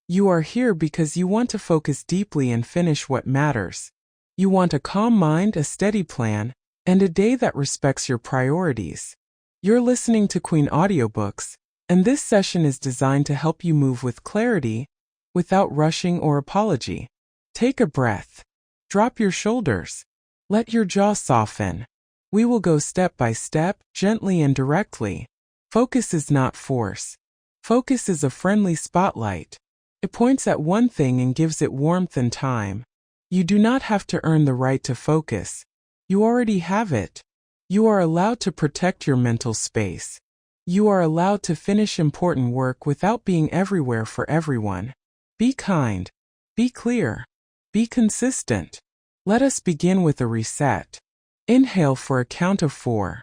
You are here because you want to focus deeply and finish what matters. You want a calm mind, a steady plan, and a day that respects your priorities. You're listening to Queen Audiobooks, and this session is designed to help you move with clarity, without rushing or apology. Take a breath. Drop your shoulders. Let your jaw soften. We will go step by step, gently and directly. Focus is not force. Focus is a friendly spotlight. It points at one thing and gives it warmth and time. You do not have to earn the right to focus. You already have it. You are allowed to protect your mental space. You are allowed to finish important work without being everywhere for everyone. Be kind. Be clear. Be consistent. Let us begin with a reset. Inhale for a count of 4.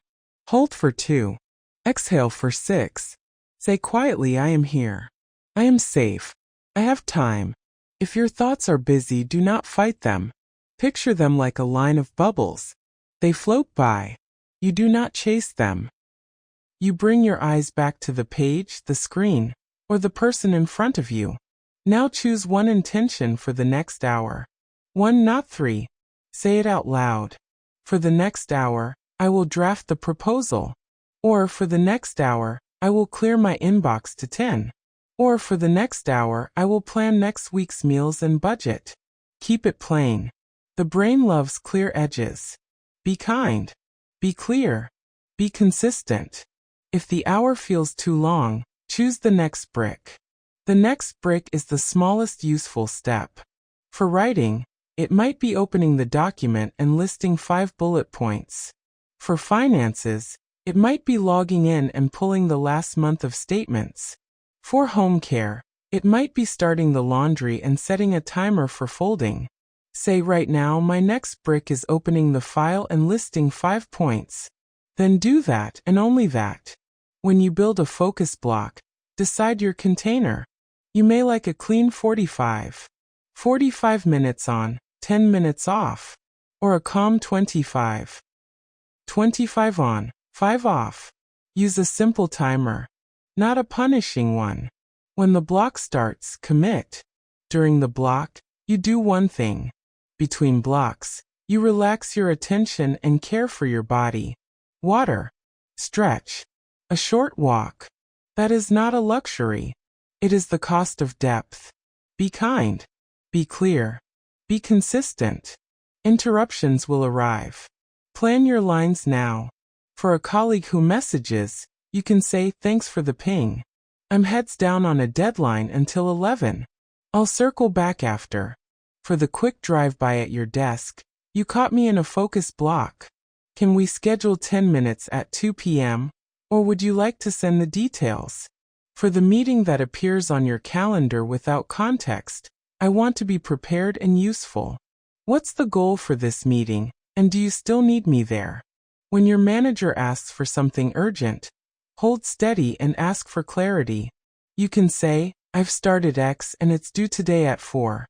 Hold for 2. Exhale for 6. Say quietly, I am here. I am safe. I have time. If your thoughts are busy, do not fight them. Picture them like a line of bubbles. They float by. You do not chase them. You bring your eyes back to the page, the screen, or the person in front of you. Now choose one intention for the next hour. 1, not 3. Say it out loud. For the next hour, I will draft the proposal. Or for the next hour, I will clear my inbox to 10. Or for the next hour, I will plan next week's meals and budget. Keep it plain. The brain loves clear edges. Be kind. Be clear. Be consistent. If the hour feels too long, choose the next brick. The next brick is the smallest useful step. For writing, it might be opening the document and listing 5 bullet points. For finances, it might be logging in and pulling the last month of statements. For home care, it might be starting the laundry and setting a timer for folding. Say right now, my next brick is opening the file and listing 5 points. Then do that and only that. When you build a focus block, decide your container. You may like a clean 45. 45 minutes on, 10 minutes off. Or a calm 25. 25 on, 5 off. Use a simple timer. Not a punishing one. When the block starts, commit. During the block, you do one thing. Between blocks, you relax your attention and care for your body. Water. Stretch. A short walk. That is not a luxury. It is the cost of depth. Be kind. Be clear. Be consistent. Interruptions will arrive. Plan your lines now. For a colleague who messages, you can say, thanks for the ping. I'm heads down on a deadline until 11. I'll circle back after. For the quick drive-by at your desk, you caught me in a focus block. Can we schedule 10 minutes at 2 p.m., or would you like to send the details? For the meeting that appears on your calendar without context, I want to be prepared and useful. What's the goal for this meeting, and do you still need me there? When your manager asks for something urgent, hold steady and ask for clarity. You can say, I've started X and it's due today at 4.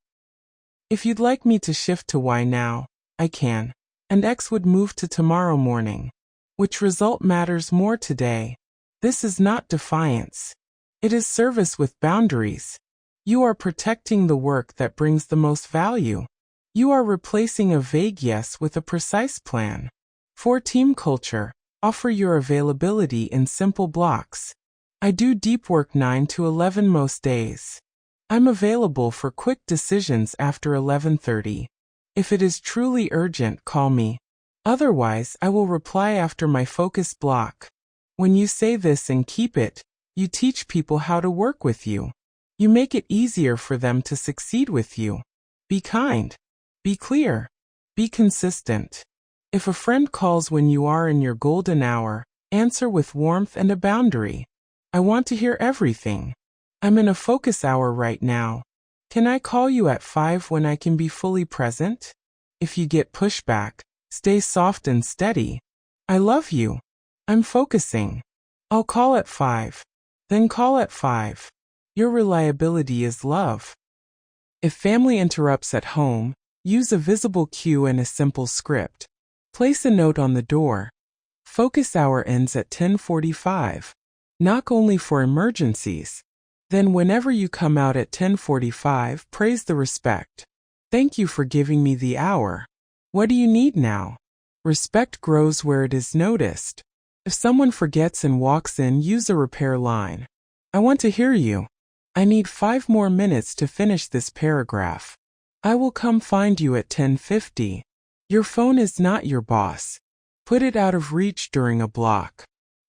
If you'd like me to shift to Y now, I can, and X would move to tomorrow morning. Which result matters more today? This is not defiance. It is service with boundaries. You are protecting the work that brings the most value. You are replacing a vague yes with a precise plan. For team culture, offer your availability in simple blocks. I do deep work 9 to 11 most days. I'm available for quick decisions after 11:30. If it is truly urgent, call me. Otherwise, I will reply after my focus block. When you say this and keep it, you teach people how to work with you. You make it easier for them to succeed with you. Be kind. Be clear. Be consistent. If a friend calls when you are in your golden hour, answer with warmth and a boundary. I want to hear everything. I'm in a focus hour right now. Can I call you at 5 when I can be fully present? If you get pushback, stay soft and steady. I love you. I'm focusing. I'll call at 5. Then call at 5. Your reliability is love. If family interrupts at home, use a visible cue and a simple script. Place a note on the door. Focus hour ends at 10:45. Knock only for emergencies. Then whenever you come out at 10:45, praise the respect. Thank you for giving me the hour. What do you need now? Respect grows where it is noticed. If someone forgets and walks in, use a repair line. I want to hear you. I need 5 more minutes to finish this paragraph. I will come find you at 10:50. Your phone is not your boss. Put it out of reach during a block.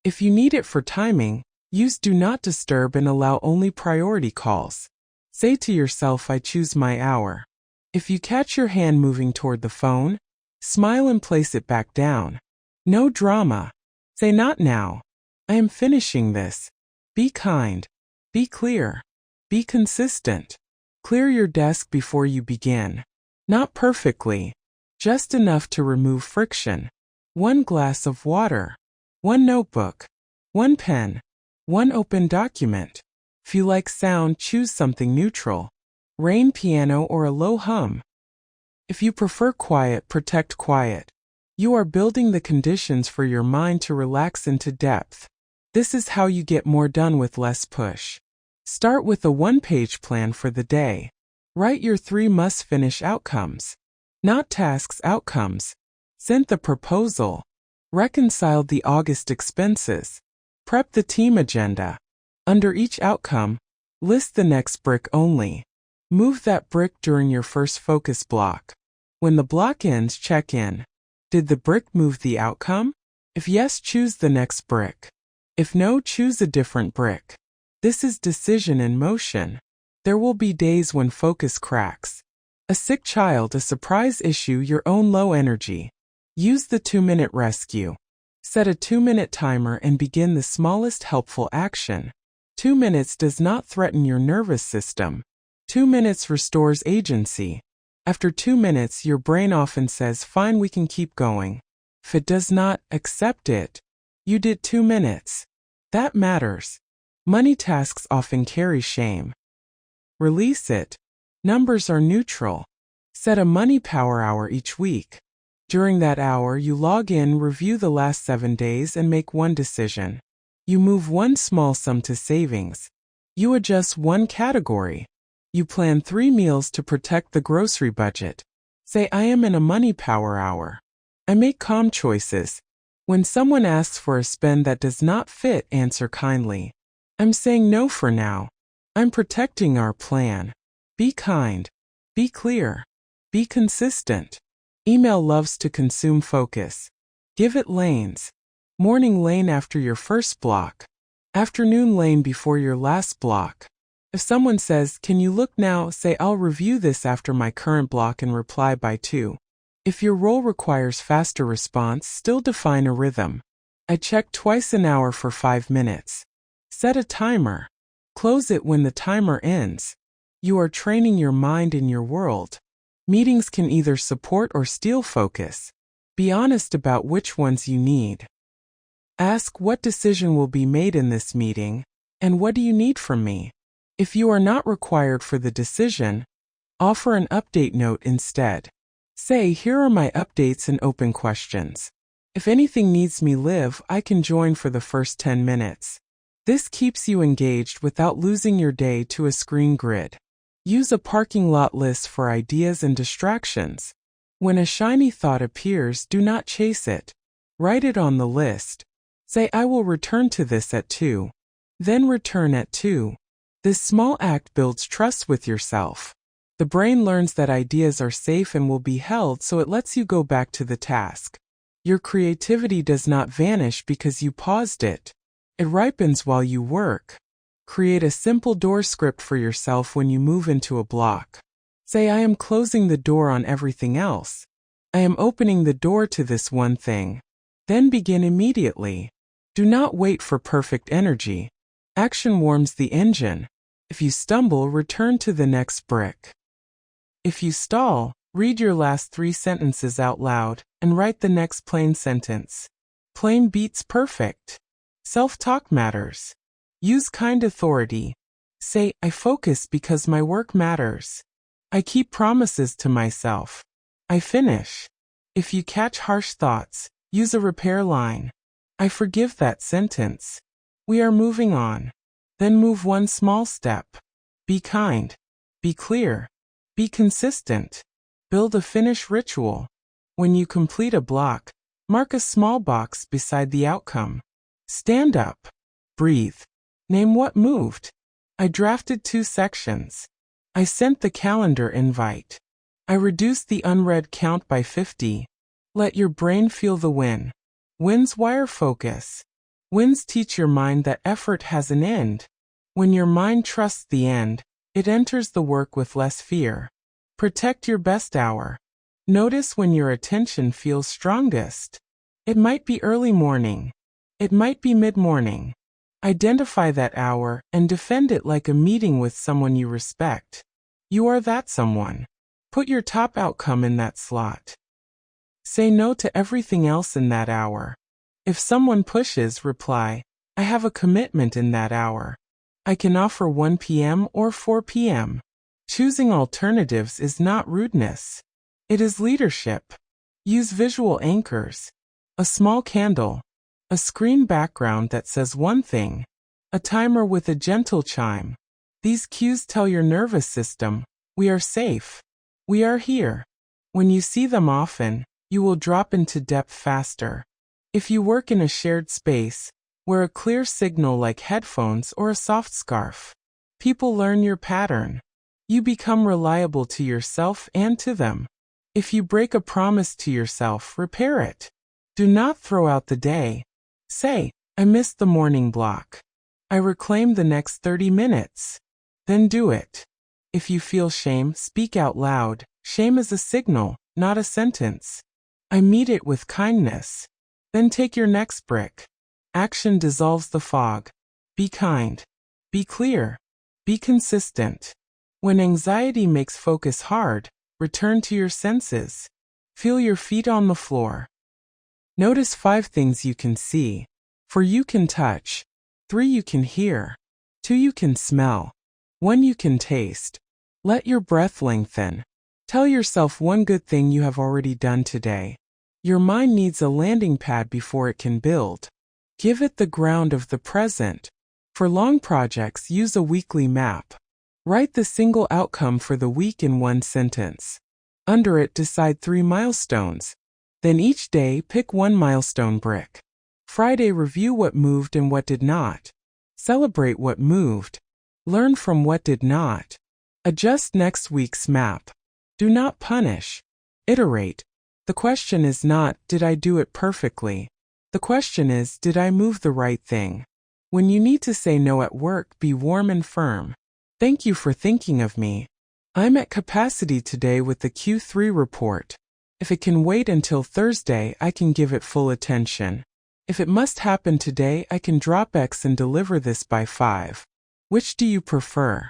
If you need it for timing, use Do Not Disturb and allow only priority calls. Say to yourself, I choose my hour. If you catch your hand moving toward the phone, smile and place it back down. No drama. Say not now. I am finishing this. Be kind. Be clear. Be consistent. Clear your desk before you begin. Not perfectly. Just enough to remove friction. 1 glass of water. 1 notebook. 1 pen. 1 open document. If you like sound, choose something neutral. Rain, piano, or a low hum. If you prefer quiet, protect quiet. You are building the conditions for your mind to relax into depth. This is how you get more done with less push. Start with a 1-page plan for the day. Write your 3 must-finish outcomes. Not tasks, outcomes. Sent the proposal. Reconciled the August expenses. Prep the team agenda. Under each outcome, list the next brick only. Move that brick during your first focus block. When the block ends, check in. Did the brick move the outcome? If yes, choose the next brick. If no, choose a different brick. This is decision in motion. There will be days when focus cracks. A sick child, a surprise issue, your own low energy. Use the 2-minute rescue. Set a 2-minute timer and begin the smallest helpful action. 2 minutes does not threaten your nervous system. 2 minutes restores agency. After 2 minutes, your brain often says, fine, we can keep going. If it does not, accept it. You did 2 minutes. That matters. Money tasks often carry shame. Release it. Numbers are neutral. Set a money power hour each week. During that hour, you log in, review the last 7 days, and make 1 decision. You move 1 small sum to savings. You adjust 1 category. You plan 3 meals to protect the grocery budget. Say, I am in a money power hour. I make calm choices. When someone asks for a spend that does not fit, answer kindly. I'm saying no for now. I'm protecting our plan. Be kind. Be clear. Be consistent. Email loves to consume focus. Give it lanes. Morning lane after your first block. Afternoon lane before your last block. If someone says, can you look now, say, I'll review this after my current block and reply by 2. If your role requires faster response, still define a rhythm. I check twice an hour for 5 minutes. Set a timer. Close it when the timer ends. You are training your mind in your world. Meetings can either support or steal focus. Be honest about which ones you need. Ask what decision will be made in this meeting, and what do you need from me? If you are not required for the decision, offer an update note instead. Say, here are my updates and open questions. If anything needs me live, I can join for the first 10 minutes. This keeps you engaged without losing your day to a screen grid. Use a parking lot list for ideas and distractions. When a shiny thought appears, do not chase it. Write it on the list. Say, I will return to this at 2. Then return at 2. This small act builds trust with yourself. The brain learns that ideas are safe and will be held, so it lets you go back to the task. Your creativity does not vanish because you paused it. It ripens while you work. Create a simple door script for yourself when you move into a block. Say, I am closing the door on everything else. I am opening the door to this one thing. Then begin immediately. Do not wait for perfect energy. Action warms the engine. If you stumble, return to the next brick. If you stall, read your last 3 sentences out loud and write the next plain sentence. Plain beats perfect. Self-talk matters. Use kind authority. Say, I focus because my work matters. I keep promises to myself. I finish. If you catch harsh thoughts, use a repair line. I forgive that sentence. We are moving on. Then move one small step. Be kind. Be clear. Be consistent. Build a finish ritual. When you complete a block, mark a small box beside the outcome. Stand up. Breathe. Name what moved. I drafted 2 sections. I sent the calendar invite. I reduced the unread count by 50. Let your brain feel the win. Wins wire focus. Wins teach your mind that effort has an end. When your mind trusts the end, it enters the work with less fear. Protect your best hour. Notice when your attention feels strongest. It might be early morning. It might be mid-morning. Identify that hour and defend it like a meeting with someone you respect. You are that someone. Put your top outcome in that slot. Say no to everything else in that hour. If someone pushes, reply, I have a commitment in that hour. I can offer 1 p.m. or 4 p.m. Choosing alternatives is not rudeness. It is leadership. Use visual anchors. A small candle. A screen background that says one thing. A timer with a gentle chime. These cues tell your nervous system, we are safe. We are here. When you see them often, you will drop into depth faster. If you work in a shared space, wear a clear signal like headphones or a soft scarf. People learn your pattern. You become reliable to yourself and to them. If you break a promise to yourself, repair it. Do not throw out the day. Say, I missed the morning block. I reclaim the next 30 minutes. Then do it. If you feel shame, speak out loud. Shame is a signal, not a sentence. I meet it with kindness. Then take your next brick. Action dissolves the fog. Be kind. Be clear. Be consistent. When anxiety makes focus hard, return to your senses. Feel your feet on the floor. Notice 5 things you can see. 4 you can touch. 3 you can hear. 2 you can smell. 1 you can taste. Let your breath lengthen. Tell yourself one good thing you have already done today. Your mind needs a landing pad before it can build. Give it the ground of the present. For long projects, use a weekly map. Write the single outcome for the week in 1 sentence. Under it, decide 3 milestones. Then each day, pick 1 milestone brick. Friday, review what moved and what did not. Celebrate what moved. Learn from what did not. Adjust next week's map. Do not punish. Iterate. The question is not, did I do it perfectly? The question is, did I move the right thing? When you need to say no at work, be warm and firm. Thank you for thinking of me. I'm at capacity today with the Q3 report. If it can wait until Thursday, I can give it full attention. If it must happen today, I can drop X and deliver this by 5. Which do you prefer?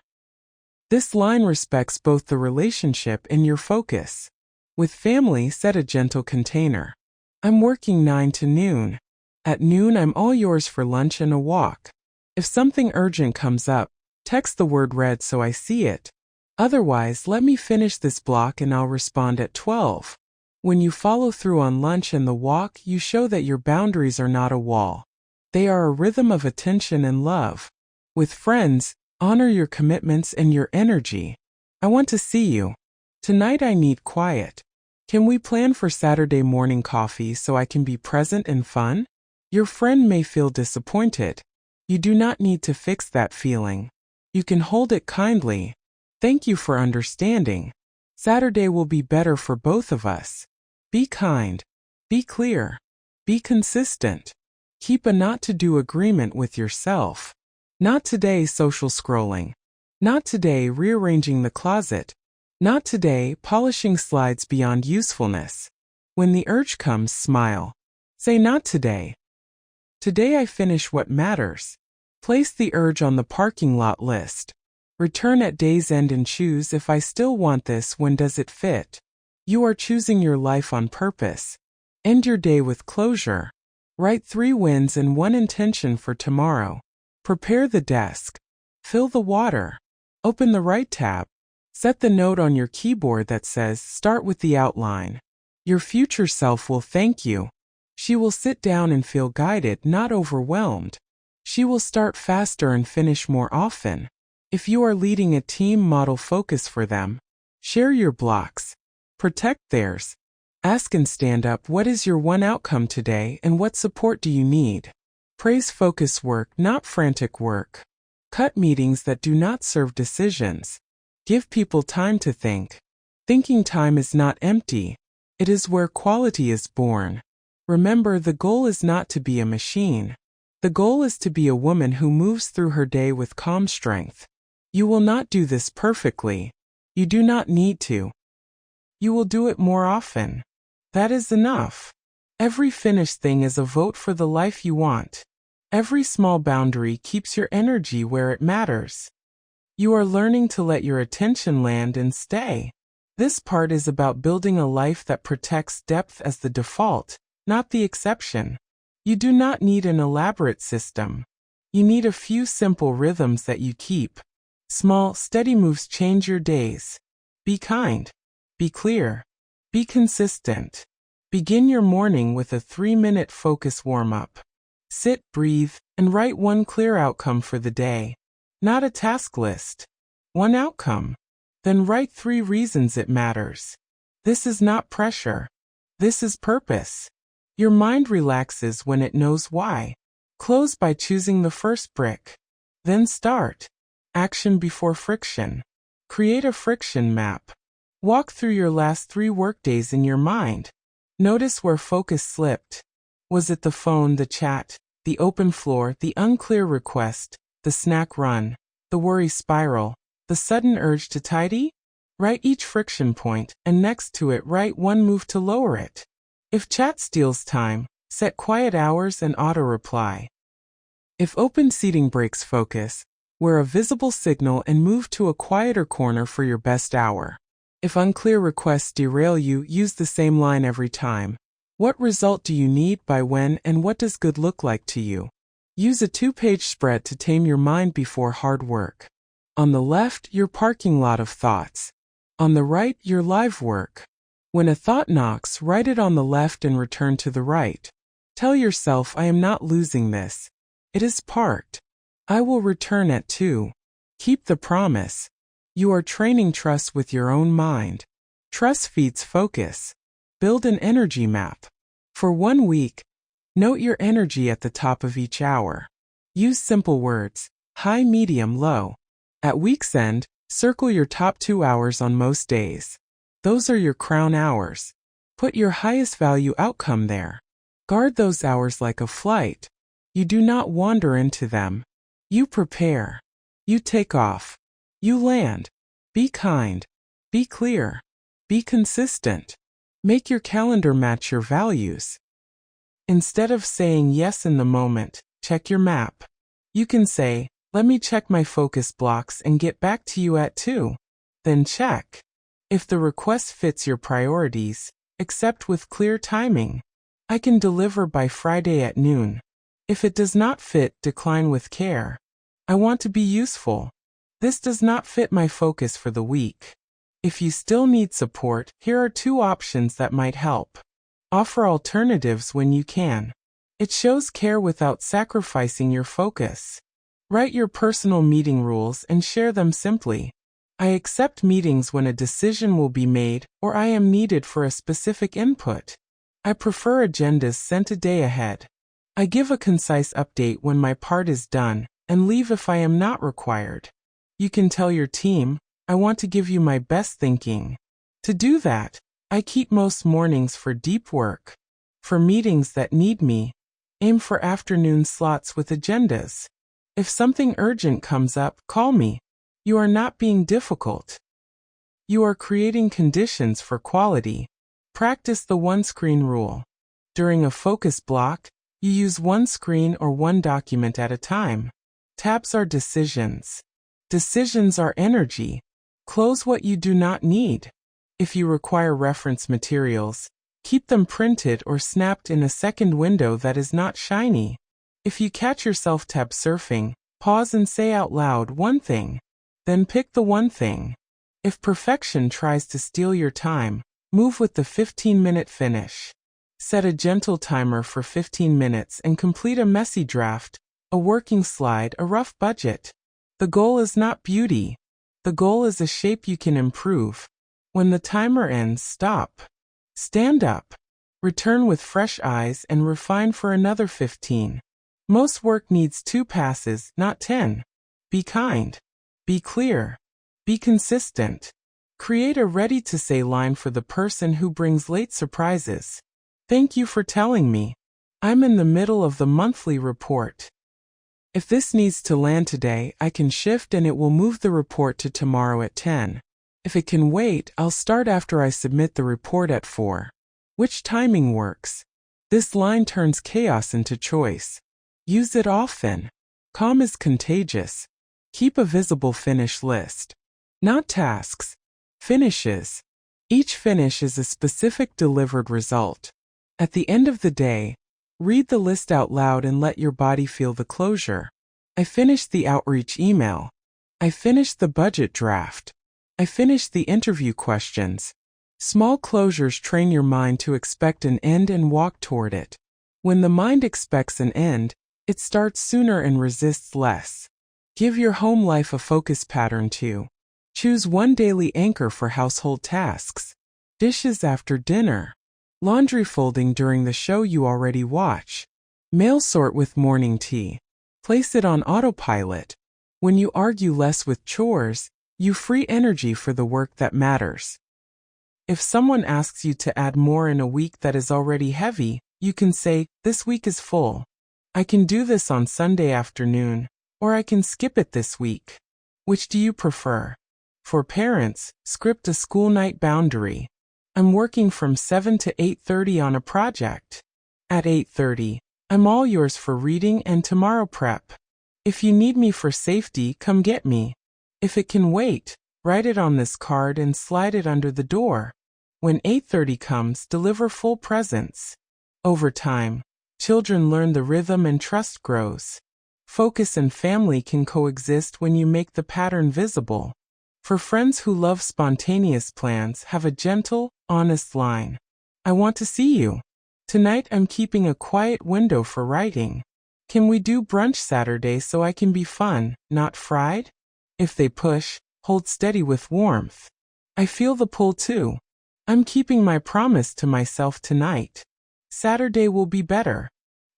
This line respects both the relationship and your focus. With family, set a gentle container. I'm working 9 to noon. At noon, I'm all yours for lunch and a walk. If something urgent comes up, text the word read so I see it. Otherwise, let me finish this block and I'll respond at 12. When you follow through on lunch and the walk, you show that your boundaries are not a wall. They are a rhythm of attention and love. With friends, honor your commitments and your energy. I want to see you. Tonight I need quiet. Can we plan for Saturday morning coffee so I can be present and fun? Your friend may feel disappointed. You do not need to fix that feeling. You can hold it kindly. Thank you for understanding. Saturday will be better for both of us. Be kind. Be clear. Be consistent. Keep a not-to-do agreement with yourself. Not today social scrolling. Not today rearranging the closet. Not today polishing slides beyond usefulness. When the urge comes, smile. Say not today. Today I finish what matters. Place the urge on the parking lot list. Return at day's end and choose if I still want this. When does it fit? You are choosing your life on purpose. End your day with closure. Write 3 wins and 1 intention for tomorrow. Prepare the desk. Fill the water. Open the right tab. Set the note on your keyboard that says, start with the outline. Your future self will thank you. She will sit down and feel guided, not overwhelmed. She will start faster and finish more often. If you are leading a team, model focus for them. Share your blocks. Protect theirs. Ask and stand up, what is your one outcome today and what support do you need? Praise focus work, not frantic work. Cut meetings that do not serve decisions. Give people time to think. Thinking time is not empty. It is where quality is born. Remember, the goal is not to be a machine. The goal is to be a woman who moves through her day with calm strength. You will not do this perfectly. You do not need to. You will do it more often. That is enough. Every finished thing is a vote for the life you want. Every small boundary keeps your energy where it matters. You are learning to let your attention land and stay. This part is about building a life that protects depth as the default, not the exception. You do not need an elaborate system. You need a few simple rhythms that you keep. Small, steady moves change your days. Be kind. Be clear. Be consistent. Begin your morning with a 3-minute focus warm-up. Sit, breathe, and write one clear outcome for the day. Not a task list. One outcome. Then write 3 reasons it matters. This is not pressure. This is purpose. Your mind relaxes when it knows why. Close by choosing the first brick. Then start. Action before friction. Create a friction map. Walk through your last 3 workdays in your mind. Notice where focus slipped. Was it the phone, the chat, the open floor, the unclear request, the snack run, the worry spiral, the sudden urge to tidy? Write each friction point, and next to it write one move to lower it. If chat steals time, set quiet hours and auto-reply. If open seating breaks focus, wear a visible signal and move to a quieter corner for your best hour. If unclear requests derail you, use the same line every time. What result do you need by when, and what does good look like to you? Use a 2-page spread to tame your mind before hard work. On the left, your parking lot of thoughts. On the right, your live work. When a thought knocks, write it on the left and return to the right. Tell yourself, I am not losing this. It is parked. I will return at 2. Keep the promise. You are training trust with your own mind. Trust feeds focus. Build an energy map. For 1 week, note your energy at the top of each hour. Use simple words, high, medium, low. At week's end, circle your top 2 hours on most days. Those are your crown hours. Put your highest value outcome there. Guard those hours like a flight. You do not wander into them. You prepare. You take off. You land. Be kind. Be clear. Be consistent. Make your calendar match your values. Instead of saying yes in the moment, check your map. You can say, let me check my focus blocks and get back to you at 2. Then check. If the request fits your priorities, accept with clear timing. I can deliver by Friday at noon. If it does not fit, decline with care. I want to be useful. This does not fit my focus for the week. If you still need support, here are 2 options that might help. Offer alternatives when you can. It shows care without sacrificing your focus. Write your personal meeting rules and share them simply. I accept meetings when a decision will be made or I am needed for a specific input. I prefer agendas sent a day ahead. I give a concise update when my part is done and leave if I am not required. You can tell your team, I want to give you my best thinking. To do that, I keep most mornings for deep work. For meetings that need me, aim for afternoon slots with agendas. If something urgent comes up, call me. You are not being difficult. You are creating conditions for quality. Practice the one-screen rule. During a focus block, you use one screen or one document at a time. Tabs are decisions. Decisions are energy. Close what you do not need. If you require reference materials, keep them printed or snapped in a second window that is not shiny. If you catch yourself tab surfing, pause and say out loud one thing. Then pick the one thing. If perfection tries to steal your time, move with the 15-minute finish. Set a gentle timer for 15 minutes and complete a messy draft. a working slide, a rough budget. The goal is not beauty. The goal is a shape you can improve. When the timer ends, stop. Stand up. Return with fresh eyes and refine for another 15. Most work needs 2 passes, not 10. Be kind. Be clear. Be consistent. Create a ready-to-say line for the person who brings late surprises. Thank you for telling me. I'm in the middle of the monthly report. If this needs to land today, I can shift and it will move the report to tomorrow at 10. If it can wait, I'll start after I submit the report at 4. Which timing works? This line turns chaos into choice. Use it often. Calm is contagious. Keep a visible finish list. Not tasks. Finishes. Each finish is a specific delivered result. At the end of the day, read the list out loud and let your body feel the closure. I finished the outreach email. I finished the budget draft. I finished the interview questions. Small closures train your mind to expect an end and walk toward it. When the mind expects an end, it starts sooner and resists less. Give your home life a focus pattern too. Choose one daily anchor for household tasks. Dishes after dinner. Laundry folding during the show you already watch. Mail sort with morning tea. Place it on autopilot. When you argue less with chores, you free energy for the work that matters. If someone asks you to add more in a week that is already heavy, you can say, "This week is full. I can do this on Sunday afternoon, or I can skip it this week." Which do you prefer? For parents, script a school night boundary. I'm working from 7 to 8:30 on a project. At 8:30, I'm all yours for reading and tomorrow prep. If you need me for safety, come get me. If it can wait, write it on this card and slide it under the door. When 8:30 comes, deliver full presents. Over time, children learn the rhythm and trust grows. Focus and family can coexist when you make the pattern visible. For friends who love spontaneous plans, have a gentle, honest line. I want to see you. Tonight I'm keeping a quiet window for writing. Can we do brunch Saturday so I can be fun, not fried? If they push, hold steady with warmth. I feel the pull too. I'm keeping my promise to myself tonight. Saturday will be better.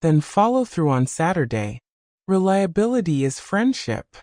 Then follow through on Saturday. Reliability is friendship.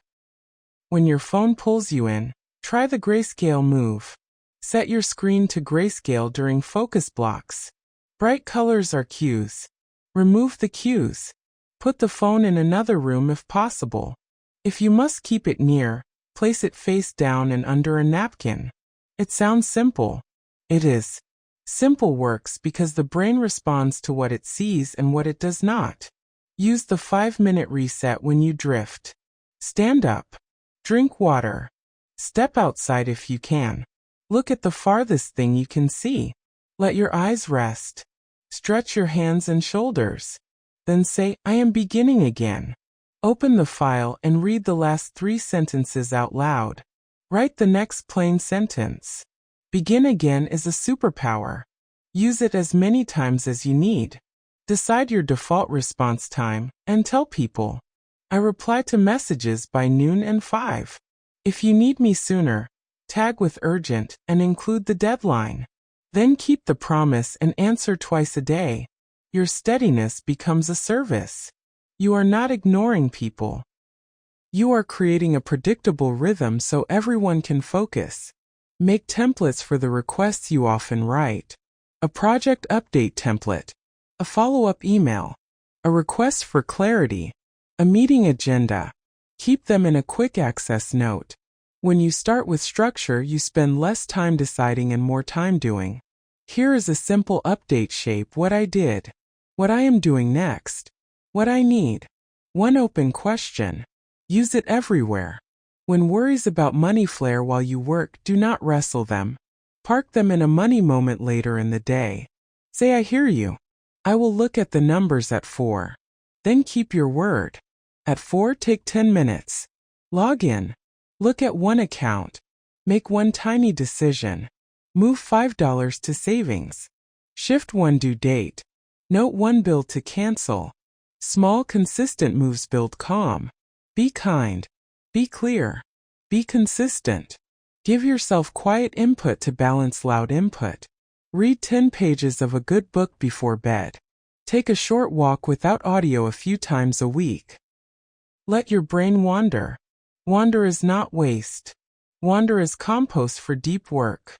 When your phone pulls you in, try the grayscale move. Set your screen to grayscale during focus blocks. Bright colors are cues. Remove the cues. Put the phone in another room if possible. If you must keep it near, place it face down and under a napkin. It sounds simple. It is. Simple works because the brain responds to what it sees and what it does not. Use the 5-minute reset when you drift. Stand up. Drink water. Step outside if you can. Look at the farthest thing you can see. Let your eyes rest. Stretch your hands and shoulders. Then say, "I am beginning again." Open the file and read the last 3 sentences out loud. Write the next plain sentence. Begin again is a superpower. Use it as many times as you need. Decide your default response time and tell people, "I reply to messages by noon and 5. If you need me sooner, tag with urgent and include the deadline." Then keep the promise and answer twice a day. Your steadiness becomes a service. You are not ignoring people. You are creating a predictable rhythm so everyone can focus. Make templates for the requests you often write. A project update template. A follow-up email. A request for clarity. A meeting agenda. Keep them in a quick access note. When you start with structure, you spend less time deciding and more time doing. Here is a simple update shape: what I did, what I am doing next, what I need. One open question. Use it everywhere. When worries about money flare while you work, do not wrestle them. Park them in a money moment later in the day. Say, "I hear you. I will look at the numbers at 4. Then keep your word. At 4, take 10 minutes. Log in. Look at one account. Make one tiny decision. Move $5 to savings. Shift one due date. Note one bill to cancel. Small, consistent moves build calm. Be kind. Be clear. Be consistent. Give yourself quiet input to balance loud input. Read 10 pages of a good book before bed. Take a short walk without audio a few times a week. Let your brain wander. Wander is not waste. Wander is compost for deep work.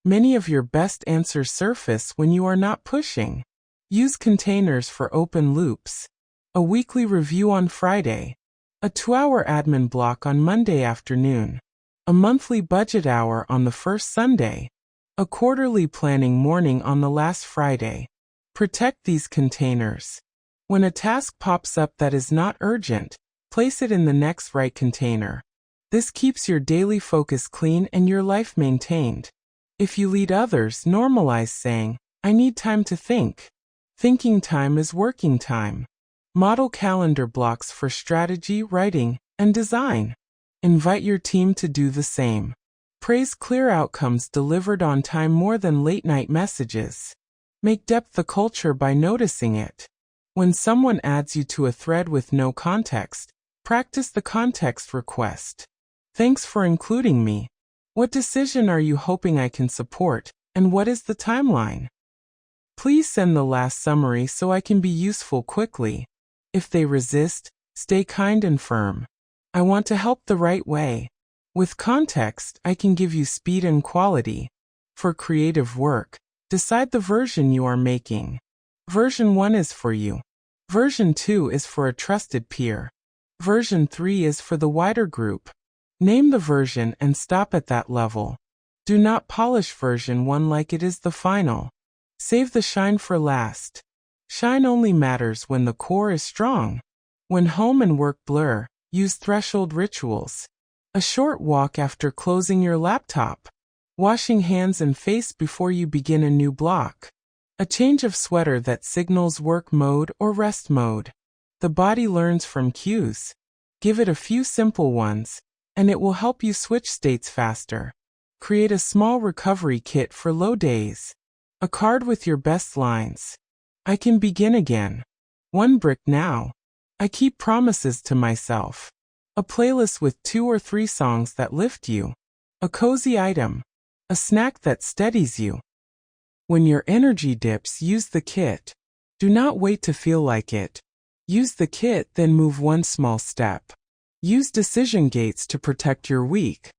Many of your best answers surface when you are not pushing. Use containers for open loops. A weekly review on Friday. A 2-hour admin block on Monday afternoon. A monthly budget hour on the first Sunday. A quarterly planning morning on the last Friday. Protect these containers. When a task pops up that is not urgent, place it in the next right container. This keeps your daily focus clean and your life maintained. If you lead others, normalize saying, "I need time to think." Thinking time is working time. Model calendar blocks for strategy, writing, and design. Invite your team to do the same. Praise clear outcomes delivered on time more than late-night messages. Make depth the culture by noticing it. When someone adds you to a thread with no context, practice the context request. Thanks for including me. What decision are you hoping I can support, and what is the timeline? Please send the last summary so I can be useful quickly. If they resist, stay kind and firm. I want to help the right way. With context, I can give you speed and quality. For creative work, decide the version you are making. Version 1 is for you. Version 2 is for a trusted peer. Version 3 is for the wider group. Name the version and stop at that level. Do not polish version 1 like it is the final. Save the shine for last. Shine only matters when the core is strong. When home and work blur, use threshold rituals. A short walk after closing your laptop. Washing hands and face before you begin a new block. A change of sweater that signals work mode or rest mode. The body learns from cues. Give it a few simple ones, and it will help you switch states faster. Create a small recovery kit for low days. A card with your best lines. I can begin again. 1 brick now. I keep promises to myself. A playlist with 2 or 3 songs that lift you. A cozy item. A snack that steadies you. When your energy dips, use the kit. Do not wait to feel like it. Use the kit, then move 1 small step. Use decision gates to protect your week.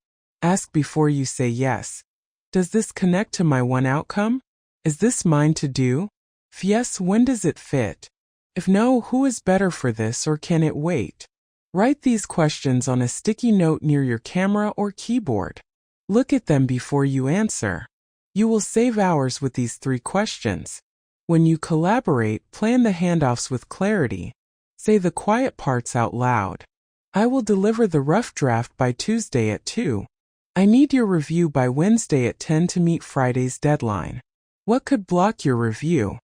Ask before you say yes. Does this connect to my one outcome? Is this mine to do? If yes, when does it fit? If no, who is better for this or can it wait? Write these questions on a sticky note near your camera or keyboard. Look at them before you answer. You will save hours with these 3 questions. When you collaborate, plan the handoffs with clarity. Say the quiet parts out loud. I will deliver the rough draft by Tuesday at 2. I need your review by Wednesday at 10 to meet Friday's deadline. What could block your review?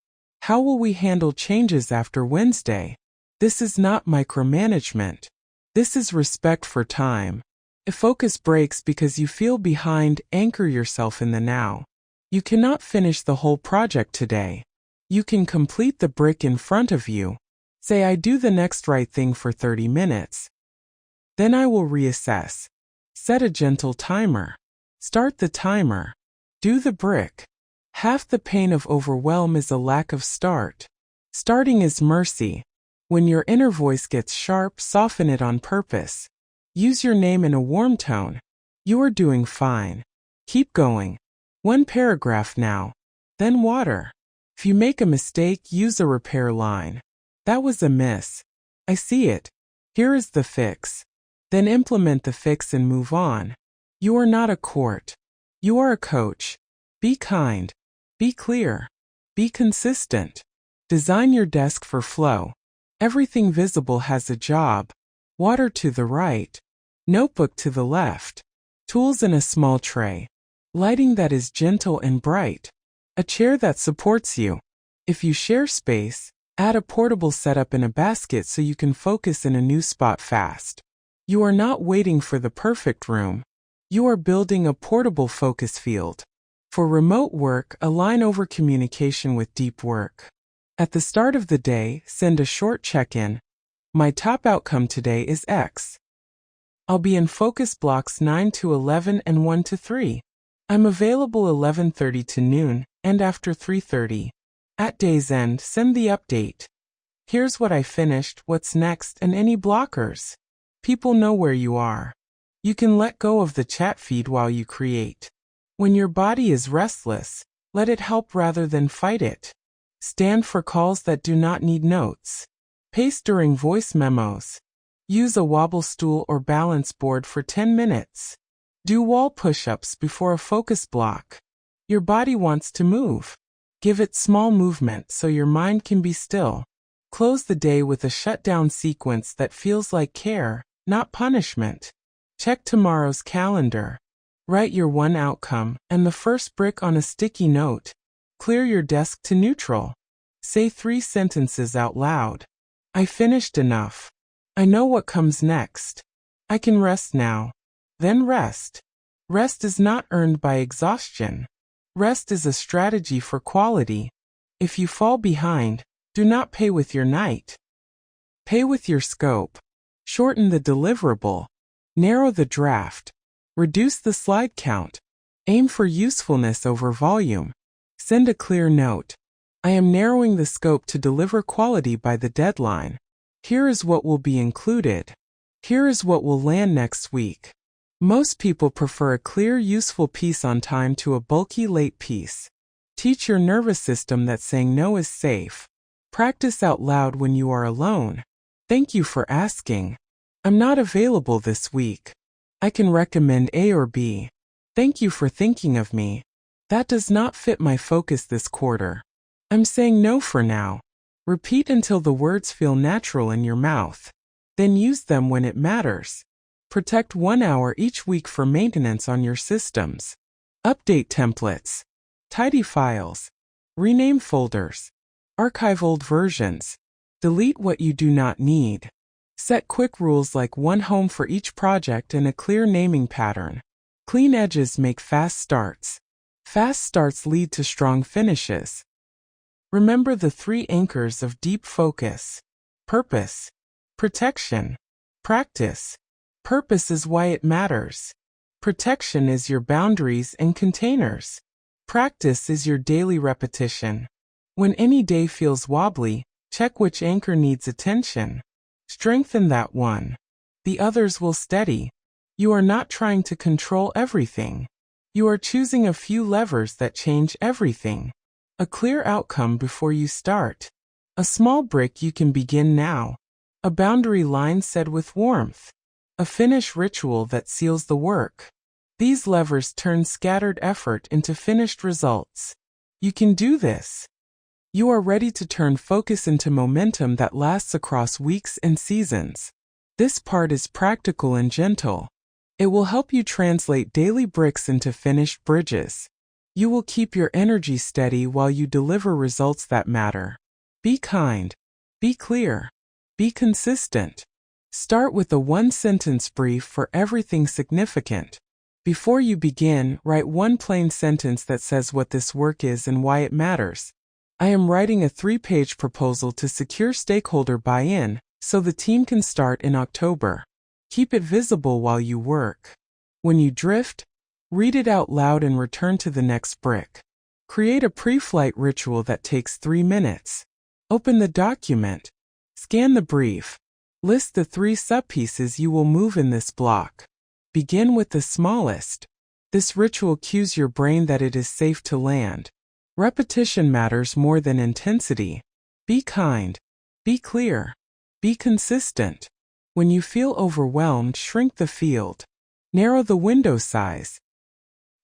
How will we handle changes after Wednesday? This is not micromanagement. This is respect for time. If focus breaks because you feel behind, anchor yourself in the now. You cannot finish the whole project today. You can complete the brick in front of you. Say, I do the next right thing for 30 minutes. Then I will reassess. Set a gentle timer. Start the timer. Do the brick. Half the pain of overwhelm is a lack of start. Starting is mercy. When your inner voice gets sharp, soften it on purpose. Use your name in a warm tone. You are doing fine. Keep going. 1 paragraph now. Then water. If you make a mistake, use a repair line. That was a miss. I see it. Here is the fix. Then implement the fix and move on. You are not a court. You are a coach. Be kind. Be clear. Be consistent. Design your desk for flow. Everything visible has a job. Water to the right. Notebook to the left. Tools in a small tray. Lighting that is gentle and bright. A chair that supports you. If you share space, add a portable setup in a basket so you can focus in a new spot fast. You are not waiting for the perfect room. You are building a portable focus field. For remote work, align over communication with deep work. At the start of the day, send a short check-in. My top outcome today is X. I'll be in focus blocks 9 to 11 and 1 to 3. I'm available 11:30 to noon and after 3:30. At day's end, send the update. Here's what I finished, what's next, and any blockers. People know where you are. You can let go of the chat feed while you create. When your body is restless, let it help rather than fight it. Stand for calls that do not need notes. Pace during voice memos. Use a wobble stool or balance board for 10 minutes. Do wall push-ups before a focus block. Your body wants to move. Give it small movement so your mind can be still. Close the day with a shutdown sequence that feels like care, not punishment. Check tomorrow's calendar. Write your one outcome and the first brick on a sticky note. Clear your desk to neutral. Say 3 sentences out loud. I finished enough. I know what comes next. I can rest now. Then rest. Rest is not earned by exhaustion. Rest is a strategy for quality. If you fall behind, do not pay with your night. Pay with your scope. Shorten the deliverable. Narrow the draft. Reduce the slide count. Aim for usefulness over volume. Send a clear note. I am narrowing the scope to deliver quality by the deadline. Here is what will be included. Here is what will land next week. Most people prefer a clear, useful piece on time to a bulky, late piece. Teach your nervous system that saying no is safe. Practice out loud when you are alone. Thank you for asking. I'm not available this week. I can recommend A or B. Thank you for thinking of me. That does not fit my focus this quarter. I'm saying no for now. Repeat until the words feel natural in your mouth. Then use them when it matters. Protect 1 hour each week for maintenance on your systems. Update templates. Tidy files. Rename folders. Archive old versions. Delete what you do not need. Set quick rules like one home for each project and a clear naming pattern. Clean edges make fast starts. Fast starts lead to strong finishes. Remember the 3 anchors of deep focus. Purpose. Protection. Practice. Purpose is why it matters. Protection is your boundaries and containers. Practice is your daily repetition. When any day feels wobbly, check which anchor needs attention. Strengthen that one. The others will steady. You are not trying to control everything. You are choosing a few levers that change everything. A clear outcome before you start. A small brick you can begin now. A boundary line said with warmth. A finish ritual that seals the work. These levers turn scattered effort into finished results. You can do this. You are ready to turn focus into momentum that lasts across weeks and seasons. This part is practical and gentle. It will help you translate daily bricks into finished bridges. You will keep your energy steady while you deliver results that matter. Be kind. Be clear. Be consistent. Start with a 1-sentence brief for everything significant. Before you begin, write one plain sentence that says what this work is and why it matters. I am writing a 3-page proposal to secure stakeholder buy-in, so the team can start in October. Keep it visible while you work. When you drift, read it out loud and return to the next brick. Create a pre-flight ritual that takes 3 minutes. Open the document. Scan the brief. List the 3 subpieces you will move in this block. Begin with the smallest. This ritual cues your brain that it is safe to land. Repetition matters more than intensity. Be kind. Be clear. Be consistent. When you feel overwhelmed, shrink the field. Narrow the window size.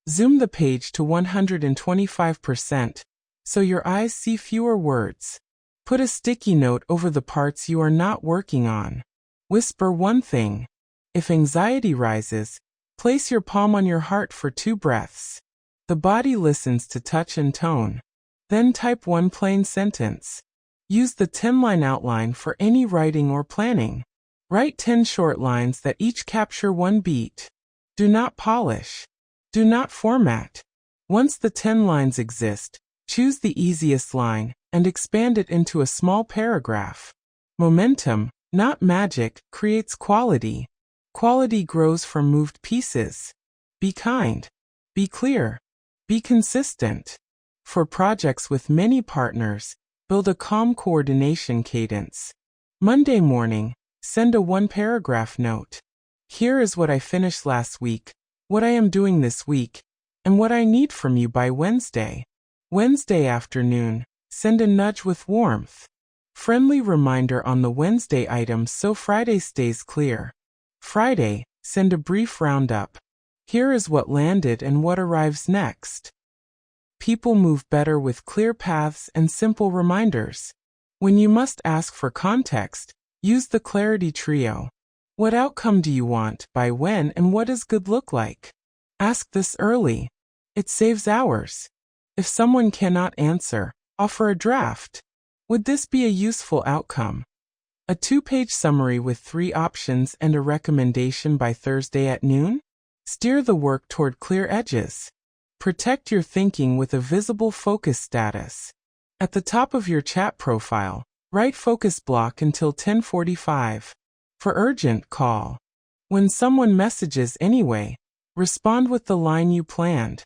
Zoom the page to 125% so your eyes see fewer words. Put a sticky note over the parts you are not working on. Whisper one thing. If anxiety rises, place your palm on your heart for 2 breaths. The body listens to touch and tone. Then type one plain sentence. Use the 10-line outline for any writing or planning. Write 10 short lines that each capture one beat. Do not polish. Do not format. Once the 10 lines exist, choose the easiest line and expand it into a small paragraph. Momentum, not magic, creates quality. Quality grows from moved pieces. Be kind. Be clear. Be consistent. For projects with many partners, build a calm coordination cadence. Monday morning, send a one-paragraph note. Here is what I finished last week, what I am doing this week, and what I need from you by Wednesday. Wednesday afternoon, send a nudge with warmth. Friendly reminder on the Wednesday items so Friday stays clear. Friday, send a brief roundup. Here is what landed and what arrives next. People move better with clear paths and simple reminders. When you must ask for context, use the clarity trio. What outcome do you want, by when, and what does good look like? Ask this early. It saves hours. If someone cannot answer, offer a draft. Would this be a useful outcome? A 2-page summary with 3 options and a recommendation by Thursday at noon? Steer the work toward clear edges. Protect your thinking with a visible focus status. At the top of your chat profile, write focus block until 10:45. For urgent, call. When someone messages anyway, respond with the line you planned.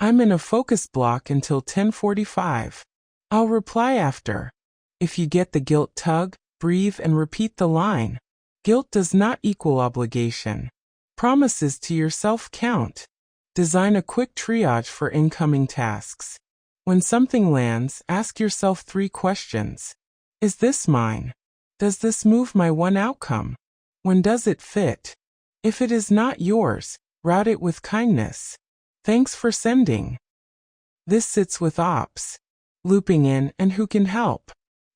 I'm in a focus block until 10:45. I'll reply after. If you get the guilt, tug, breathe and repeat the line. Guilt does not equal obligation. Promises to yourself count. Design a quick triage for incoming tasks. When something lands, ask yourself 3 questions. Is this mine? Does this move my one outcome? When does it fit? If it is not yours, route it with kindness. Thanks for sending. This sits with ops. Looping in and who can help.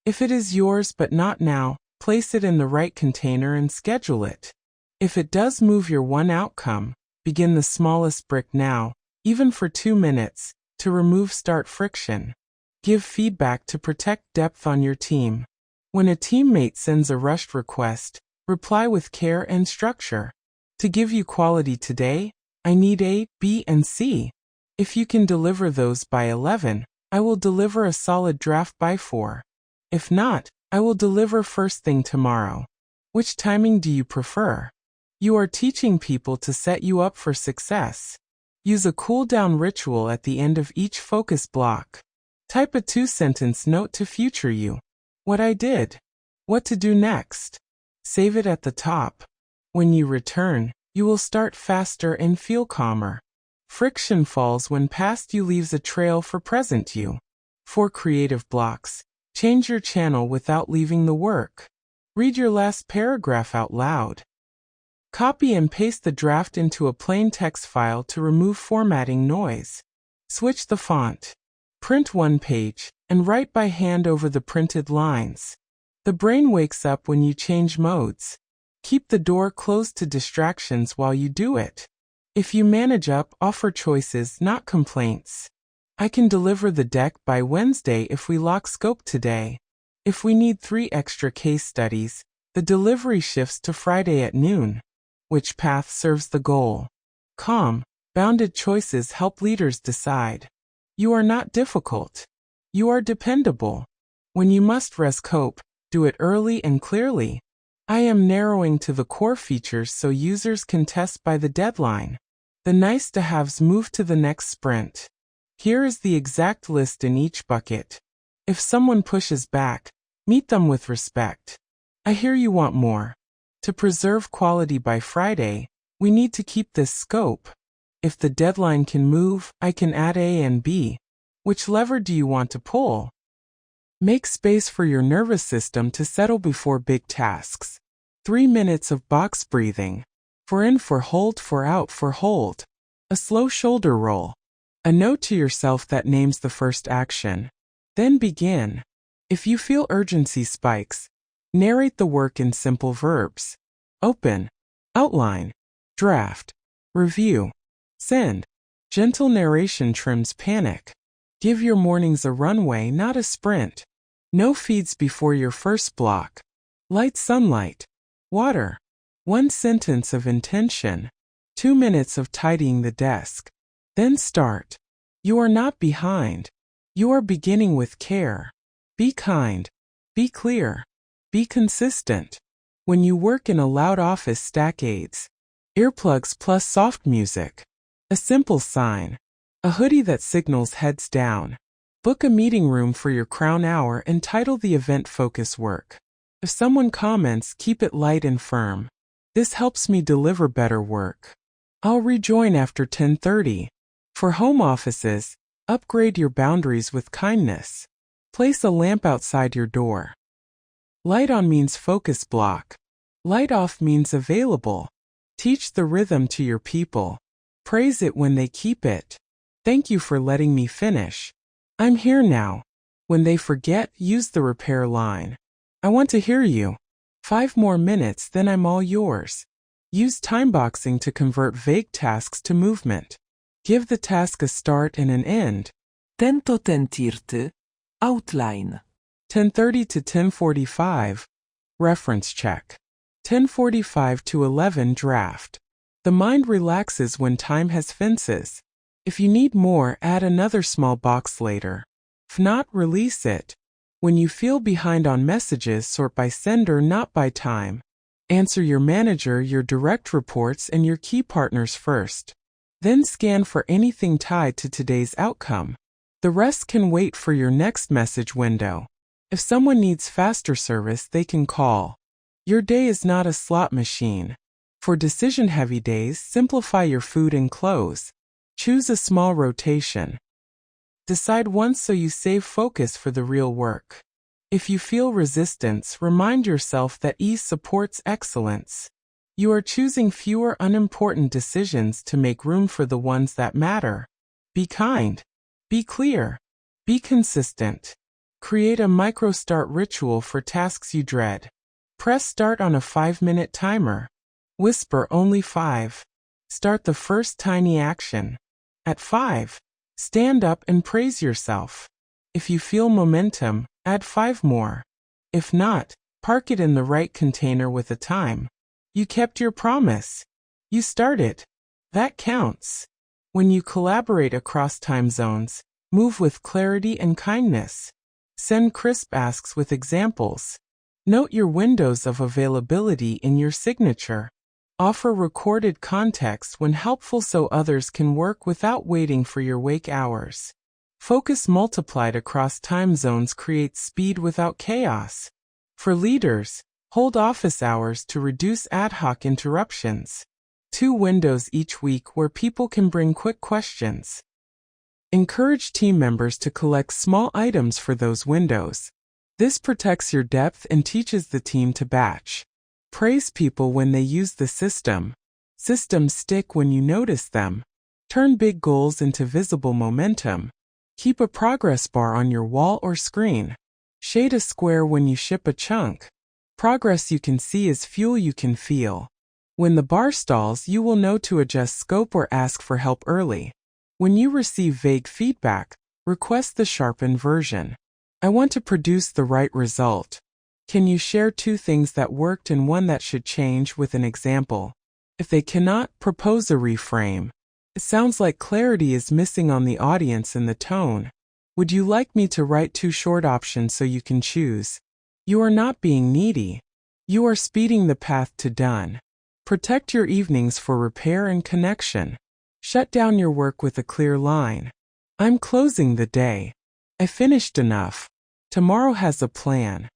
If it is yours but not now, place it in the right container and schedule it. If it does move your one outcome, begin the smallest brick now, even for 2 minutes, to remove start friction. Give feedback to protect depth on your team. When a teammate sends a rushed request, reply with care and structure. To give you quality today, I need A, B, and C. If you can deliver those by 11, I will deliver a solid draft by 4. If not, I will deliver first thing tomorrow. Which timing do you prefer? You are teaching people to set you up for success. Use a cool-down ritual at the end of each focus block. Type a 2-sentence note to future you. What I did. What to do next. Save it at the top. When you return, you will start faster and feel calmer. Friction falls when past you leaves a trail for present you. For creative blocks, change your channel without leaving the work. Read your last paragraph out loud. Copy and paste the draft into a plain text file to remove formatting noise. Switch the font. Print one page, and write by hand over the printed lines. The brain wakes up when you change modes. Keep the door closed to distractions while you do it. If you manage up, offer choices, not complaints. I can deliver the deck by Wednesday if we lock scope today. If we need 3 extra case studies, the delivery shifts to Friday at noon. Which path serves the goal? Calm, bounded choices help leaders decide. You are not difficult. You are dependable. When you must cope, do it early and clearly. I am narrowing to the core features so users can test by the deadline. The nice-to-haves move to the next sprint. Here is the exact list in each bucket. If someone pushes back, meet them with respect. I hear you want more. To preserve quality by Friday, we need to keep this scope. If the deadline can move, I can add A and B. Which lever do you want to pull? Make space for your nervous system to settle before big tasks. 3 minutes of box breathing. For in, for hold, for out, for hold. A slow shoulder roll. A note to yourself that names the first action. Then begin. If you feel urgency spikes, narrate the work in simple verbs. Open, outline, draft, review, send. Gentle narration trims panic. Give your mornings a runway, not a sprint. No feeds before your first block. Light sunlight. Water. 1 sentence of intention. 2 minutes of tidying the desk. Then start. You are not behind. You are beginning with care. Be kind. Be clear. Be consistent. When you work in a loud office, stack aids. Earplugs plus soft music. A simple sign. A hoodie that signals heads down. Book a meeting room for your crown hour and title the event Focus Work. If someone comments, keep it light and firm. This helps me deliver better work. I'll rejoin after 10:30. For home offices, upgrade your boundaries with kindness. Place a lamp outside your door. Light on means focus block. Light off means available. Teach the rhythm to your people. Praise it when they keep it. Thank you for letting me finish. I'm here now. When they forget, use the repair line. I want to hear you. 5 more minutes, then I'm all yours. Use timeboxing to convert vague tasks to movement. Give the task a start and an end. Tento tentirty. Outline. 10:30 to 10:45. Reference check. 10:45 to 11 draft. The mind relaxes when time has fences. If you need more, add another small box later. If not, release it. When you feel behind on messages, sort by sender, not by time. Answer your manager, your direct reports, and your key partners first. Then scan for anything tied to today's outcome. The rest can wait for your next message window. If someone needs faster service, they can call. Your day is not a slot machine. For decision-heavy days, simplify your food and clothes. Choose a small rotation. Decide once so you save focus for the real work. If you feel resistance, remind yourself that ease supports excellence. You are choosing fewer unimportant decisions to make room for the ones that matter. Be kind. Be clear. Be consistent. Create a micro-start ritual for tasks you dread. Press start on a 5-minute timer. Whisper only 5. Start the first tiny action. At 5, stand up and praise yourself. If you feel momentum, add 5 more. If not, park it in the right container with a time. You kept your promise. You started. That counts. When you collaborate across time zones, move with clarity and kindness. Send crisp asks with examples. Note your windows of availability in your signature. Offer recorded context when helpful so others can work without waiting for your wake hours. Focus multiplied across time zones creates speed without chaos. For leaders, hold office hours to reduce ad hoc interruptions. 2 windows each week where people can bring quick questions. Encourage team members to collect small items for those windows. This protects your depth and teaches the team to batch. Praise people when they use the system. Systems stick when you notice them. Turn big goals into visible momentum. Keep a progress bar on your wall or screen. Shade a square when you ship a chunk. Progress you can see is fuel you can feel. When the bar stalls, you will know to adjust scope or ask for help early. When you receive vague feedback, request the sharpened version. I want to produce the right result. Can you share 2 things that worked and 1 that should change with an example? If they cannot, propose a reframe. It sounds like clarity is missing on the audience and the tone. Would you like me to write 2 short options so you can choose? You are not being needy. You are speeding the path to done. Protect your evenings for repair and connection. Shut down your work with a clear line. I'm closing the day. I finished enough. Tomorrow has a plan.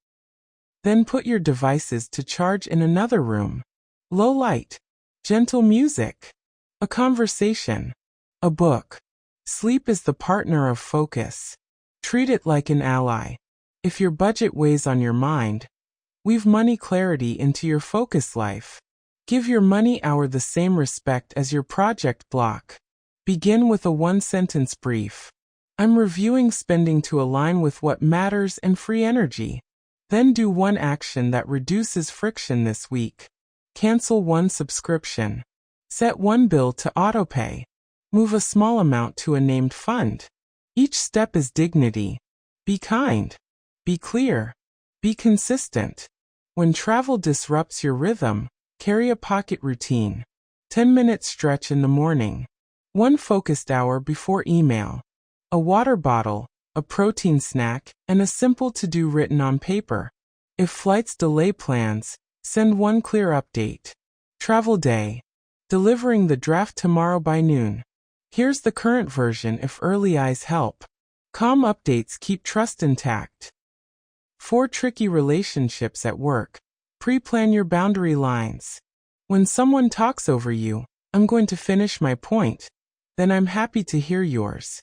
Then put your devices to charge in another room. Low light. Gentle music. A conversation. A book. Sleep is the partner of focus. Treat it like an ally. If your budget weighs on your mind, weave money clarity into your focus life. Give your money hour the same respect as your project block. Begin with a 1-sentence brief. I'm reviewing spending to align with what matters and free energy. Then do 1 action that reduces friction this week. Cancel 1 subscription. Set 1 bill to autopay. Move a small amount to a named fund. Each step is dignity. Be kind. Be clear. Be consistent. When travel disrupts your rhythm, carry a pocket routine. 10-minute stretch in the morning. 1 focused hour before email. A water bottle, a protein snack, and a simple to-do written on paper. If flights delay plans, send one clear update. Travel day. Delivering the draft tomorrow by noon. Here's the current version if early eyes help. Calm updates keep trust intact. 4 tricky relationships at work. Pre-plan your boundary lines. When someone talks over you, I'm going to finish my point. Then I'm happy to hear yours.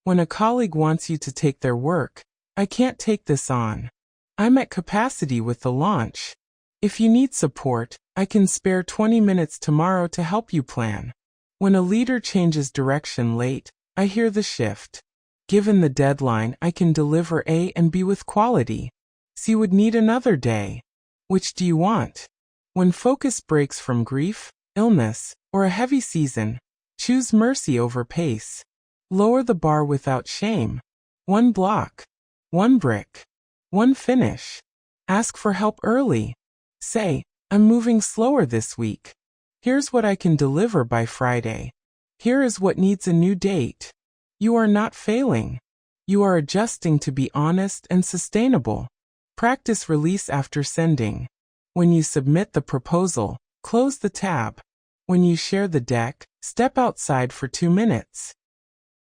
When a colleague wants you to take their work, I can't take this on. I'm at capacity with the launch. If you need support, I can spare 20 minutes tomorrow to help you plan. When a leader changes direction late, I hear the shift. Given the deadline, I can deliver A and B with quality. C would need another day. Which do you want? When focus breaks from grief, illness, or a heavy season, choose mercy over pace. Lower the bar without shame. 1 block. 1 brick. 1 finish. Ask for help early. Say, I'm moving slower this week. Here's what I can deliver by Friday. Here is what needs a new date. You are not failing. You are adjusting to be honest and sustainable. Practice release after sending. When you submit the proposal, close the tab. When you share the deck, step outside for 2 minutes.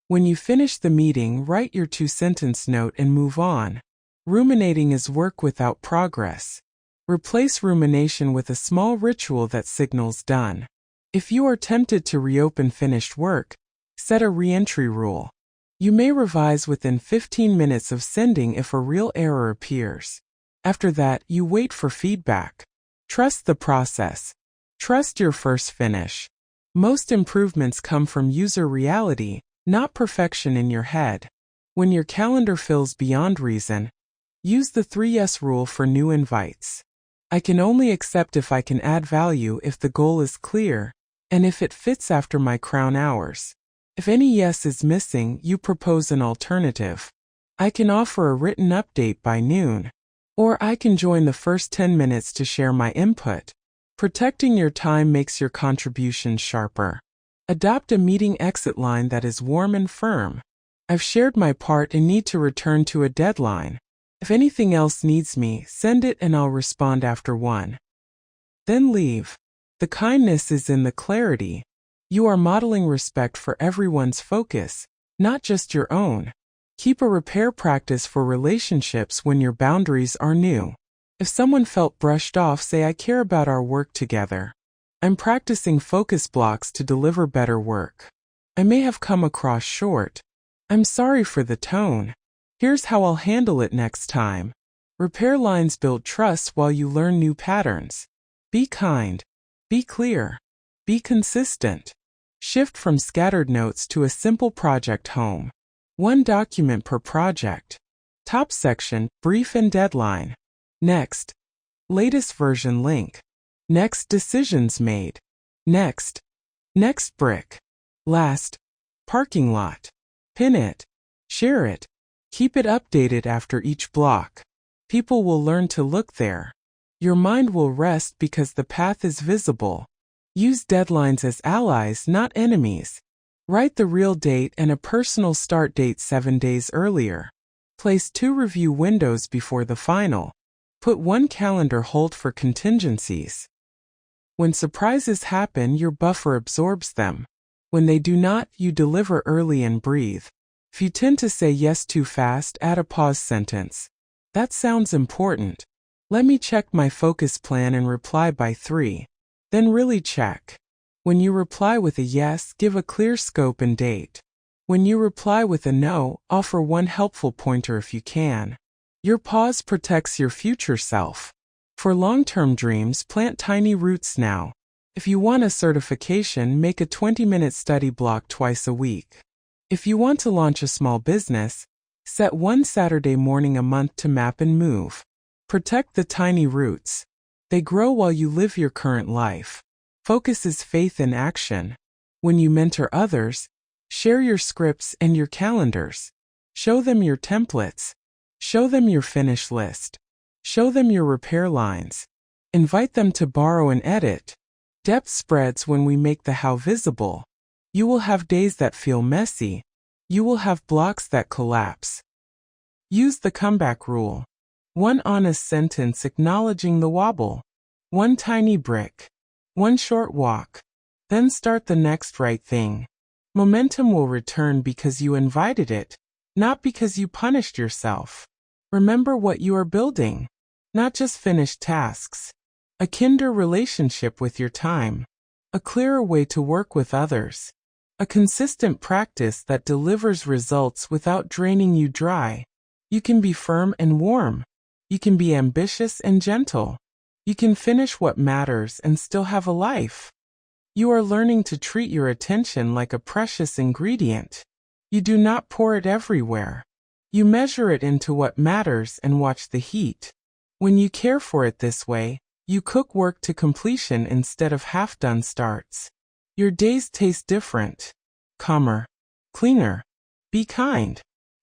When you finish the meeting, write your 2-sentence note and move on. Ruminating is work without progress. Replace rumination with a small ritual that signals done. If you are tempted to reopen finished work, set a re-entry rule. You may revise within 15 minutes of sending if a real error appears. After that, you wait for feedback. Trust the process. Trust your first finish. Most improvements come from user reality, not perfection in your head. When your calendar fills beyond reason, use the 3S rule for new invites. I can only accept if I can add value if the goal is clear, and if it fits after my crown hours. If any yes is missing, you propose an alternative. I can offer a written update by noon. Or I can join the first 10 minutes to share my input. Protecting your time makes your contribution sharper. Adopt a meeting exit line that is warm and firm. I've shared my part and need to return to a deadline. If anything else needs me, send it and I'll respond after 1. Then leave. The kindness is in the clarity. You are modeling respect for everyone's focus, not just your own. Keep a repair practice for relationships when your boundaries are new. If someone felt brushed off, say I care about our work together. I'm practicing focus blocks to deliver better work. I may have come across short. I'm sorry for the tone. Here's how I'll handle it next time. Repair lines build trust while you learn new patterns. Be kind. Be clear. Be consistent. Shift from scattered notes to a simple project home. 1 document per project. Top section, brief and deadline. Next, latest version link. Next, decisions made. Next brick. Last, parking lot. Pin it. Share it. Keep it updated after each block. People will learn to look there. Your mind will rest because the path is visible. Use deadlines as allies, not enemies. Write the real date and a personal start date 7 days earlier. Place 2 review windows before the final. Put 1 calendar hold for contingencies. When surprises happen, your buffer absorbs them. When they do not, you deliver early and breathe. If you tend to say yes too fast, add a pause sentence. That sounds important. Let me check my focus plan and reply by 3. Then really check. When you reply with a yes, give a clear scope and date. When you reply with a no, offer 1 helpful pointer if you can. Your pause protects your future self. For long-term dreams, plant tiny roots now. If you want a certification, make a 20-minute study block twice a week. If you want to launch a small business, set 1 Saturday morning a month to map and move. Protect the tiny roots. They grow while you live your current life. Focus is faith in action. When you mentor others, share your scripts and your calendars. Show them your templates. Show them your finish list. Show them your repair lines. Invite them to borrow and edit. Depth spreads when we make the how visible. You will have days that feel messy. You will have blocks that collapse. Use the comeback rule. One honest sentence acknowledging the wobble. One tiny brick. One short walk. Then start the next right thing. Momentum will return because you invited it, not because you punished yourself. Remember what you are building, not just finished tasks. A kinder relationship with your time. A clearer way to work with others. A consistent practice that delivers results without draining you dry. You can be firm and warm. You can be ambitious and gentle. You can finish what matters and still have a life. You are learning to treat your attention like a precious ingredient. You do not pour it everywhere. You measure it into what matters and watch the heat. When you care for it this way, you cook work to completion instead of half-done starts. Your days taste different. Calmer. Cleaner. Be kind.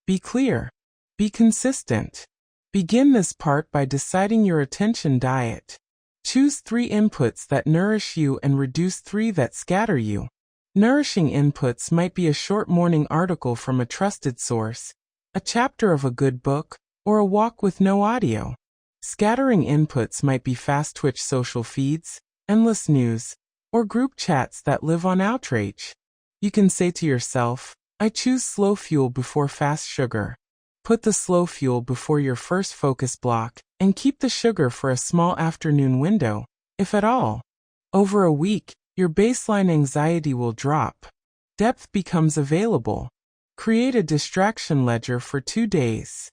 Be clear. Be consistent. Begin this part by deciding your attention diet. Choose 3 inputs that nourish you and reduce 3 that scatter you. Nourishing inputs might be a short morning article from a trusted source, a chapter of a good book, or a walk with no audio. Scattering inputs might be fast-twitch social feeds, endless news, or group chats that live on outrage. You can say to yourself, I choose slow fuel before fast sugar. Put the slow fuel before your first focus block, and keep the sugar for a small afternoon window, if at all. Over a week, your baseline anxiety will drop. Depth becomes available. Create a distraction ledger for 2 days.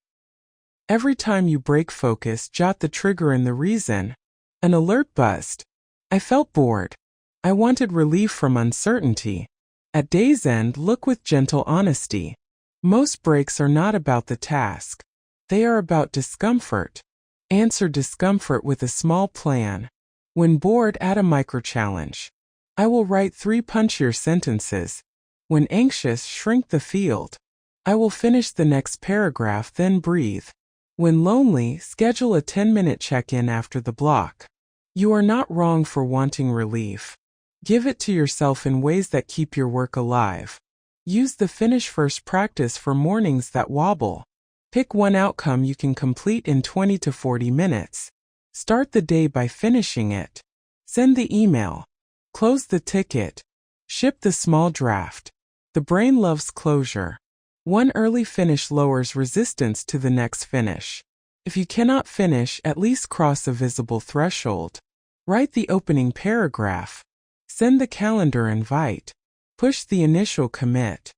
Every time you break focus, jot the trigger and the reason. An alert buzzed. I felt bored. I wanted relief from uncertainty. At day's end, look with gentle honesty. Most breaks are not about the task. They are about discomfort. Answer discomfort with a small plan. When bored, add a micro-challenge. I will write 3 punchier sentences. When anxious, shrink the field. I will finish the next paragraph, then breathe. When lonely, schedule a 10-minute check-in after the block. You are not wrong for wanting relief. Give it to yourself in ways that keep your work alive. Use the finish first practice for mornings that wobble. Pick one outcome you can complete in 20 to 40 minutes. Start the day by finishing it. Send the email. Close the ticket. Ship the small draft. The brain loves closure. One early finish lowers resistance to the next finish. If you cannot finish, at least cross a visible threshold. Write the opening paragraph. Send the calendar invite. Push the initial commit.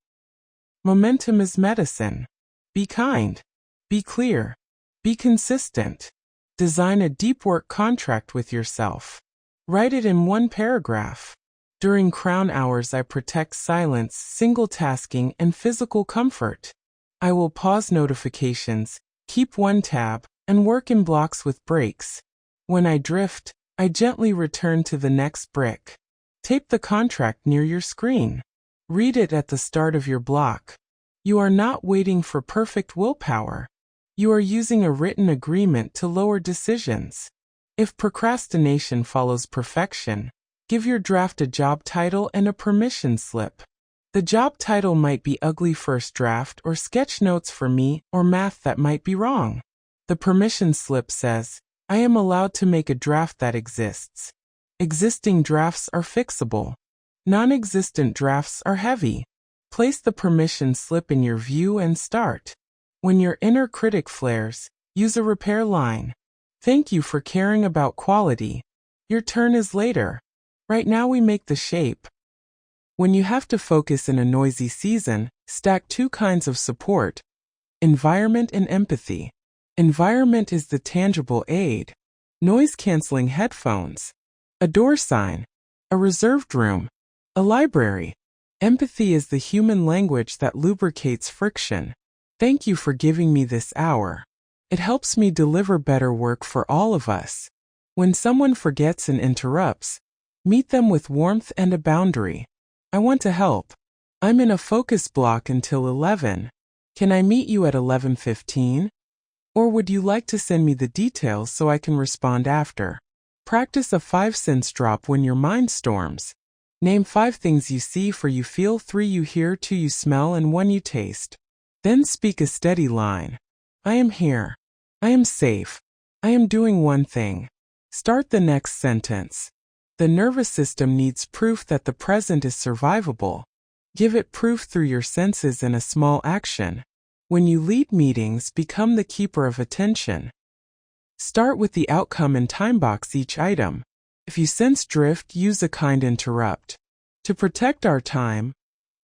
Momentum is medicine. Be kind. Be clear. Be consistent. Design a deep work contract with yourself. Write it in 1 paragraph. During crown hours, I protect silence, single tasking, and physical comfort. I will pause notifications, keep 1 tab, and work in blocks with breaks. When I drift, I gently return to the next brick. Tape the contract near your screen. Read it at the start of your block. You are not waiting for perfect willpower. You are using a written agreement to lower decisions. If procrastination follows perfection, give your draft a job title and a permission slip. The job title might be Ugly First Draft or Sketch Notes for Me or Math That Might Be Wrong. The permission slip says, I am allowed to make a draft that exists. Existing drafts are fixable. Non-existent drafts are heavy. Place the permission slip in your view and start. When your inner critic flares, use a repair line. Thank you for caring about quality. Your turn is later. Right now we make the shape. When you have to focus in a noisy season, stack 2 kinds of support. Environment and empathy. Environment is the tangible aid. Noise-canceling headphones. A door sign. A reserved room. A library. Empathy is the human language that lubricates friction. Thank you for giving me this hour. It helps me deliver better work for all of us. When someone forgets and interrupts, meet them with warmth and a boundary. I want to help. I'm in a focus block until 11. Can I meet you at 11:15? Or would you like to send me the details so I can respond after? Practice a 5-sense drop when your mind storms. Name 5 things you see, 4 you feel, 3 you hear, 2 you smell, and 1 you taste. Then speak a steady line. I am here. I am safe. I am doing one thing. Start the next sentence. The nervous system needs proof that the present is survivable. Give it proof through your senses in a small action. When you lead meetings, become the keeper of attention. Start with the outcome and time box each item. If you sense drift, use a kind interrupt. To protect our time,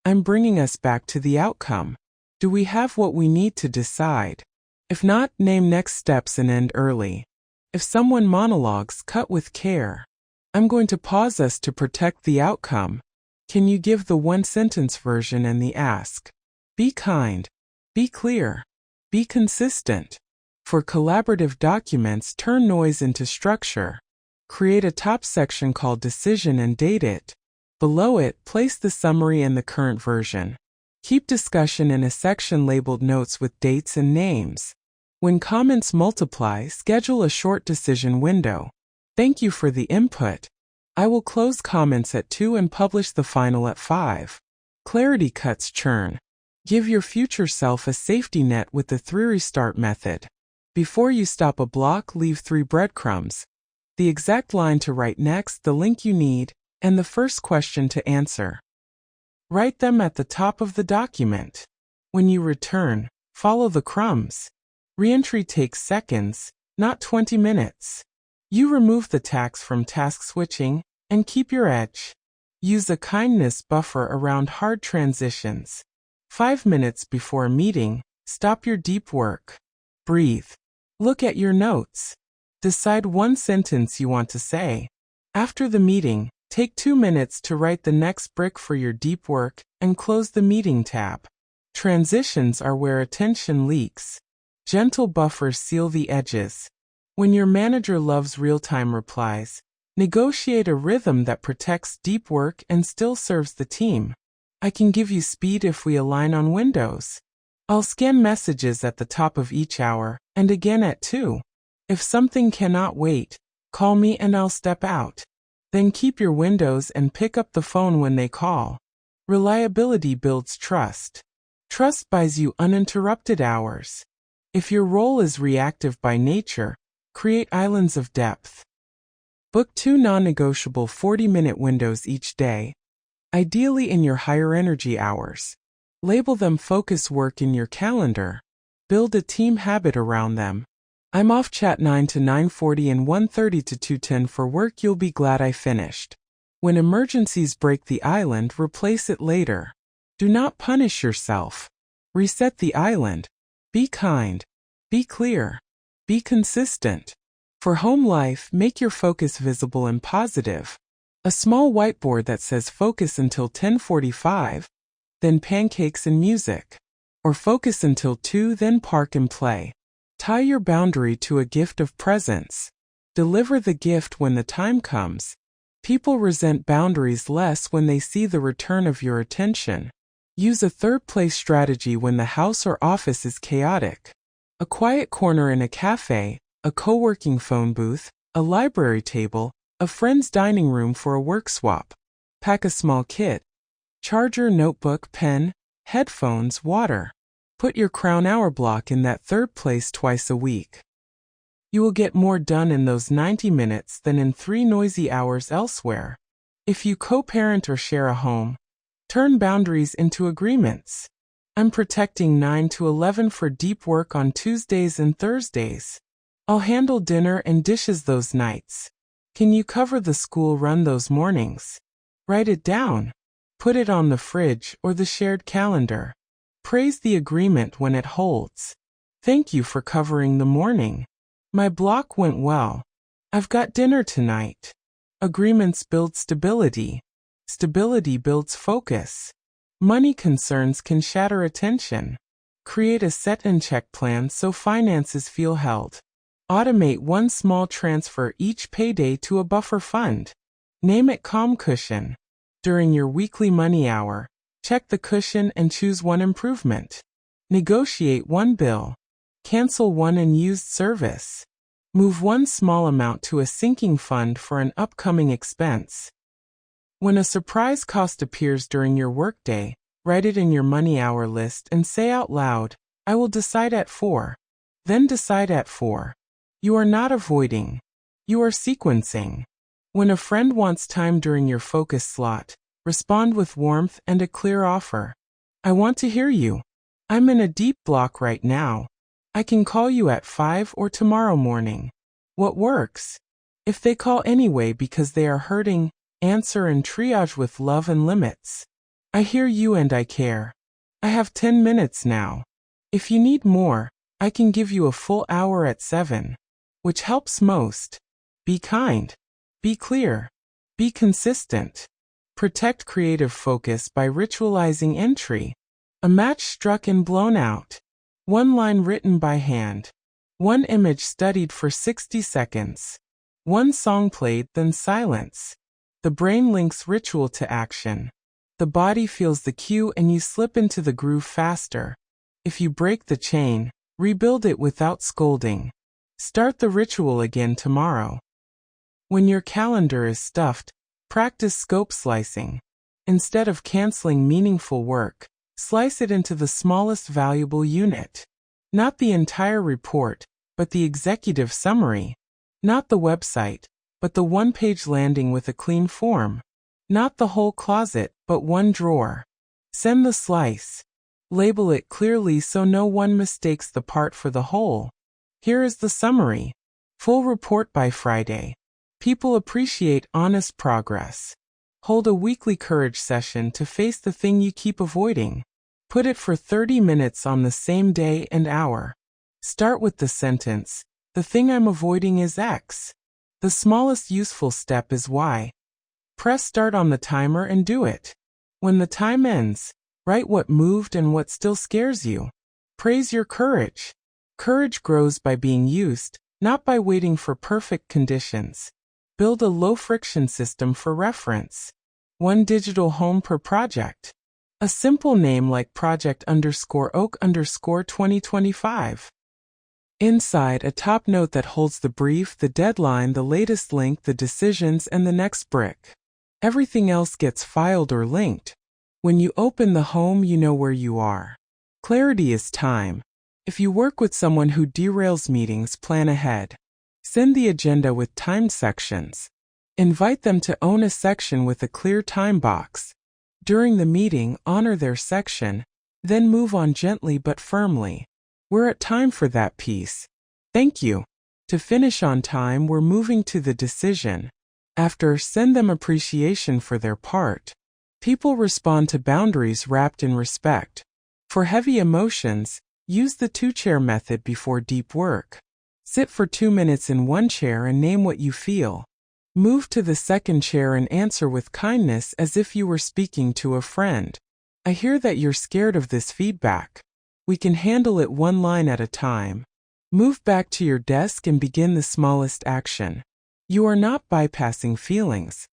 I'm bringing us back to the outcome. Do we have what we need to decide? If not, name next steps and end early. If someone monologues, cut with care. I'm going to pause us to protect the outcome. Can you give the one-sentence version and the ask? Be kind. Be clear. Be consistent. For collaborative documents, turn noise into structure. Create a top section called Decision and date it. Below it, place the summary and the current version. Keep discussion in a section labeled Notes with dates and names. When comments multiply, schedule a short decision window. Thank you for the input. I will close comments at 2 and publish the final at 5. Clarity cuts churn. Give your future self a safety net with the 3 restart method. Before you stop a block, leave 3 breadcrumbs. The exact line to write next, the link you need, and the first question to answer. Write them at the top of the document. When you return, follow the crumbs. Reentry takes seconds, not 20 minutes. You remove the tax from task switching and keep your edge. Use a kindness buffer around hard transitions. 5 minutes before a meeting, stop your deep work. Breathe. Look at your notes. Decide one sentence you want to say. After the meeting, take 2 minutes to write the next brick for your deep work and close the meeting tab. Transitions are where attention leaks. Gentle buffers seal the edges. When your manager loves real-time replies, negotiate a rhythm that protects deep work and still serves the team. I can give you speed if we align on windows. I'll scan messages at the top of each hour, and again at 2. If something cannot wait, call me and I'll step out. Then keep your windows and pick up the phone when they call. Reliability builds trust. Trust buys you uninterrupted hours. If your role is reactive by nature, create islands of depth. Book 2 non-negotiable 40-minute windows each day, ideally in your higher energy hours. Label them focus work in your calendar. Build a team habit around them. I'm off chat 9 to 9:40 and 1:30 to 2:10 for work. You'll be glad I finished. When emergencies break the island, replace it later. Do not punish yourself. Reset the island. Be kind. Be clear. Be consistent. For home life, make your focus visible and positive. A small whiteboard that says focus until 10:45, then pancakes and music. Or focus until 2, then park and play. Tie your boundary to a gift of presence. Deliver the gift when the time comes. People resent boundaries less when they see the return of your attention. Use a third-place strategy when the house or office is chaotic. A quiet corner in a cafe, a co-working phone booth, a library table, a friend's dining room for a work swap. Pack a small kit. Charger, notebook, pen, headphones, water. Put your crown hour block in that third place twice a week. You will get more done in those 90 minutes than in 3 noisy hours elsewhere. If you co-parent or share a home, turn boundaries into agreements. I'm protecting 9 to 11 for deep work on Tuesdays and Thursdays. I'll handle dinner and dishes those nights. Can you cover the school run those mornings? Write it down. Put it on the fridge or the shared calendar. Praise the agreement when it holds. Thank you for covering the morning. My block went well. I've got dinner tonight. Agreements build stability. Stability builds focus. Money concerns can shatter attention. Create a set and check plan so finances feel held. Automate one small transfer each payday to a buffer fund. Name it Calm Cushion. During your weekly money hour, check the cushion and choose one improvement. Negotiate one bill. Cancel one unused service. Move one small amount to a sinking fund for an upcoming expense. When a surprise cost appears during your workday, write it in your money hour list and say out loud, I will decide at 4. Then decide at 4. You are not avoiding. You are sequencing. When a friend wants time during your focus slot, respond with warmth and a clear offer. I want to hear you. I'm in a deep block right now. I can call you at 5 or tomorrow morning. What works? If they call anyway because they are hurting, answer and triage with love and limits. I hear you and I care. I have 10 minutes now. If you need more, I can give you a full hour at 7. Which helps most. Be kind. Be clear. Be consistent. Protect creative focus by ritualizing entry. A match struck and blown out. One line written by hand. One image studied for 60 seconds. One song played, then silence. The brain links ritual to action. The body feels the cue and you slip into the groove faster. If you break the chain, rebuild it without scolding. Start the ritual again tomorrow. When your calendar is stuffed, practice scope slicing. Instead of canceling meaningful work, slice it into the smallest valuable unit. Not the entire report, but the executive summary. Not the website, but the one-page landing with a clean form. Not the whole closet, but one drawer. Send the slice. Label it clearly so no one mistakes the part for the whole. Here is the summary. Full report by Friday. People appreciate honest progress. Hold a weekly courage session to face the thing you keep avoiding. Put it for 30 minutes on the same day and hour. Start with the sentence, the thing I'm avoiding is X. The smallest useful step is Y. Press start on the timer and do it. When the time ends, write what moved and what still scares you. Praise your courage. Courage grows by being used, not by waiting for perfect conditions. Build a low-friction system for reference. One digital home per project. A simple name like project_oak_2025. Inside, a top note that holds the brief, the deadline, the latest link, the decisions, and the next brick. Everything else gets filed or linked. When you open the home, you know where you are. Clarity is time. If you work with someone who derails meetings, plan ahead. Send the agenda with timed sections. Invite them to own a section with a clear time box. During the meeting, honor their section, then move on gently but firmly. We're at time for that piece. Thank you. To finish on time, we're moving to the decision. After, send them appreciation for their part. People respond to boundaries wrapped in respect. For heavy emotions, use the 2-chair method before deep work. Sit for 2 minutes in one chair and name what you feel. Move to the second chair and answer with kindness as if you were speaking to a friend. I hear that you're scared of this feedback. We can handle it one line at a time. Move back to your desk and begin the smallest action. You are not bypassing feelings.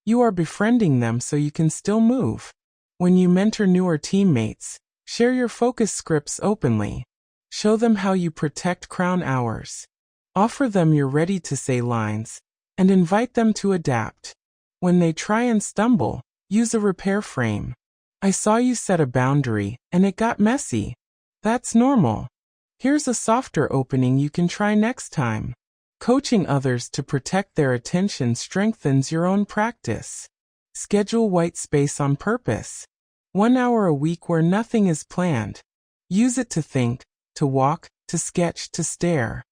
You are befriending them so you can still move. When you mentor newer teammates, share your focus scripts openly. Show them how you protect crown hours. Offer them your ready-to-say lines, and invite them to adapt. When they try and stumble, use a repair frame. I saw you set a boundary, and it got messy. That's normal. Here's a softer opening you can try next time. Coaching others to protect their attention strengthens your own practice. Schedule white space on purpose. 1 hour a week where nothing is planned. Use it to think, to walk, to sketch, to stare.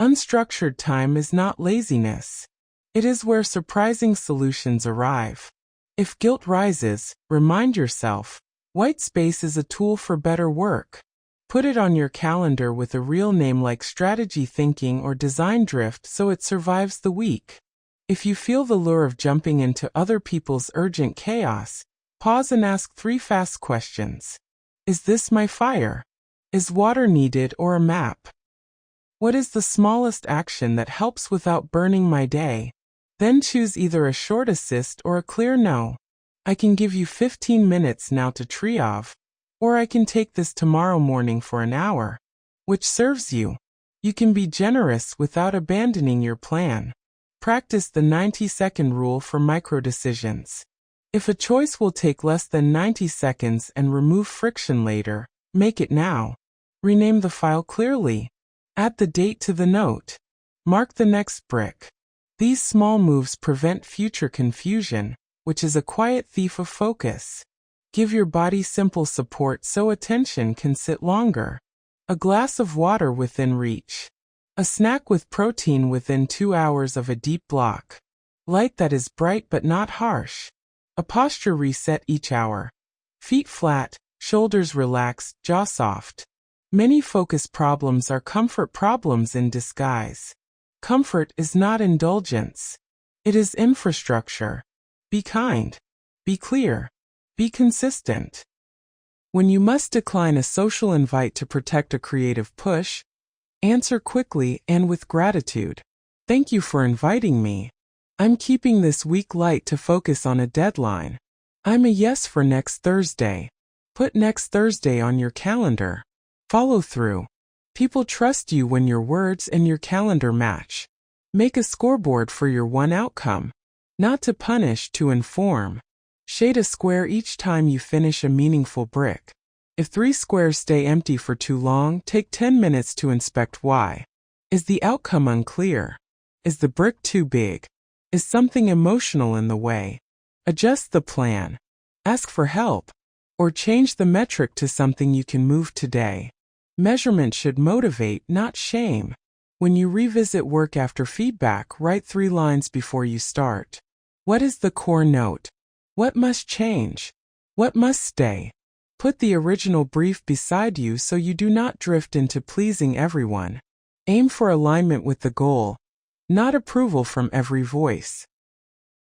Unstructured time is not laziness. It is where surprising solutions arrive. If guilt rises, remind yourself, white space is a tool for better work. Put it on your calendar with a real name like strategy thinking or design drift so it survives the week. If you feel the lure of jumping into other people's urgent chaos, pause and ask 3 fast questions. Is this my fire? Is water needed or a map? What is the smallest action that helps without burning my day? Then choose either a short assist or a clear no. I can give you 15 minutes now to triage, or I can take this tomorrow morning for an hour. Which serves you? You can be generous without abandoning your plan. Practice the 90-second rule for micro-decisions. If a choice will take less than 90 seconds and remove friction later, make it now. Rename the file clearly. Add the date to the note. Mark the next brick. These small moves prevent future confusion, which is a quiet thief of focus. Give your body simple support so attention can sit longer. A glass of water within reach. A snack with protein within 2 hours of a deep block. Light that is bright but not harsh. A posture reset each hour. Feet flat, shoulders relaxed, jaw soft. Many focus problems are comfort problems in disguise. Comfort is not indulgence. It is infrastructure. Be kind. Be clear. Be consistent. When you must decline a social invite to protect a creative push, answer quickly and with gratitude. Thank you for inviting me. I'm keeping this week light to focus on a deadline. I'm a yes for next Thursday. Put next Thursday on your calendar. Follow through. People trust you when your words and your calendar match. Make a scoreboard for your one outcome. Not to punish, to inform. Shade a square each time you finish a meaningful brick. If 3 squares stay empty for too long, take 10 minutes to inspect why. Is the outcome unclear? Is the brick too big? Is something emotional in the way? Adjust the plan. Ask for help. Or change the metric to something you can move today. Measurement should motivate, not shame. When you revisit work after feedback, write 3 lines before you start. What is the core note? What must change? What must stay? Put the original brief beside you so you do not drift into pleasing everyone. Aim for alignment with the goal, not approval from every voice.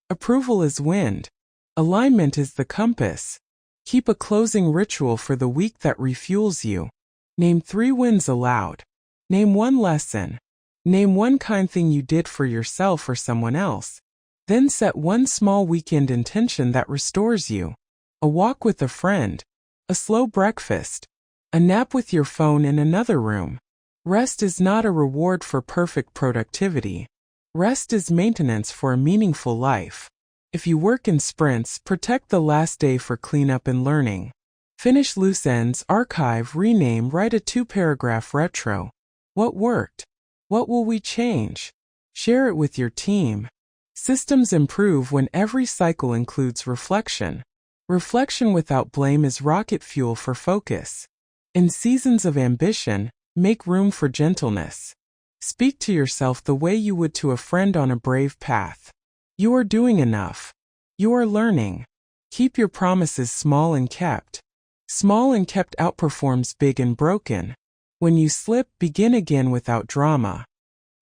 Approval is wind. Alignment is the compass. Keep a closing ritual for the week that refuels you. Name 3 wins aloud. Name 1 lesson. Name 1 kind thing you did for yourself or someone else. Then set 1 small weekend intention that restores you. A walk with a friend. A slow breakfast. A nap with your phone in another room. Rest is not a reward for perfect productivity. Rest is maintenance for a meaningful life. If you work in sprints, protect the last day for cleanup and learning. Finish loose ends, archive, rename, write a 2-paragraph retro. What worked? What will we change? Share it with your team. Systems improve when every cycle includes reflection. Reflection without blame is rocket fuel for focus. In seasons of ambition, make room for gentleness. Speak to yourself the way you would to a friend on a brave path. You are doing enough. You are learning. Keep your promises small and kept. Small and kept outperforms big and broken. When you slip, begin again without drama.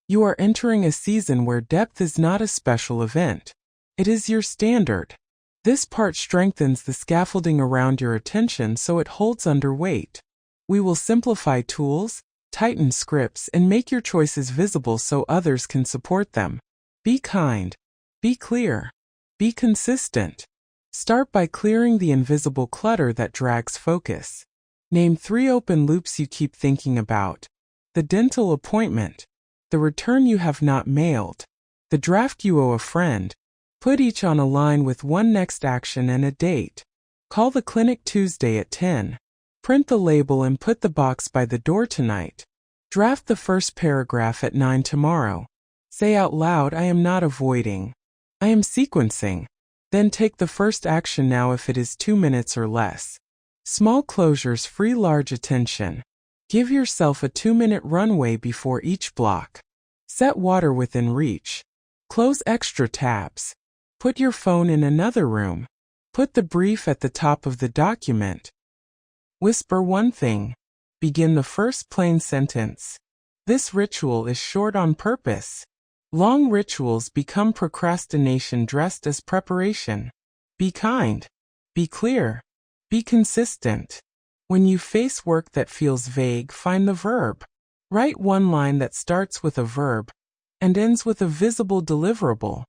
You are entering a season where depth is not a special event. It is your standard. This part strengthens the scaffolding around your attention so it holds under weight. We will simplify tools, tighten scripts, and make your choices visible so others can support them. Be kind. Be clear. Be consistent. Start by clearing the invisible clutter that drags focus. Name 3 open loops you keep thinking about. The dental appointment. The return you have not mailed. The draft you owe a friend. Put each on a line with 1 next action and a date. Call the clinic Tuesday at 10. Print the label and put the box by the door tonight. Draft the first paragraph at 9 tomorrow. Say out loud, I am not avoiding. I am sequencing. Then take the first action now if it is 2 minutes or less. Small closures free large attention. Give yourself a 2-minute runway before each block. Set water within reach. Close extra tabs. Put your phone in another room. Put the brief at the top of the document. Whisper 1 thing. Begin the first plain sentence. This ritual is short on purpose. Long rituals become procrastination dressed as preparation. Be kind. Be clear. Be consistent. When you face work that feels vague, find the verb. Write 1 line that starts with a verb and ends with a visible deliverable.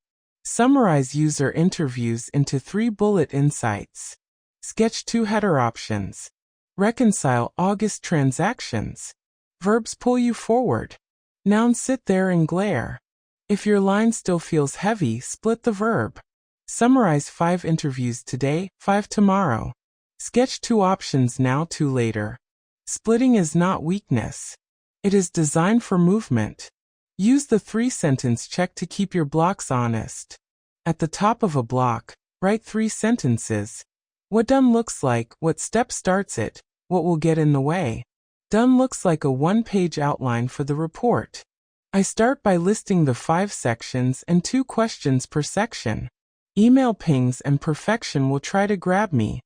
Summarize user interviews into 3 bullet insights. Sketch 2 header options. Reconcile August transactions. Verbs pull you forward. Nouns sit there and glare. If your line still feels heavy, split the verb. Summarize 5 interviews today, 5 tomorrow. Sketch 2 options now, 2 later. Splitting is not weakness. It is designed for movement. Use the 3-sentence check to keep your blocks honest. At the top of a block, write 3 sentences. What done looks like, what step starts it, what will get in the way. Done looks like a 1-page outline for the report. I start by listing the 5 sections and 2 questions per section. Email pings and perfection will try to grab me.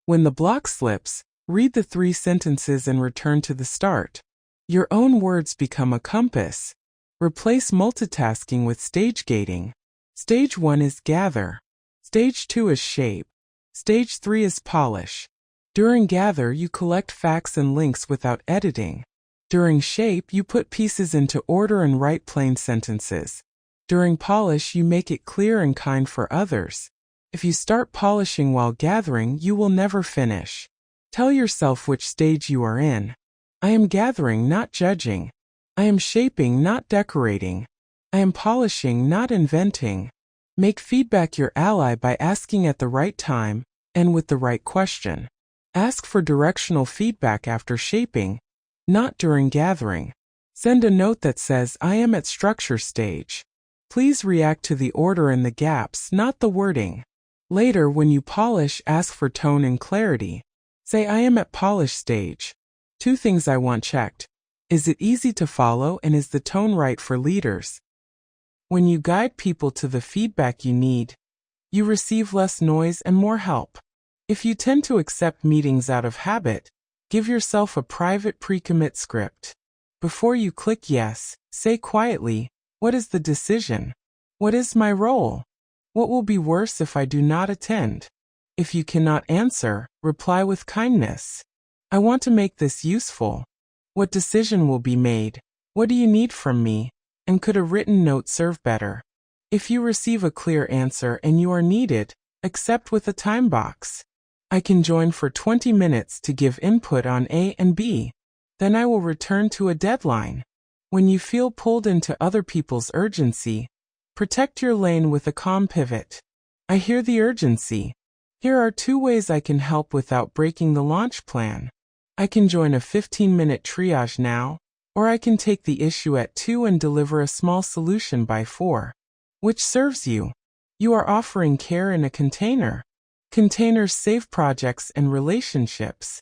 When the block slips, read the 3 sentences and return to the start. Your own words become a compass. Replace multitasking with stage gating. Stage 1 is gather. Stage 2 is shape. Stage 3 is polish. During gather, you collect facts and links without editing. During shape, you put pieces into order and write plain sentences. During polish, you make it clear and kind for others. If you start polishing while gathering, you will never finish. Tell yourself which stage you are in. I am gathering, not judging. I am shaping, not decorating. I am polishing, not inventing. Make feedback your ally by asking at the right time and with the right question. Ask for directional feedback after shaping, not during gathering. Send a note that says, I am at structure stage. Please react to the order and the gaps, not the wording. Later, when you polish, ask for tone and clarity. Say, I am at polish stage. 2 things I want checked. Is it easy to follow and is the tone right for leaders? When you guide people to the feedback you need, you receive less noise and more help. If you tend to accept meetings out of habit, give yourself a private pre-commit script. Before you click yes, say quietly, what is the decision? What is my role? What will be worse if I do not attend? If you cannot answer, reply with kindness. I want to make this useful. What decision will be made? What do you need from me? And could a written note serve better? If you receive a clear answer and you are needed, accept with a time box. I can join for 20 minutes to give input on A and B. Then I will return to a deadline. When you feel pulled into other people's urgency, protect your lane with a calm pivot. I hear the urgency. Here are 2 ways I can help without breaking the launch plan. I can join a 15-minute triage now, or I can take the issue at 2 and deliver a small solution by 4. Which serves you? You are offering care in a container. Containers save projects and relationships.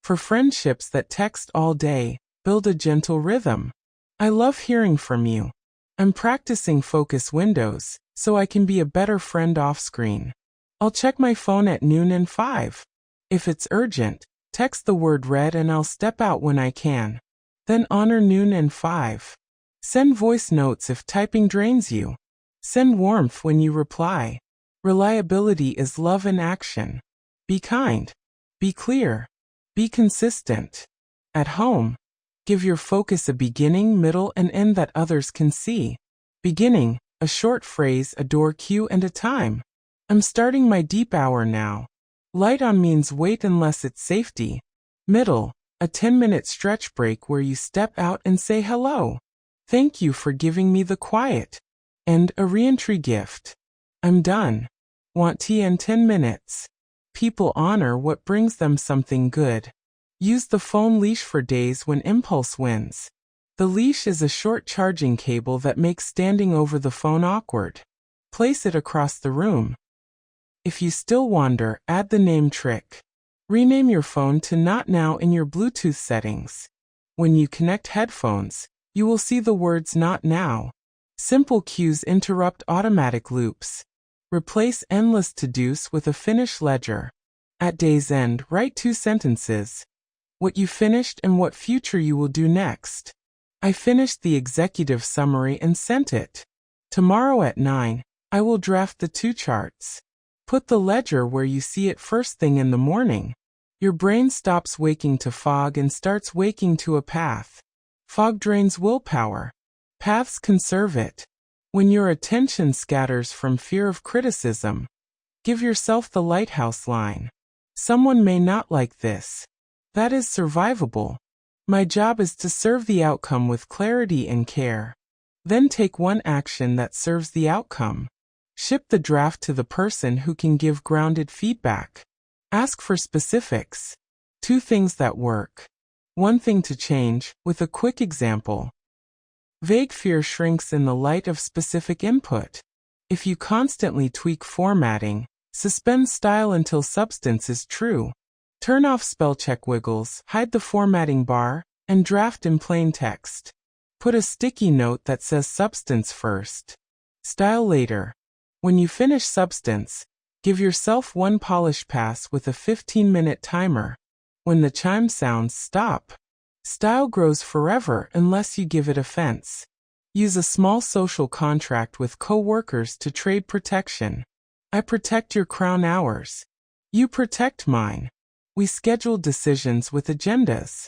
For friendships that text all day, build a gentle rhythm. I love hearing from you. I'm practicing focus windows, so I can be a better friend off-screen. I'll check my phone at noon and 5. If it's urgent, text the word read and I'll step out when I can. Then honor noon and 5. Send voice notes if typing drains you. Send warmth when you reply. Reliability is love in action. Be kind. Be clear. Be consistent. At home, give your focus a beginning, middle, and end that others can see. Beginning, a short phrase, a door cue, and a time. I'm starting my deep hour now. Light on means wait unless it's safety. Middle, a 10-minute stretch break where you step out and say hello. Thank you for giving me the quiet. And a reentry gift. I'm done. Want tea in 10 minutes. People honor what brings them something good. Use the phone leash for days when impulse wins. The leash is a short charging cable that makes standing over the phone awkward. Place it across the room. If you still wander, add the name trick. Rename your phone to Not Now in your Bluetooth settings. When you connect headphones, you will see the words Not Now. Simple cues interrupt automatic loops. Replace endless to-dos with a finish ledger. At day's end, write 2 sentences. What you finished and what future you will do next. I finished the executive summary and sent it. Tomorrow at 9, I will draft the 2 charts. Put the ledger where you see it first thing in the morning. Your brain stops waking to fog and starts waking to a path. Fog drains willpower. Paths conserve it. When your attention scatters from fear of criticism, give yourself the lighthouse line. Someone may not like this. That is survivable. My job is to serve the outcome with clarity and care. Then take one action that serves the outcome. Ship the draft to the person who can give grounded feedback. Ask for specifics. 2 things that work. One thing to change, with a quick example. Vague fear shrinks in the light of specific input. If you constantly tweak formatting, suspend style until substance is true. Turn off spellcheck wiggles, hide the formatting bar, and draft in plain text. Put a sticky note that says substance first, style later. When you finish substance, give yourself one polish pass with a 15-minute timer. When the chime sounds, stop. Style grows forever unless you give it offense. Use a small social contract with co-workers to trade protection. I protect your crown hours. You protect mine. We schedule decisions with agendas.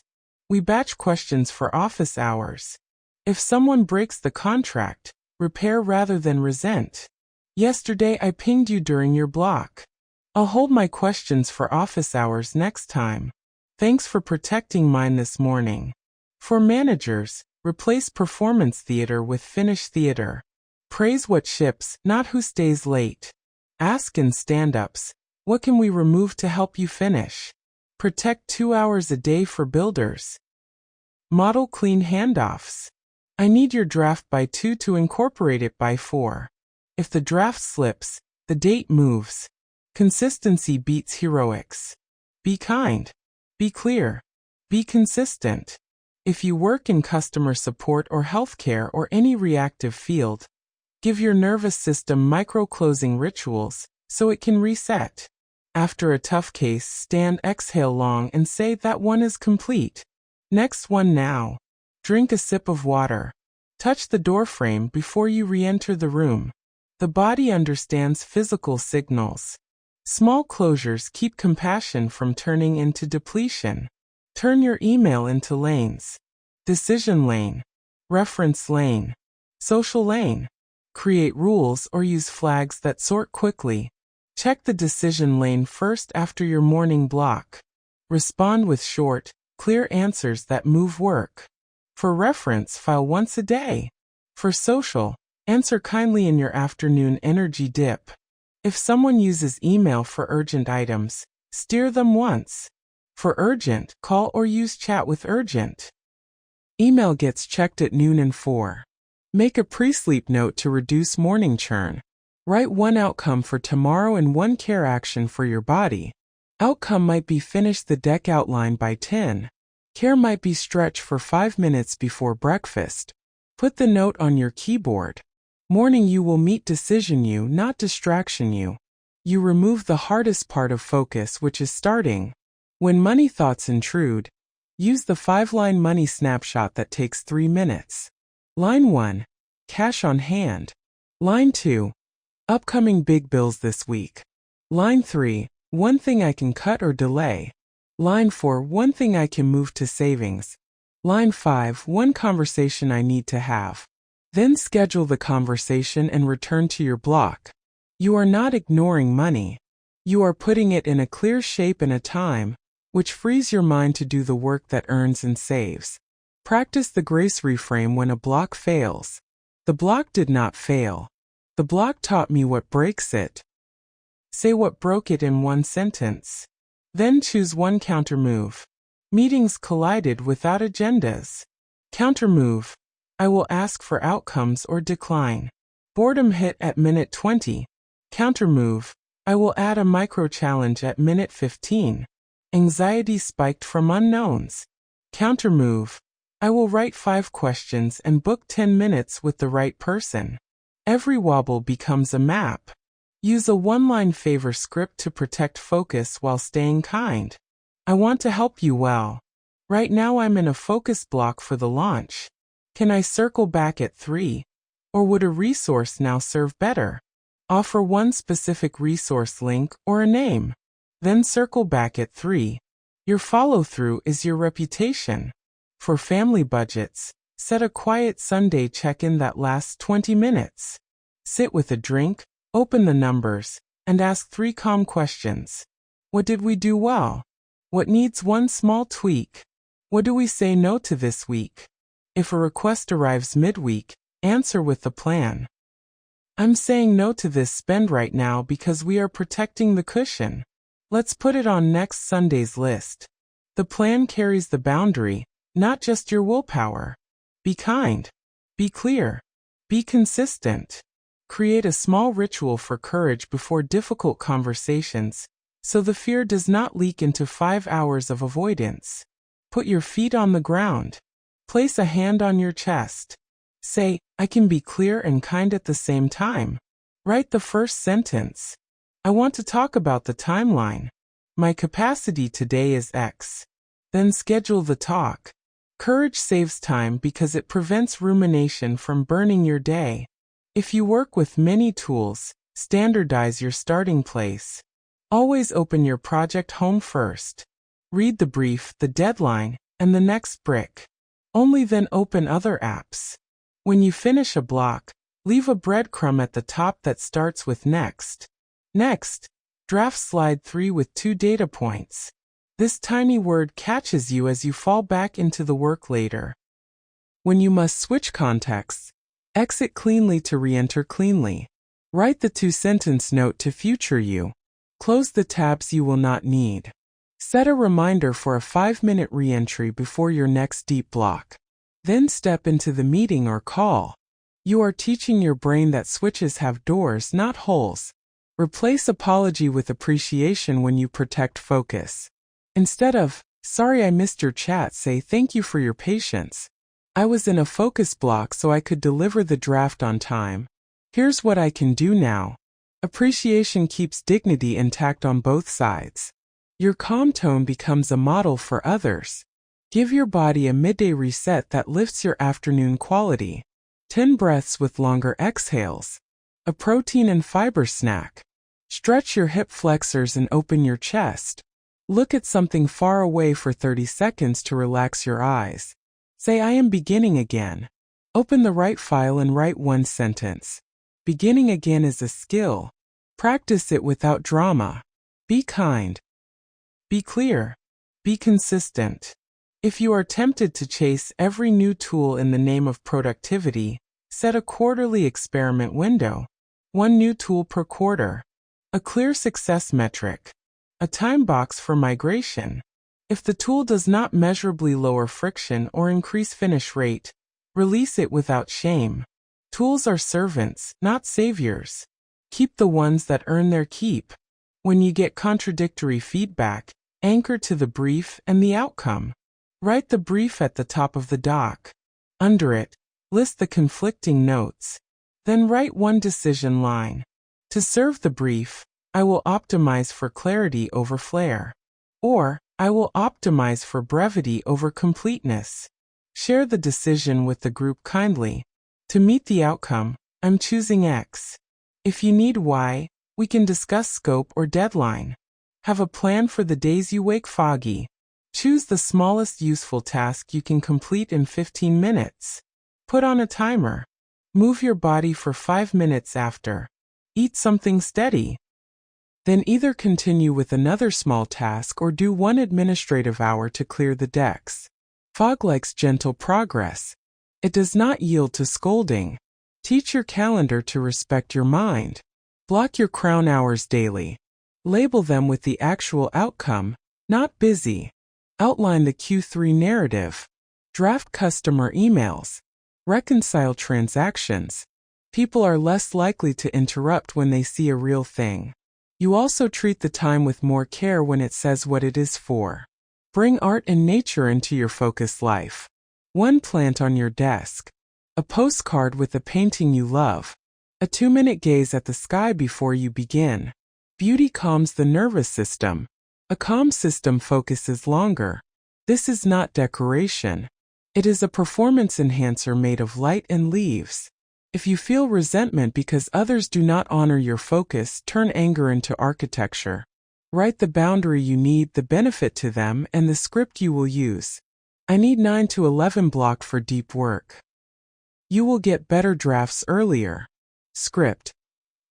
We batch questions for office hours. If someone breaks the contract, repair rather than resent. Yesterday I pinged you during your block. I'll hold my questions for office hours next time. Thanks for protecting mine this morning. For managers, replace performance theater with finish theater. Praise what ships, not who stays late. Ask in stand-ups, what can we remove to help you finish? Protect 2 hours a day for builders. Model clean handoffs. I need your draft by 2 to incorporate it by 4. If the draft slips, the date moves. Consistency beats heroics. Be kind. Be clear. Be consistent. If you work in customer support or healthcare or any reactive field, give your nervous system micro-closing rituals so it can reset. After a tough case, stand, exhale long and say that one is complete. Next one now. Drink a sip of water. Touch the doorframe before you re-enter the room. The body understands physical signals. Small closures keep compassion from turning into depletion. Turn your email into lanes. Decision lane. Reference lane. Social lane. Create rules or use flags that sort quickly. Check the decision lane first after your morning block. Respond with short, clear answers that move work. For reference, file once a day. For social, answer kindly in your afternoon energy dip. If someone uses email for urgent items, steer them once. For urgent, call or use chat with urgent. Email gets checked at noon and 4. Make a pre-sleep note to reduce morning churn. Write one outcome for tomorrow and one care action for your body. Outcome might be finish the deck outline by 10. Care might be stretch for 5 minutes before breakfast. Put the note on your keyboard. Morning you will meet decision you, not distraction you. You remove the hardest part of focus, which is starting. When money thoughts intrude, use the 5-line money snapshot that takes 3 minutes. Line 1. Cash on hand. Line 2. Upcoming big bills this week. Line 3. One thing I can cut or delay. Line 4. One thing I can move to savings. Line 5. One conversation I need to have. Then schedule the conversation and return to your block. You are not ignoring money. You are putting it in a clear shape and a time, which frees your mind to do the work that earns and saves. Practice the grace reframe when a block fails. The block did not fail. The block taught me what breaks it. Say what broke it in one sentence. Then choose one counter move. Meetings collided without agendas. Counter move. I will ask for outcomes or decline. Boredom hit at minute 20. Counter move. I will add a micro challenge at minute 15. Anxiety spiked from unknowns. Counter move. I will write 5 questions and book 10 minutes with the right person. Every wobble becomes a map. Use a 1-line favor script to protect focus while staying kind. I want to help you well. Right now I'm in a focus block for the launch. Can I circle back at 3? Or would a resource now serve better? Offer one specific resource link or a name. Then circle back at 3. Your follow-through is your reputation. For family budgets, set a quiet Sunday check-in that lasts 20 minutes. Sit with a drink, open the numbers, and ask 3 calm questions. What did we do well? What needs one small tweak? What do we say no to this week? If a request arrives midweek, answer with the plan. I'm saying no to this spend right now because we are protecting the cushion. Let's put it on next Sunday's list. The plan carries the boundary, not just your willpower. Be kind. Be clear. Be consistent. Create a small ritual for courage before difficult conversations, so the fear does not leak into 5 hours of avoidance. Put your feet on the ground. Place a hand on your chest. Say, I can be clear and kind at the same time. Write the first sentence. I want to talk about the timeline. My capacity today is X. Then schedule the talk. Courage saves time because it prevents rumination from burning your day. If you work with many tools, standardize your starting place. Always open your project home first. Read the brief, the deadline, and the next brick. Only then open other apps. When you finish a block, leave a breadcrumb at the top that starts with next. Next, draft slide 3 with 2 data points. This tiny word catches you as you fall back into the work later. When you must switch contexts, exit cleanly to re-enter cleanly. Write the 2-sentence note to future you. Close the tabs you will not need. Set a reminder for a 5-minute re-entry before your next deep block. Then step into the meeting or call. You are teaching your brain that switches have doors, not holes. Replace apology with appreciation when you protect focus. Instead of, sorry I missed your chat, say thank you for your patience. I was in a focus block so I could deliver the draft on time. Here's what I can do now. Appreciation keeps dignity intact on both sides. Your calm tone becomes a model for others. Give your body a midday reset that lifts your afternoon quality. 10 breaths with longer exhales. A protein and fiber snack. Stretch your hip flexors and open your chest. Look at something far away for 30 seconds to relax your eyes. Say I am beginning again. Open the right file and write 1 sentence. Beginning again is a skill. Practice it without drama. Be kind. Be clear. Be consistent. If you are tempted to chase every new tool in the name of productivity, set a quarterly experiment window. 1 new tool per quarter. A clear success metric. A time box for migration. If the tool does not measurably lower friction or increase finish rate, release it without shame. Tools are servants, not saviors. Keep the ones that earn their keep. When you get contradictory feedback, anchor to the brief and the outcome. Write the brief at the top of the doc. Under it, list the conflicting notes. Then write 1 decision line. To serve the brief, I will optimize for clarity over flair. Or, I will optimize for brevity over completeness. Share the decision with the group kindly. To meet the outcome, I'm choosing X. If you need Y, we can discuss scope or deadline. Have a plan for the days you wake foggy. Choose the smallest useful task you can complete in 15 minutes. Put on a timer. Move your body for 5 minutes after. Eat something steady. Then either continue with another small task or do 1 administrative hour to clear the decks. Fog likes gentle progress. It does not yield to scolding. Teach your calendar to respect your mind. Block your crown hours daily. Label them with the actual outcome, not busy. Outline the Q3 narrative. Draft customer emails. Reconcile transactions. People are less likely to interrupt when they see a real thing. You also treat the time with more care when it says what it is for. Bring art and nature into your focused life. 1 plant on your desk. A postcard with a painting you love. A 2-minute gaze at the sky before you begin. Beauty calms the nervous system. A calm system focuses longer. This is not decoration. It is a performance enhancer made of light and leaves. If you feel resentment because others do not honor your focus, turn anger into architecture. Write the boundary you need, the benefit to them, and the script you will use. I need 9 to 11 block for deep work. You will get better drafts earlier. Script.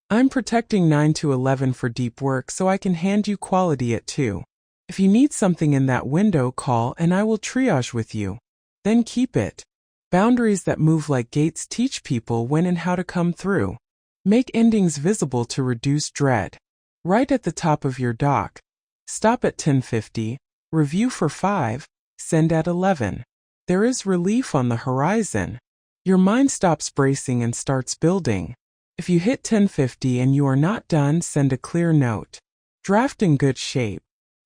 I'm protecting 9 to 11 for deep work so I can hand you quality at 2. If you need something in that window, call and I will triage with you. Then keep it. Boundaries that move like gates teach people when and how to come through. Make endings visible to reduce dread. Write at the top of your doc. Stop at 10:50. Review for 5, send at 11. There is relief on the horizon. Your mind stops bracing and starts building. If you hit 10:50 and you are not done, send a clear note. Draft in good shape.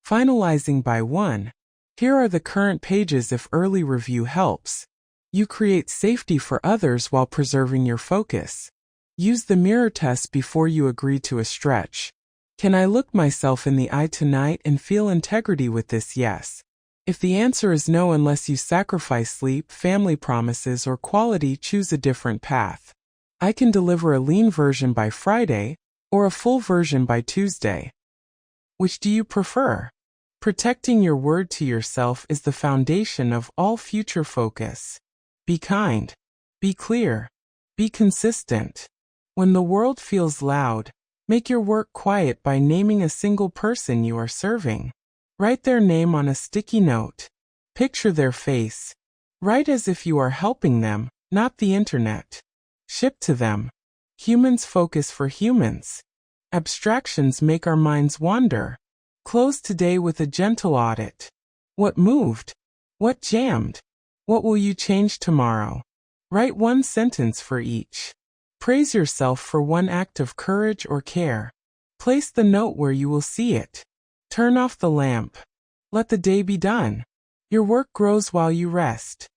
Finalizing by 1. Here are the current pages if early review helps. You create safety for others while preserving your focus. Use the mirror test before you agree to a stretch. Can I look myself in the eye tonight and feel integrity with this? Yes. If the answer is no, unless you sacrifice sleep, family promises, or quality, choose a different path. I can deliver a lean version by Friday or a full version by Tuesday. Which do you prefer? Protecting your word to yourself is the foundation of all future focus. Be kind. Be clear. Be consistent. When the world feels loud, make your work quiet by naming a single person you are serving. Write their name on a sticky note. Picture their face. Write as if you are helping them, not the internet. Ship to them. Humans focus for humans. Abstractions make our minds wander. Close today with a gentle audit. What moved? What jammed? What will you change tomorrow? Write one sentence for each. Praise yourself for one act of courage or care. Place the note where you will see it. Turn off the lamp. Let the day be done. Your work grows while you rest.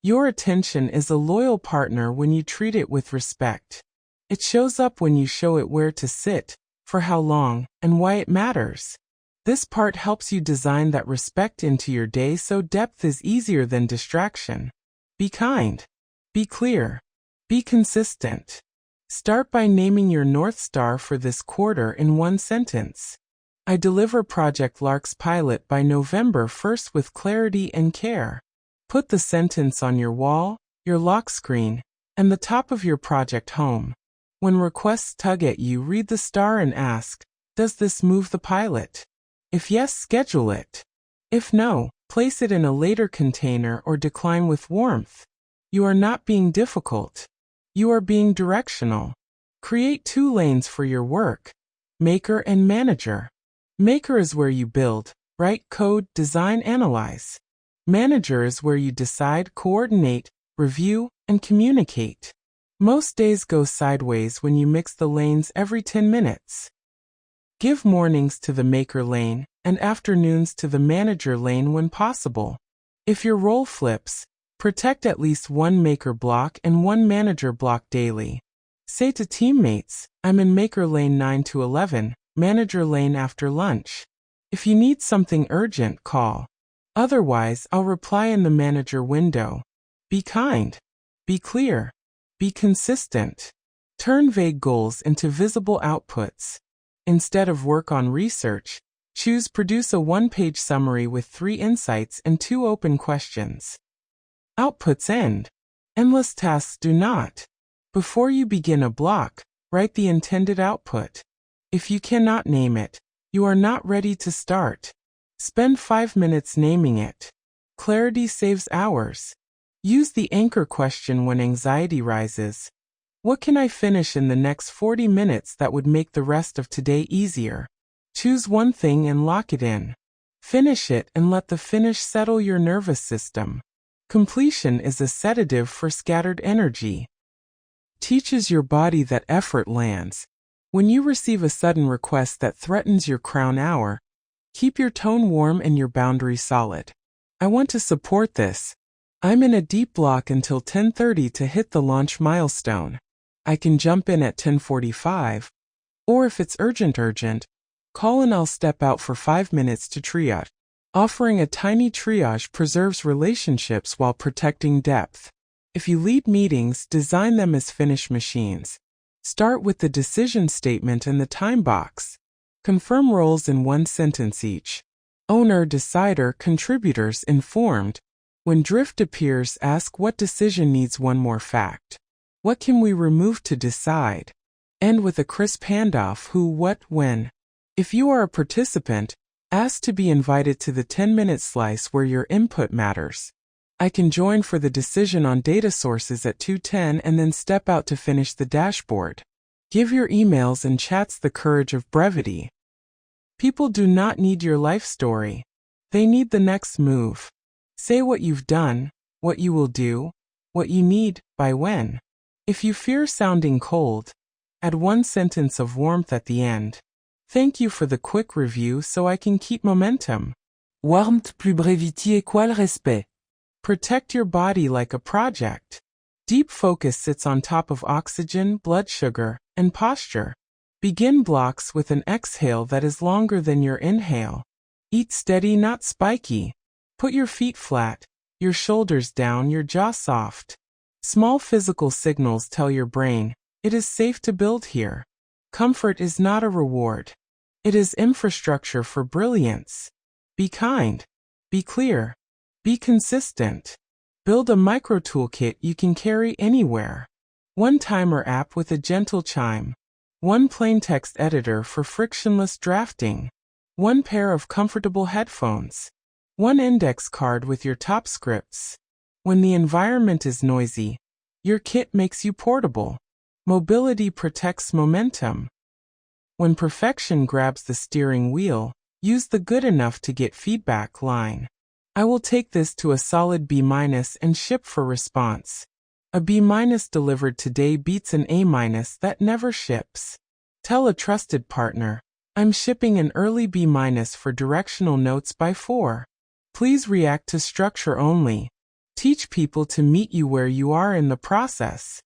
Your attention is a loyal partner when you treat it with respect. It shows up when you show it where to sit, for how long, and why it matters. This part helps you design that respect into your day so depth is easier than distraction. Be kind. Be clear. Be consistent. Start by naming your North Star for this quarter in one sentence. I deliver Project Lark's pilot by November 1st with clarity and care. Put the sentence on your wall, your lock screen, and the top of your project home. When requests tug at you, read the star and ask, does this move the pilot? If yes, schedule it. If no, place it in a later container or decline with warmth. You are not being difficult. You are being directional. Create 2 lanes for your work, maker and manager. Maker is where you build, write code, design, analyze. Manager is where you decide, coordinate, review, and communicate. Most days go sideways when you mix the lanes every 10 minutes. Give mornings to the maker lane and afternoons to the manager lane when possible. If your role flips, protect at least one maker block and one manager block daily. Say to teammates, I'm in maker lane 9 to 11, manager lane after lunch. If you need something urgent, call. Otherwise, I'll reply in the manager window. Be kind. Be clear. Be consistent. Turn vague goals into visible outputs. Instead of work on research, choose produce a 1-page summary with 3 insights and 2 open questions. Outputs end. Endless tasks do not. Before you begin a block, write the intended output. If you cannot name it, you are not ready to start. Spend 5 minutes naming it. Clarity saves hours. Use the anchor question when anxiety rises. What can I finish in the next 40 minutes that would make the rest of today easier? Choose one thing and lock it in. Finish it and let the finish settle your nervous system. Completion is a sedative for scattered energy. Teaches your body that effort lands. When you receive a sudden request that threatens your crown hour, keep your tone warm and your boundary solid. I want to support this. I'm in a deep block until 10:30 to hit the launch milestone. I can jump in at 10:45, or if it's urgent, call and I'll step out for 5 minutes to triage. Offering a tiny triage preserves relationships while protecting depth. If you lead meetings, design them as finish machines. Start with the decision statement and the time box. Confirm roles in 1 sentence each. Owner, decider, contributors, informed. When drift appears, ask what decision needs one more fact. What can we remove to decide? End with a crisp handoff: who, what, when. If you are a participant, ask to be invited to the 10-minute slice where your input matters. I can join for the decision on data sources at 2:10 and then step out to finish the dashboard. Give your emails and chats the courage of brevity. People do not need your life story. They need the next move. Say what you've done, what you will do, what you need, by when. If you fear sounding cold, add one sentence of warmth at the end. Thank you for the quick review so I can keep momentum. Warmth plus brevity égale respect. Protect your body like a project. Deep focus sits on top of oxygen, blood sugar, and posture. Begin blocks with an exhale that is longer than your inhale. Eat steady, not spiky. Put your feet flat, your shoulders down, your jaw soft. Small physical signals tell your brain, it is safe to build here. Comfort is not a reward. It is infrastructure for brilliance. Be kind. Be clear. Be consistent. Build a micro toolkit you can carry anywhere. One timer app with a gentle chime. One plain text editor for frictionless drafting. One pair of comfortable headphones. One index card with your top scripts. When the environment is noisy, your kit makes you portable. Mobility protects momentum. When perfection grabs the steering wheel, use the good enough to get feedback line. I will take this to a solid B- and ship for response. A B- delivered today beats an A- that never ships. Tell a trusted partner, I'm shipping an early B- for directional notes by 4. Please react to structure only. Teach people to meet you where you are in the process.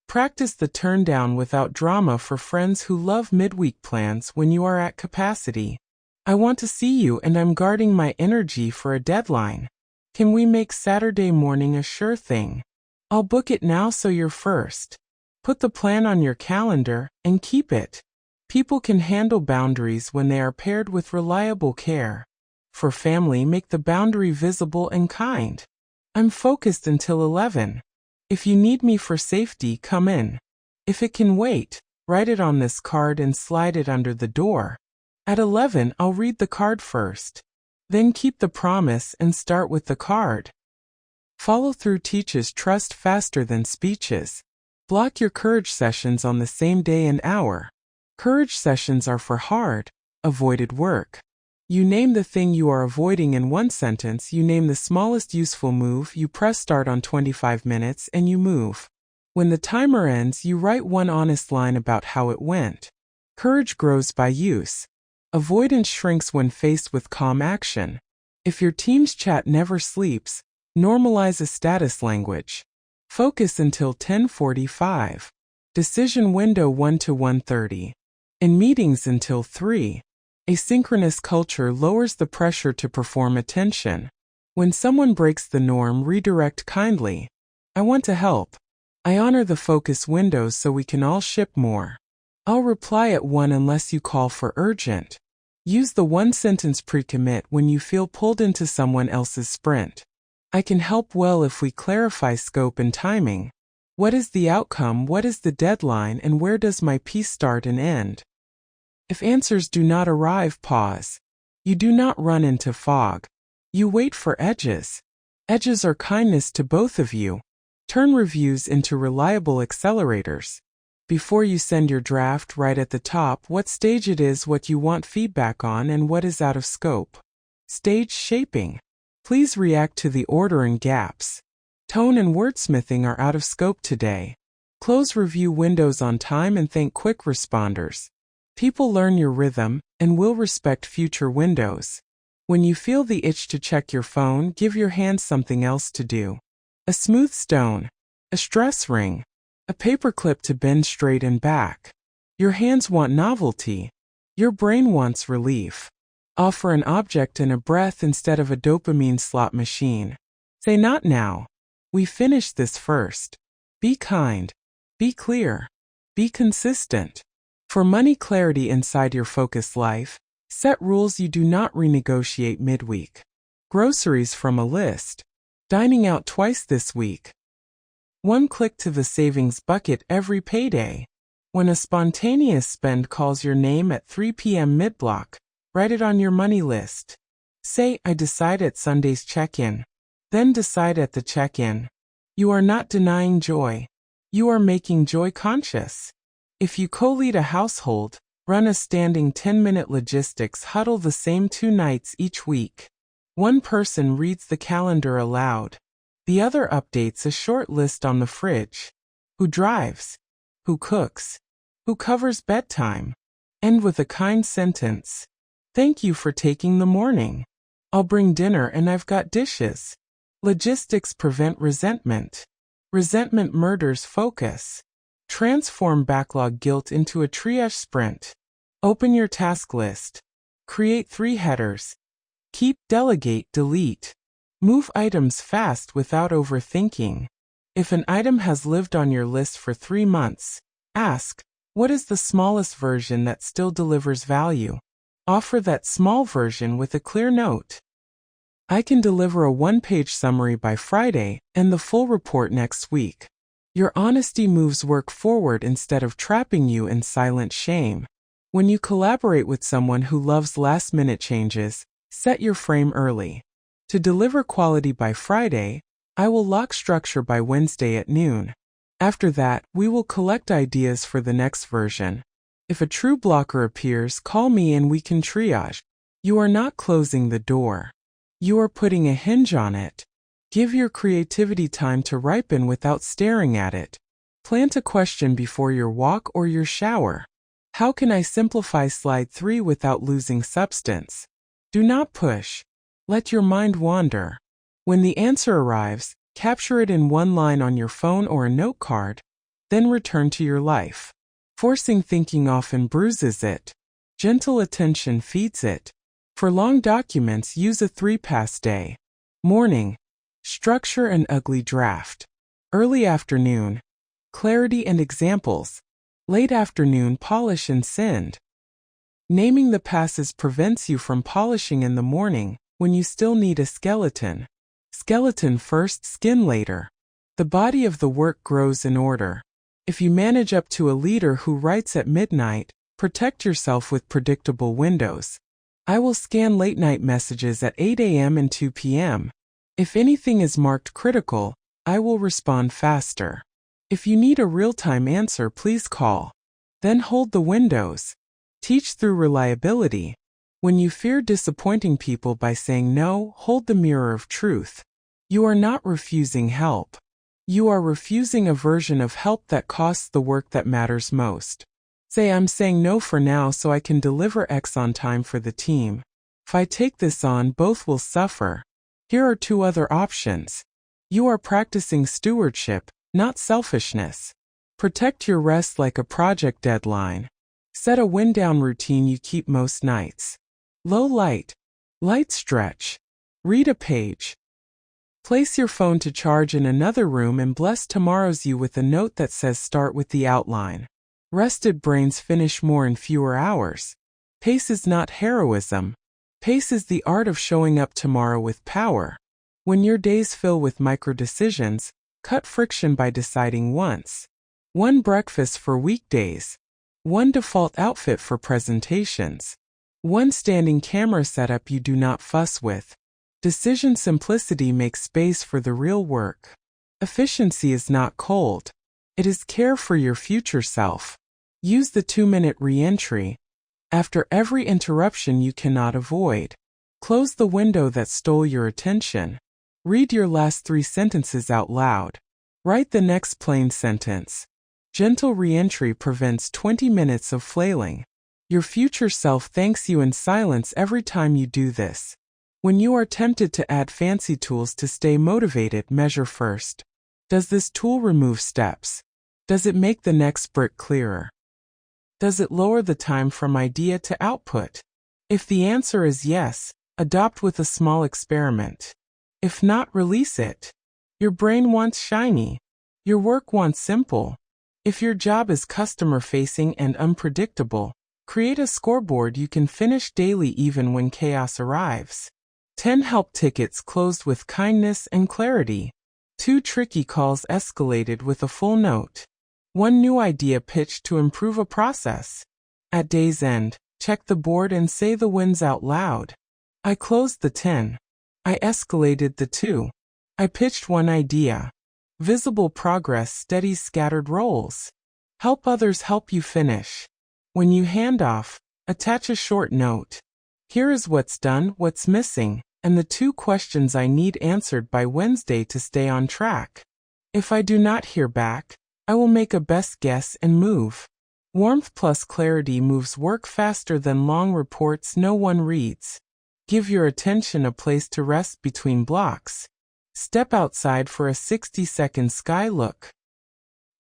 Practice the turn down without drama for friends who love midweek plans when you are at capacity. I want to see you and I'm guarding my energy for a deadline. Can we make Saturday morning a sure thing? I'll book it now so you're first. Put the plan on your calendar and keep it. People can handle boundaries when they are paired with reliable care. For family, make the boundary visible and kind. I'm focused until 11. If you need me for safety, come in. If it can wait, write it on this card and slide it under the door. At 11, I'll read the card first. Then keep the promise and start with the card. Follow through teaches trust faster than speeches. Block your courage sessions on the same day and hour. Courage sessions are for hard, avoided work. You name the thing you are avoiding in one sentence, you name the smallest useful move, you press start on 25 minutes, and you move. When the timer ends, you write one honest line about how it went. Courage grows by use. Avoidance shrinks when faced with calm action. If your team's chat never sleeps, normalize a status language. Focus until 10:45. Decision window 1 to 1:30. In meetings until 3. Asynchronous culture lowers the pressure to perform attention. When someone breaks the norm, redirect kindly. I want to help. I honor the focus windows so we can all ship more. I'll reply at 1 unless you call for urgent. Use the one-sentence pre-commit when you feel pulled into someone else's sprint. I can help well if we clarify scope and timing. What is the outcome, what is the deadline, and where does my piece start and end? If answers do not arrive, pause. You do not run into fog. You wait for edges. Edges are kindness to both of you. Turn reviews into reliable accelerators. Before you send your draft, write at the top what stage it is, what you want feedback on, and what is out of scope. Stage shaping. Please react to the order and gaps. Tone and wordsmithing are out of scope today. Close review windows on time and thank quick responders. People learn your rhythm and will respect future windows. When you feel the itch to check your phone, give your hands something else to do. A smooth stone. A stress ring. A paperclip to bend straight and back. Your hands want novelty. Your brain wants relief. Offer an object and a breath instead of a dopamine slot machine. Say not now. We finish this first. Be kind. Be clear. Be consistent. For money clarity inside your focused life, set rules you do not renegotiate midweek. Groceries from a list. Dining out twice this week. One click to the savings bucket every payday. When a spontaneous spend calls your name at 3 p.m. mid-block, write it on your money list. Say, I decide at Sunday's check-in. Then decide at the check-in. You are not denying joy. You are making joy conscious. If you co-lead a household, run a standing 10-minute logistics huddle the same 2 nights each week. One person reads the calendar aloud. The other updates a short list on the fridge. Who drives? Who cooks? Who covers bedtime? End with a kind sentence. Thank you for taking the morning. I'll bring dinner and I've got dishes. Logistics prevent resentment. Resentment murders focus. Transform backlog guilt into a triage sprint. Open your task list. Create 3 headers. Keep, delegate, delete. Move items fast without overthinking. If an item has lived on your list for 3 months, ask, what is the smallest version that still delivers value? Offer that small version with a clear note. I can deliver a 1-page summary by Friday and the full report next week. Your honesty moves work forward instead of trapping you in silent shame. When you collaborate with someone who loves last-minute changes, set your frame early. To deliver quality by Friday, I will lock structure by Wednesday at noon. After that, we will collect ideas for the next version. If a true blocker appears, call me and we can triage. You are not closing the door. You are putting a hinge on it. Give your creativity time to ripen without staring at it. Plant a question before your walk or your shower. How can I simplify slide 3 without losing substance? Do not push. Let your mind wander. When the answer arrives, capture it in 1 line on your phone or a note card, then return to your life. Forcing thinking often bruises it. Gentle attention feeds it. For long documents, use a 3-pass day. Morning. Structure an ugly draft. Early afternoon. Clarity and examples. Late afternoon, polish and send. Naming the passes prevents you from polishing in the morning, when you still need a skeleton. Skeleton first, skin later. The body of the work grows in order. If you manage up to a leader who writes at midnight, protect yourself with predictable windows. I will scan late-night messages at 8 a.m. and 2 p.m. If anything is marked critical, I will respond faster. If you need a real-time answer, please call. Then hold the windows. Teach through reliability. When you fear disappointing people by saying no, hold the mirror of truth. You are not refusing help. You are refusing a version of help that costs the work that matters most. Say, I'm saying no for now so I can deliver X on time for the team. If I take this on, both will suffer. Here are 2 other options. You are practicing stewardship, not selfishness. Protect your rest like a project deadline. Set a wind-down routine you keep most nights. Low light. Light stretch. Read a page. Place your phone to charge in another room and bless tomorrow's you with a note that says start with the outline. Rested brains finish more in fewer hours. Pace is not heroism. Pace is the art of showing up tomorrow with power. When your days fill with micro-decisions, cut friction by deciding once. 1 breakfast for weekdays. 1 default outfit for presentations. 1 standing camera setup you do not fuss with. Decision simplicity makes space for the real work. Efficiency is not cold. It is care for your future self. Use the 2-minute re-entry. After every interruption you cannot avoid. Close the window that stole your attention. Read your last 3 sentences out loud. Write the next plain sentence. Gentle re-entry prevents 20 minutes of flailing. Your future self thanks you in silence every time you do this. When you are tempted to add fancy tools to stay motivated, measure first. Does this tool remove steps? Does it make the next brick clearer? Does it lower the time from idea to output? If the answer is yes, adopt with a small experiment. If not, release it. Your brain wants shiny. Your work wants simple. If your job is customer-facing and unpredictable, create a scoreboard you can finish daily even when chaos arrives. 10 help tickets closed with kindness and clarity. 2 tricky calls escalated with a full note. 1 new idea pitched to improve a process. At day's end, check the board and say the wins out loud. I closed the 10. I escalated the 2. I pitched 1 idea. Visible progress steadies scattered roles. Help others help you finish. When you hand off, attach a short note. Here is what's done, what's missing, and the 2 questions I need answered by Wednesday to stay on track. If I do not hear back, I will make a best guess and move. Warmth plus clarity moves work faster than long reports no one reads. Give your attention a place to rest between blocks. Step outside for a 60-second sky look.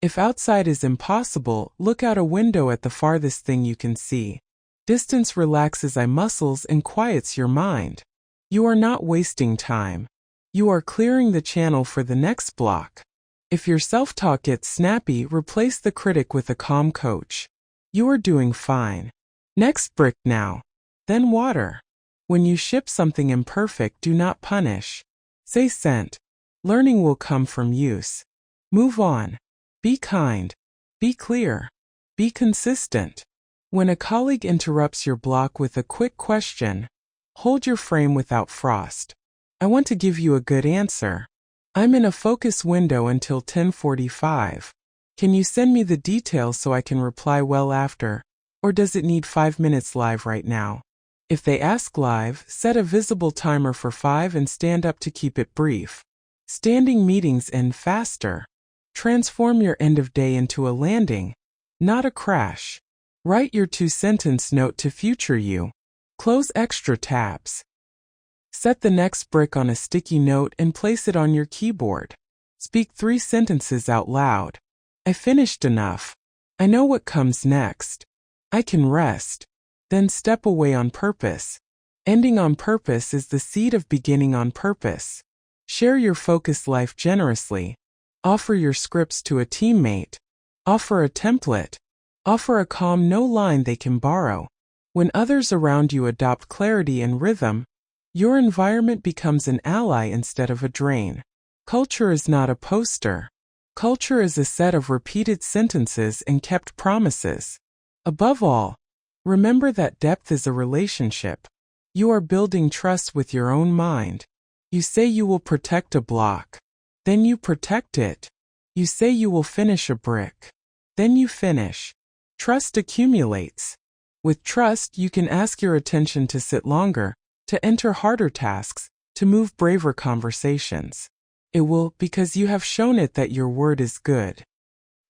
If outside is impossible, look out a window at the farthest thing you can see. Distance relaxes eye muscles and quiets your mind. You are not wasting time. You are clearing the channel for the next block. If your self-talk gets snappy, replace the critic with a calm coach. You are doing fine. Next brick now. Then water. When you ship something imperfect, do not punish. Say sent. Learning will come from use. Move on. Be kind. Be clear. Be consistent. When a colleague interrupts your block with a quick question, hold your frame without frost. I want to give you a good answer. I'm in a focus window until 10:45. Can you send me the details so I can reply well after? Or does it need 5 minutes live right now? If they ask live, set a visible timer for 5 and stand up to keep it brief. Standing meetings end faster. Transform your end of day into a landing, not a crash. Write your 2-sentence note to future you. Close extra tabs. Set the next brick on a sticky note and place it on your keyboard. Speak 3 sentences out loud. I finished enough. I know what comes next. I can rest. Then step away on purpose. Ending on purpose is the seed of beginning on purpose. Share your focus life generously. Offer your scripts to a teammate. Offer a template. Offer a calm no line they can borrow. When others around you adopt clarity and rhythm, your environment becomes an ally instead of a drain. Culture is not a poster. Culture is a set of repeated sentences and kept promises. Above all, remember that depth is a relationship. You are building trust with your own mind. You say you will protect a block. Then you protect it. You say you will finish a brick. Then you finish. Trust accumulates. With trust, you can ask your attention to sit longer, to enter harder tasks, to move braver conversations. It will, because you have shown it that your word is good.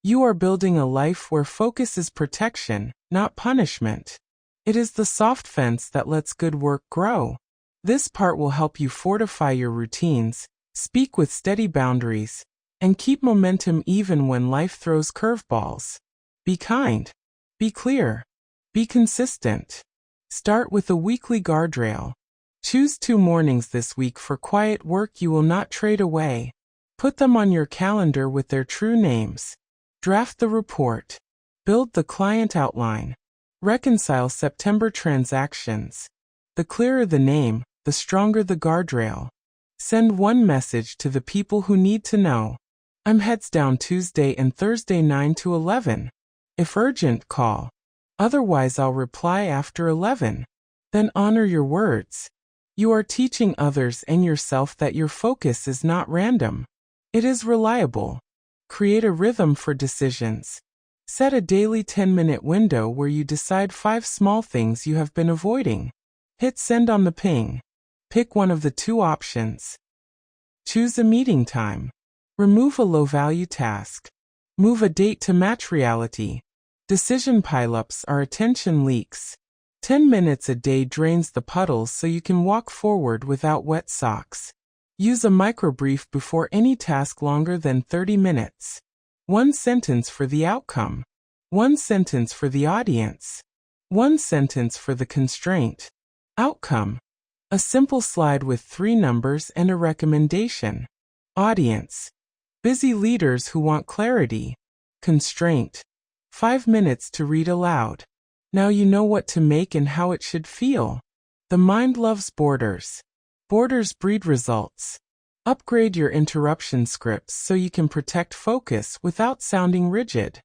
You are building a life where focus is protection, not punishment. It is the soft fence that lets good work grow. This part will help you fortify your routines, speak with steady boundaries, and keep momentum even when life throws curveballs. Be kind. Be clear. Be consistent. Start with a weekly guardrail. Choose 2 mornings this week for quiet work you will not trade away. Put them on your calendar with their true names. Draft the report. Build the client outline. Reconcile September transactions. The clearer the name, the stronger the guardrail. Send one message to the people who need to know. I'm heads down Tuesday and Thursday 9 to 11. If urgent, call. Otherwise, I'll reply after 11. Then honor your words. You are teaching others and yourself that your focus is not random. It is reliable. Create a rhythm for decisions. Set a daily 10-minute window where you decide 5 small things you have been avoiding. Hit send on the ping. Pick one of the 2 options. Choose a meeting time. Remove a low-value task. Move a date to match reality. Decision pileups are attention leaks. 10 minutes a day drains the puddles so you can walk forward without wet socks. Use a microbrief before any task longer than 30 minutes. 1 sentence for the outcome. 1 sentence for the audience. 1 sentence for the constraint. Outcome. A simple slide with 3 numbers and a recommendation. Audience. Busy leaders who want clarity. Constraint. 5 minutes to read aloud. Now you know what to make and how it should feel. The mind loves borders. Borders breed results. Upgrade your interruption scripts so you can protect focus without sounding rigid.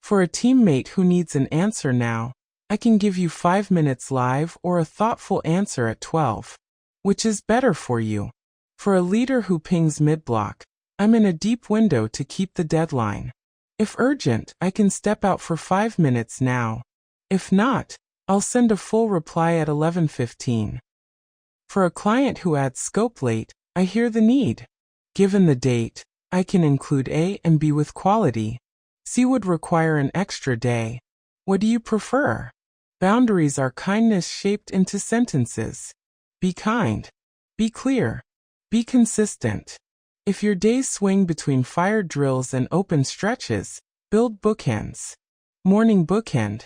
For a teammate who needs an answer now, I can give you 5 minutes live or a thoughtful answer at 12. Which is better for you? For a leader who pings mid-block, I'm in a deep window to keep the deadline. If urgent, I can step out for 5 minutes now. If not, I'll send a full reply at 11:15. For a client who adds scope late, I hear the need. Given the date, I can include A and B with quality. C would require an extra day. What do you prefer? Boundaries are kindness shaped into sentences. Be kind. Be clear. Be consistent. If your days swing between fire drills and open stretches, build bookends. Morning bookend.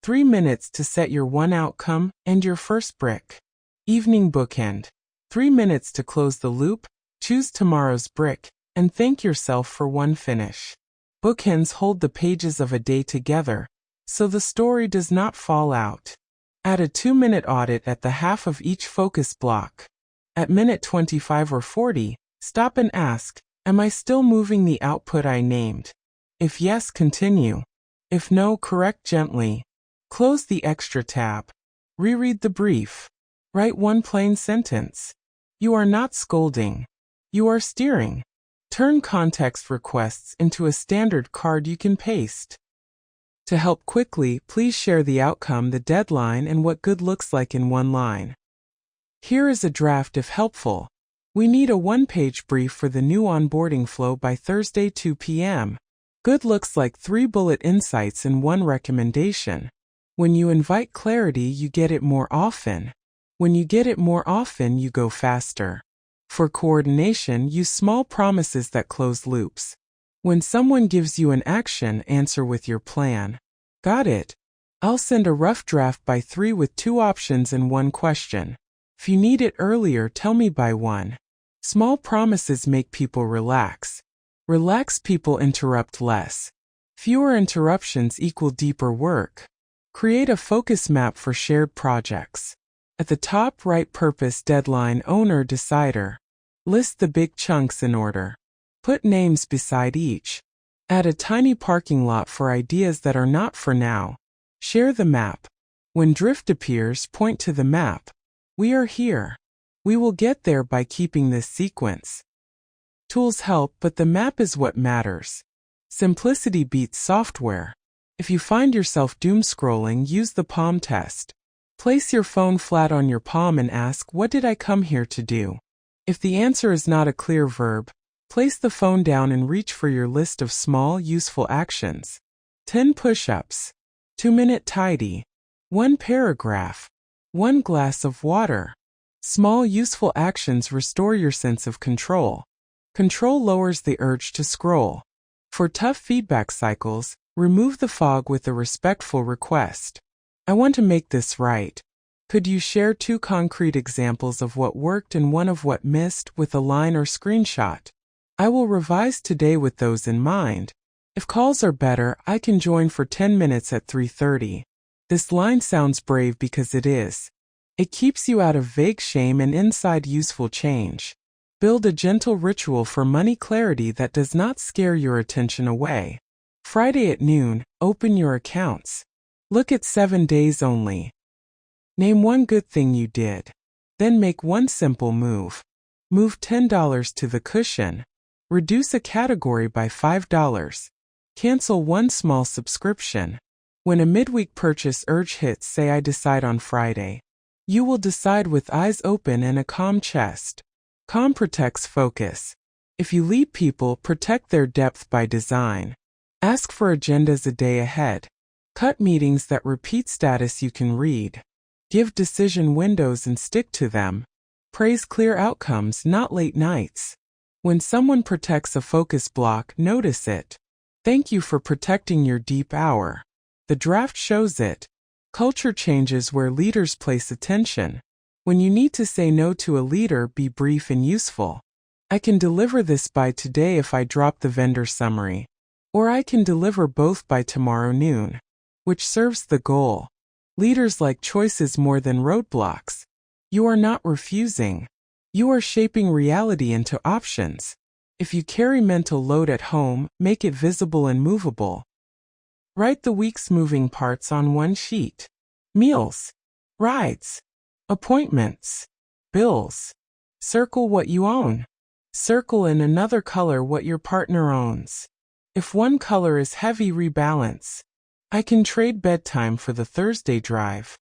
3 minutes to set your one outcome and your first brick. Evening bookend. 3 minutes to close the loop, choose tomorrow's brick, and thank yourself for one finish. Bookends hold the pages of a day together, so the story does not fall out. Add a 2-minute audit at the half of each focus block. At minute 25 or 40, stop and ask, am I still moving the output I named? If yes, continue. If no, correct gently. Close the extra tab. Reread the brief. Write one plain sentence. You are not scolding. You are steering. Turn context requests into a standard card you can paste. To help quickly, please share the outcome, the deadline, and what good looks like in one line. Here is a draft if helpful. We need a one-page brief for the new onboarding flow by Thursday 2 p.m. Good looks like 3 bullet insights and 1 recommendation. When you invite clarity, you get it more often. When you get it more often, you go faster. For coordination, use small promises that close loops. When someone gives you an action, answer with your plan. Got it? I'll send a rough draft by 3 with 2 options and 1 question. If you need it earlier, tell me by 1. Small promises make people relax. Relaxed people interrupt less. Fewer interruptions equal deeper work. Create a focus map for shared projects. At the top, write purpose, deadline, owner, decider. List the big chunks in order. Put names beside each. Add a tiny parking lot for ideas that are not for now. Share the map. When drift appears, point to the map. We are here. We will get there by keeping this sequence. Tools help, but the map is what matters. Simplicity beats software. If you find yourself doom scrolling, use the palm test. Place your phone flat on your palm and ask, what did I come here to do? If the answer is not a clear verb, place the phone down and reach for your list of small, useful actions. 10 push-ups. 2-minute tidy. 1 paragraph. 1 glass of water. Small, useful actions restore your sense of control. Control lowers the urge to scroll. For tough feedback cycles, remove the fog with a respectful request. I want to make this right. Could you share 2 concrete examples of what worked and 1 of what missed with a line or screenshot? I will revise today with those in mind. If calls are better, I can join for 10 minutes at 3:30. This line sounds brave because it is. It keeps you out of vague shame and inside useful change. Build a gentle ritual for money clarity that does not scare your attention away. Friday at noon, open your accounts. Look at 7 days only. Name 1 good thing you did. Then make 1 simple move. Move $10 to the cushion. Reduce a category by $5. Cancel 1 small subscription. When a midweek purchase urge hits, say I decide on Friday. You will decide with eyes open and a calm chest. Calm protects focus. If you lead people, protect their depth by design. Ask for agendas a day ahead. Cut meetings that repeat status you can read. Give decision windows and stick to them. Praise clear outcomes, not late nights. When someone protects a focus block, notice it. Thank you for protecting your deep hour. The draft shows it. Culture changes where leaders place attention. When you need to say no to a leader, be brief and useful. I can deliver this by today if I drop the vendor summary. Or I can deliver both by tomorrow noon. Which serves the goal. Leaders like choices more than roadblocks. You are not refusing. You are shaping reality into options. If you carry mental load at home, make it visible and movable. Write the week's moving parts on 1 sheet. Meals. Rides. Appointments. Bills. Circle what you own. Circle in another color what your partner owns. If 1 color is heavy, rebalance. I can trade bedtime for the Thursday drive.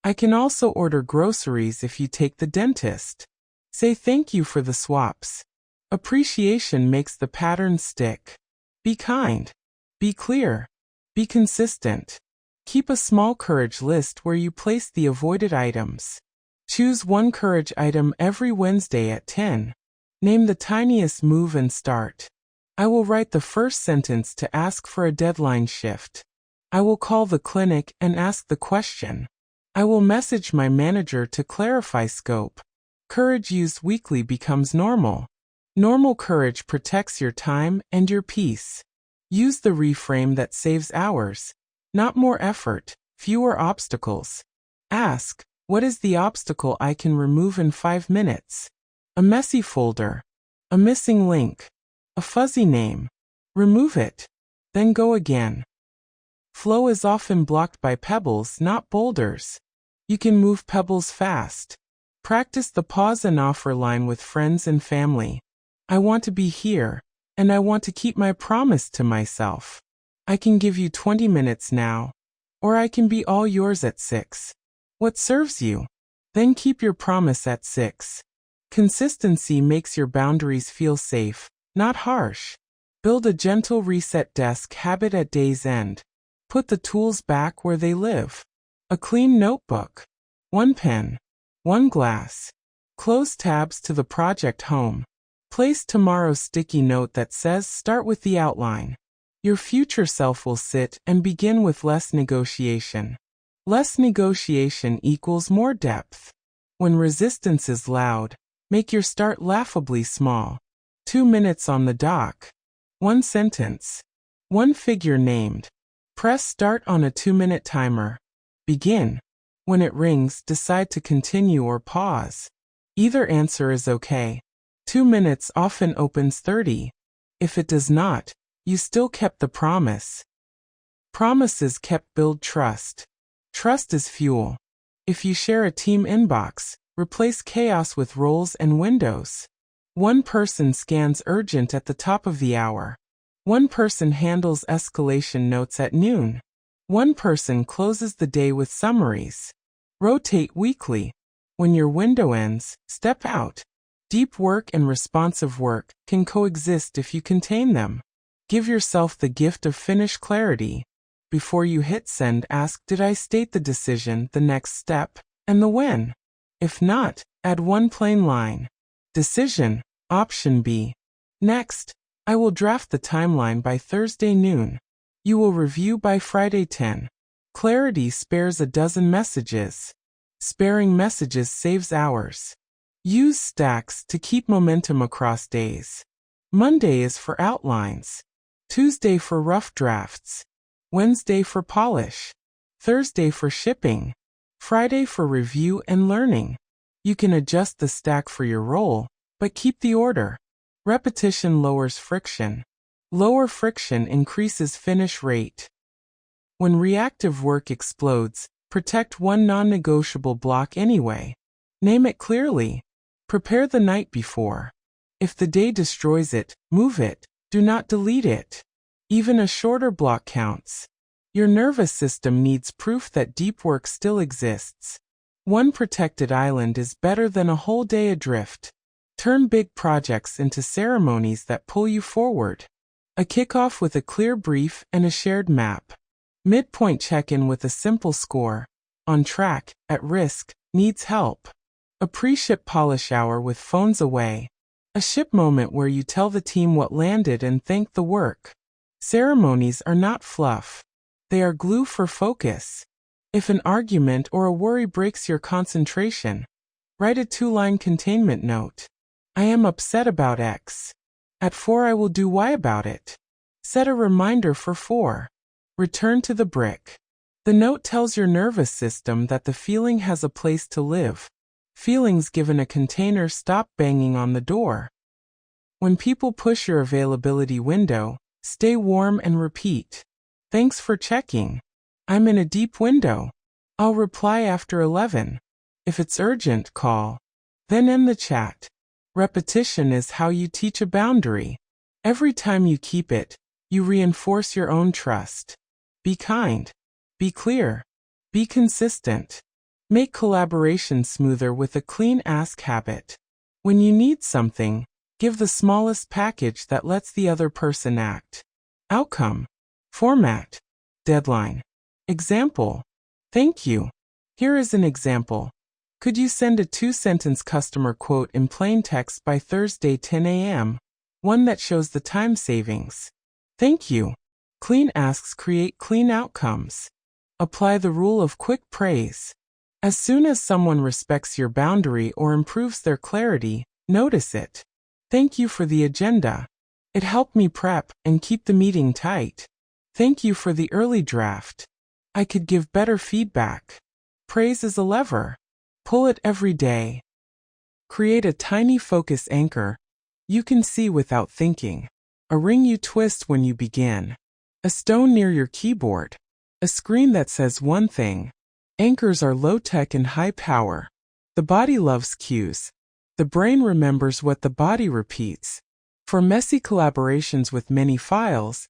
I can also order groceries if you take the dentist. Say thank you for the swaps. Appreciation makes the pattern stick. Be kind. Be clear. Be consistent. Keep a small courage list where you place the avoided items. Choose one courage item every Wednesday at 10. Name the tiniest move and start. I will write the first sentence to ask for a deadline shift. I will call the clinic and ask the question. I will message my manager to clarify scope. Courage used weekly becomes normal. Normal courage protects your time and your peace. Use the reframe that saves hours. Not more effort, fewer obstacles. Ask, what is the obstacle I can remove in 5 minutes? A messy folder. A missing link. A fuzzy name. Remove it. Then go again. Flow is often blocked by pebbles, not boulders. You can move pebbles fast. Practice the pause and offer line with friends and family. I want to be here, and I want to keep my promise to myself. I can give you 20 minutes now, or I can be all yours at 6. What serves you? Then keep your promise at 6. Consistency makes your boundaries feel safe, not harsh. Build a gentle reset desk habit at day's end. Put the tools back where they live. A clean notebook. 1 pen. 1 glass. Close tabs to the project home. Place tomorrow's sticky note that says start with the outline. Your future self will sit and begin with less negotiation. Less negotiation equals more depth. When resistance is loud, make your start laughably small. 2 minutes on the dock. 1 sentence. 1 figure named. Press start on a 2-minute timer. Begin. When it rings, decide to continue or pause. Either answer is okay. 2 minutes often opens 30. If it does not, you still kept the promise. Promises kept build trust. Trust is fuel. If you share a team inbox, replace chaos with roles and windows. 1 person scans urgent at the top of the hour. 1 person handles escalation notes at noon. 1 person closes the day with summaries. Rotate weekly. When your window ends, step out. Deep work and responsive work can coexist if you contain them. Give yourself the gift of finished clarity. Before you hit send, ask, did I state the decision, the next step, and the when? If not, add 1 plain line. Decision, option B. Next, I will draft the timeline by Thursday noon. You will review by Friday 10. Clarity spares a dozen messages. Sparing messages saves hours. Use stacks to keep momentum across days. Monday is for outlines. Tuesday for rough drafts. Wednesday for polish. Thursday for shipping. Friday for review and learning. You can adjust the stack for your role, but keep the order. Repetition lowers friction. Lower friction increases finish rate. When reactive work explodes, protect 1 non-negotiable block anyway. Name it clearly. Prepare the night before. If the day destroys it, move it. Do not delete it. Even a shorter block counts. Your nervous system needs proof that deep work still exists. 1 protected island is better than a whole day adrift. Turn big projects into ceremonies that pull you forward. A kickoff with a clear brief and a shared map. Midpoint check-in with a simple score. On track, at risk, needs help. A pre-ship polish hour with phones away. A ship moment where you tell the team what landed and thank the work. Ceremonies are not fluff. They are glue for focus. If an argument or a worry breaks your concentration, write a 2-line containment note. I am upset about X. At 4 I will do Y about it. Set a reminder for 4. Return to the brick. The note tells your nervous system that the feeling has a place to live. Feelings given a container stop banging on the door. When people push your availability window, stay warm and repeat. Thanks for checking. I'm in a deep window. I'll reply after 11. If it's urgent, call. Then end the chat. Repetition is how you teach a boundary. Every time you keep it, you reinforce your own trust. Be kind. Be clear. Be consistent. Make collaboration smoother with a clean ask habit. When you need something, give the smallest package that lets the other person act. Outcome. Format. Deadline. Example. Thank you. Here is an example. Could you send a 2-sentence customer quote in plain text by Thursday 10 a.m.? One that shows the time savings. Thank you. Clean asks create clean outcomes. Apply the rule of quick praise. As soon as someone respects your boundary or improves their clarity, notice it. Thank you for the agenda. It helped me prep and keep the meeting tight. Thank you for the early draft. I could give better feedback. Praise is a lever. Pull it every day. Create a tiny focus anchor you can see without thinking. A ring you twist when you begin. A stone near your keyboard. A screen that says one thing. Anchors are low-tech and high-power. The body loves cues. The brain remembers what the body repeats. For messy collaborations with many files,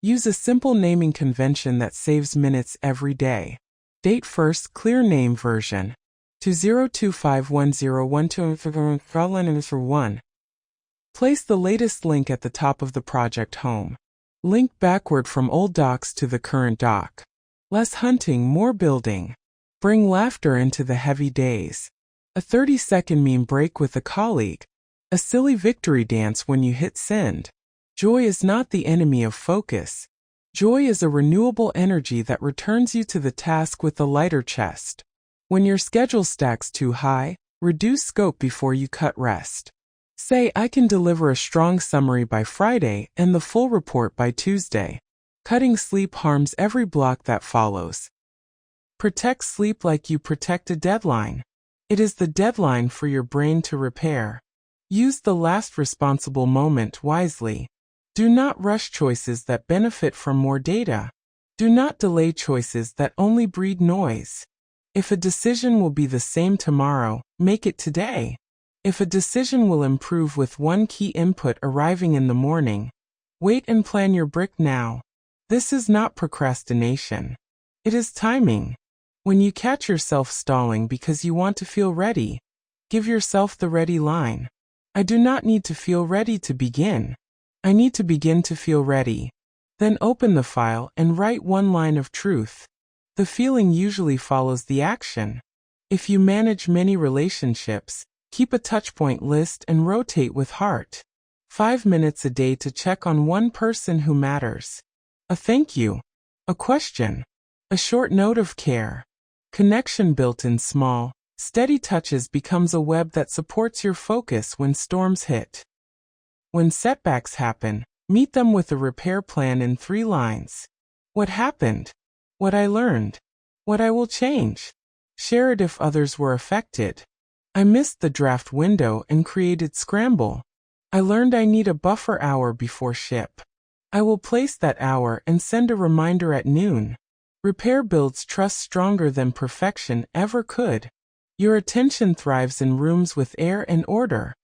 use a simple naming convention that saves minutes every day. Date first, clear name version. 20251012 Place the latest link at the top of the project home. Link backward from old docs to the current doc. Less hunting, more building. Bring laughter into the heavy days. A 30-second meme break with a colleague. A silly victory dance when you hit send. Joy is not the enemy of focus. Joy is a renewable energy that returns you to the task with a lighter chest. When your schedule stacks too high, reduce scope before you cut rest. Say, I can deliver a strong summary by Friday and the full report by Tuesday. Cutting sleep harms every block that follows. Protect sleep like you protect a deadline. It is the deadline for your brain to repair. Use the last responsible moment wisely. Do not rush choices that benefit from more data. Do not delay choices that only breed noise. If a decision will be the same tomorrow, make it today. If a decision will improve with one key input arriving in the morning, wait and plan your brick now. This is not procrastination. It is timing. When you catch yourself stalling because you want to feel ready, give yourself the ready line. I do not need to feel ready to begin. I need to begin to feel ready. Then open the file and write one line of truth. The feeling usually follows the action. If you manage many relationships, keep a touchpoint list and rotate with heart. 5 minutes a day to check on one person who matters. A thank you. A question. A short note of care. Connection built in small, steady touches becomes a web that supports your focus when storms hit. When setbacks happen, meet them with a repair plan in 3 lines. What happened? What I learned. What I will change. Share it if others were affected. I missed the draft window and created scramble. I learned I need a buffer hour before ship. I will place that hour and send a reminder at noon. Repair builds trust stronger than perfection ever could. Your attention thrives in rooms with air and order.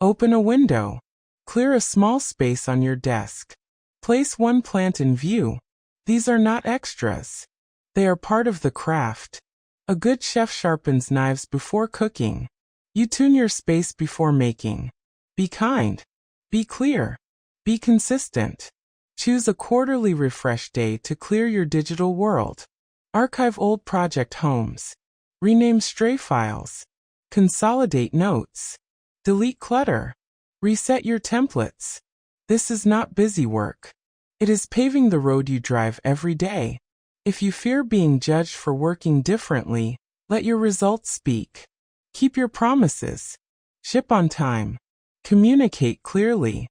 Open a window. Clear a small space on your desk. Place one plant in view. These are not extras. They are part of the craft. A good chef sharpens knives before cooking. You tune your space before making. Be kind. Be clear. Be consistent. Choose a quarterly refresh day to clear your digital world. Archive old project homes. Rename stray files. Consolidate notes. Delete clutter. Reset your templates. This is not busy work. It is paving the road you drive every day. If you fear being judged for working differently, let your results speak. Keep your promises. Ship on time. Communicate clearly.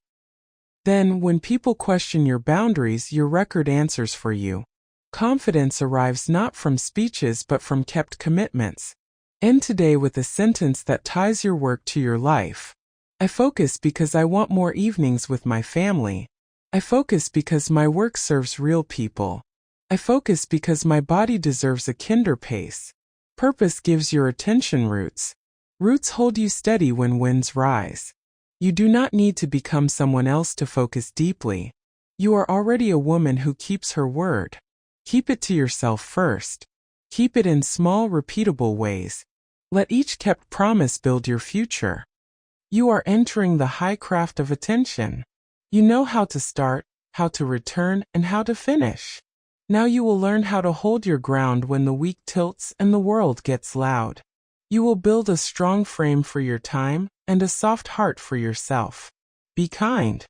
Then, when people question your boundaries, your record answers for you. Confidence arrives not from speeches but from kept commitments. End today with a sentence that ties your work to your life. I focus because I want more evenings with my family. I focus because my work serves real people. I focus because my body deserves a kinder pace. Purpose gives your attention roots. Roots hold you steady when winds rise. You do not need to become someone else to focus deeply. You are already a woman who keeps her word. Keep it to yourself first. Keep it in small, repeatable ways. Let each kept promise build your future. You are entering the high craft of attention. You know how to start, how to return, and how to finish. Now you will learn how to hold your ground when the week tilts and the world gets loud. You will build a strong frame for your time and a soft heart for yourself. Be kind.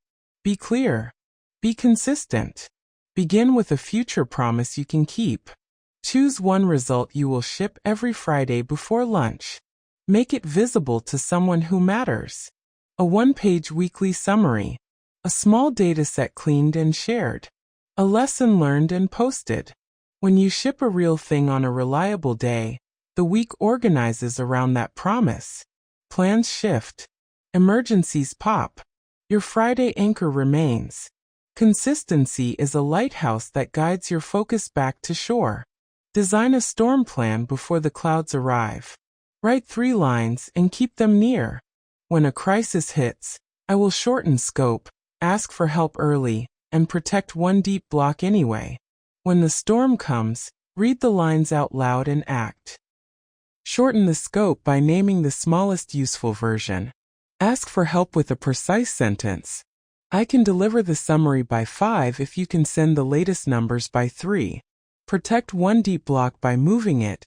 Be clear. Be consistent. Begin with a future promise you can keep. Choose one result you will ship every Friday before lunch. Make it visible to someone who matters. A one-page weekly summary. A small dataset cleaned and shared. A lesson learned and posted. When you ship a real thing on a reliable day, the week organizes around that promise. Plans shift. Emergencies pop. Your Friday anchor remains. Consistency is a lighthouse that guides your focus back to shore. Design a storm plan before the clouds arrive. Write 3 lines and keep them near. When a crisis hits, I will shorten scope, ask for help early, and protect one deep block anyway. When the storm comes, read the lines out loud and act. Shorten the scope by naming the smallest useful version. Ask for help with a precise sentence. I can deliver the summary by 5 if you can send the latest numbers by 3. Protect one deep block by moving it,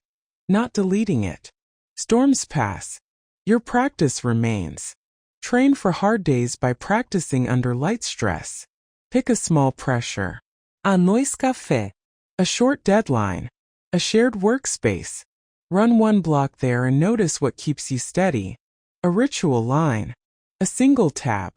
not deleting it. Storms pass. Your practice remains. Train for hard days by practicing under light stress. Pick a small pressure. Un noise café. A short deadline. A shared workspace. Run one block there and notice what keeps you steady. A ritual line. A single tab.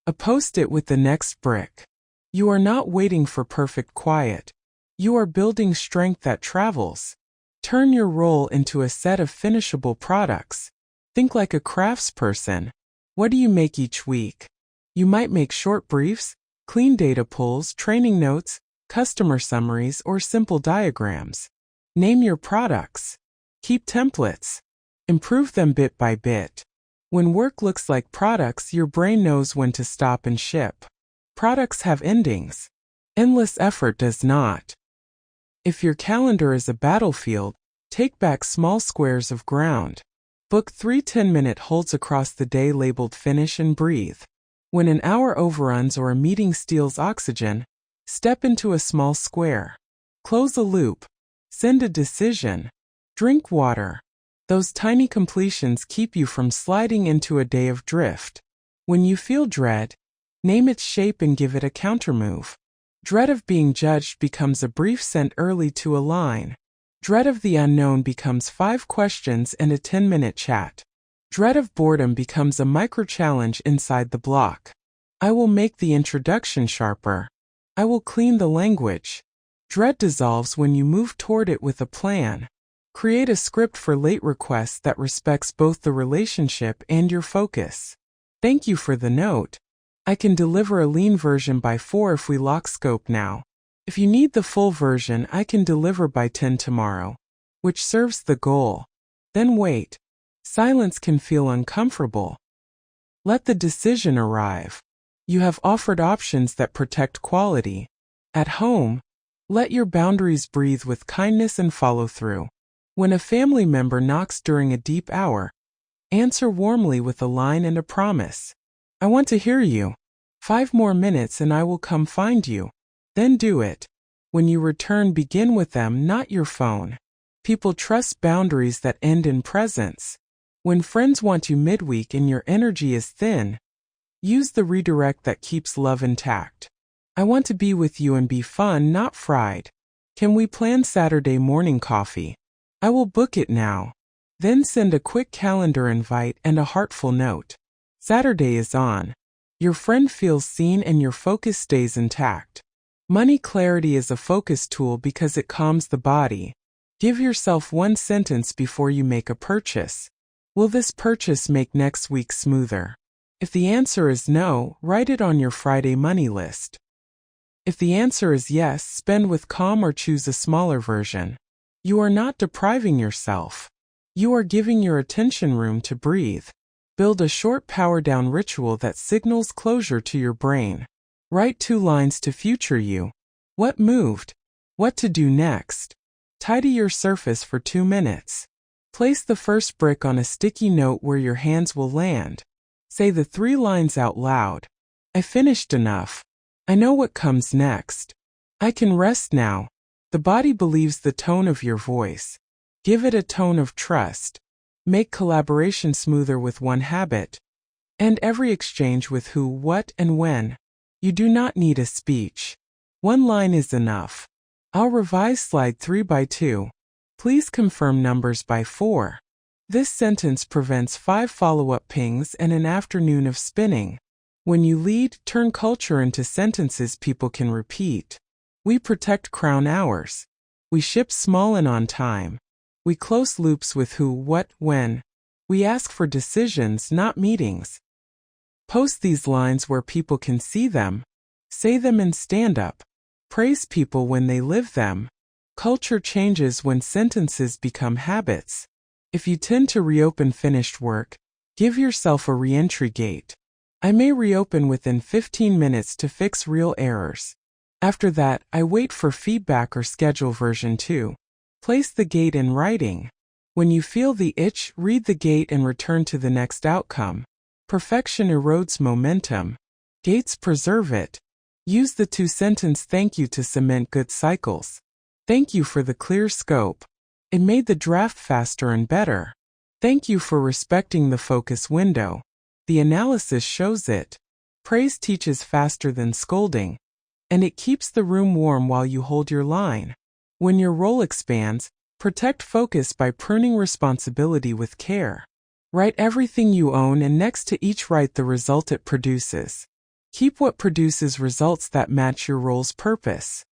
A post-it with the next brick. You are not waiting for perfect quiet. You are building strength that travels. Turn your role into a set of finishable products. Think like a craftsperson. What do you make each week? You might make short briefs, clean data pulls, training notes, customer summaries, or simple diagrams. Name your products. Keep templates. Improve them bit by bit. When work looks like products, your brain knows when to stop and ship. Products have endings. Endless effort does not. If your calendar is a battlefield, take back small squares of ground. Book 3 10-minute holds across the day labeled Finish and Breathe. When an hour overruns or a meeting steals oxygen, step into a small square. Close a loop. Send a decision. Drink water. Those tiny completions keep you from sliding into a day of drift. When you feel dread, name its shape and give it a countermove. Dread of being judged becomes a brief sent early to a line. Dread of the unknown becomes 5 questions and a 10-minute chat. Dread of boredom becomes a micro-challenge inside the block. I will make the introduction sharper. I will clean the language. Dread dissolves when you move toward it with a plan. Create a script for late requests that respects both the relationship and your focus. Thank you for the note. I can deliver a lean version by 4 if we lock scope now. If you need the full version, I can deliver by 10 tomorrow, which serves the goal. Then wait. Silence can feel uncomfortable. Let the decision arrive. You have offered options that protect quality. At home, let your boundaries breathe with kindness and follow through. When a family member knocks during a deep hour, answer warmly with a line and a promise. I want to hear you. 5 more minutes and I will come find you. Then do it. When you return, begin with them, not your phone. People trust boundaries that end in presence. When friends want you midweek and your energy is thin, use the redirect that keeps love intact. I want to be with you and be fun, not fried. Can we plan Saturday morning coffee? I will book it now. Then send a quick calendar invite and a heartful note. Saturday is on. Your friend feels seen and your focus stays intact. Money clarity is a focus tool because it calms the body. Give yourself 1 sentence before you make a purchase. Will this purchase make next week smoother? If the answer is no, write it on your Friday money list. If the answer is yes, spend with calm or choose a smaller version. You are not depriving yourself. You are giving your attention room to breathe. Build a short power-down ritual that signals closure to your brain. Write 2 lines to future you. What moved? What to do next? Tidy your surface for 2 minutes. Place the first brick on a sticky note where your hands will land. Say the 3 lines out loud. I finished enough. I know what comes next. I can rest now. The body believes the tone of your voice. Give it a tone of trust. Make collaboration smoother with one habit. End every exchange with who, what, and when. You do not need a speech. 1 line is enough. I'll revise slide 3 by 2. Please confirm numbers by 4. This sentence prevents 5 follow-up pings and an afternoon of spinning. When you lead, turn culture into sentences people can repeat. We protect crown hours. We ship small and on time. We close loops with who, what, when. We ask for decisions, not meetings. Post these lines where people can see them. Say them in stand-up. Praise people when they live them. Culture changes when sentences become habits. If you tend to reopen finished work, give yourself a re-entry gate. I may reopen within 15 minutes to fix real errors. After that, I wait for feedback or schedule version 2. Place the gate in writing. When you feel the itch, read the gate and return to the next outcome. Perfection erodes momentum. Gates preserve it. Use the 2-sentence thank you to cement good cycles. Thank you for the clear scope. It made the draft faster and better. Thank you for respecting the focus window. The analysis shows it. Praise teaches faster than scolding. And it keeps the room warm while you hold your line. When your role expands, protect focus by pruning responsibility with care. Write everything you own and next to each write the result it produces. Keep what produces results that match your role's purpose.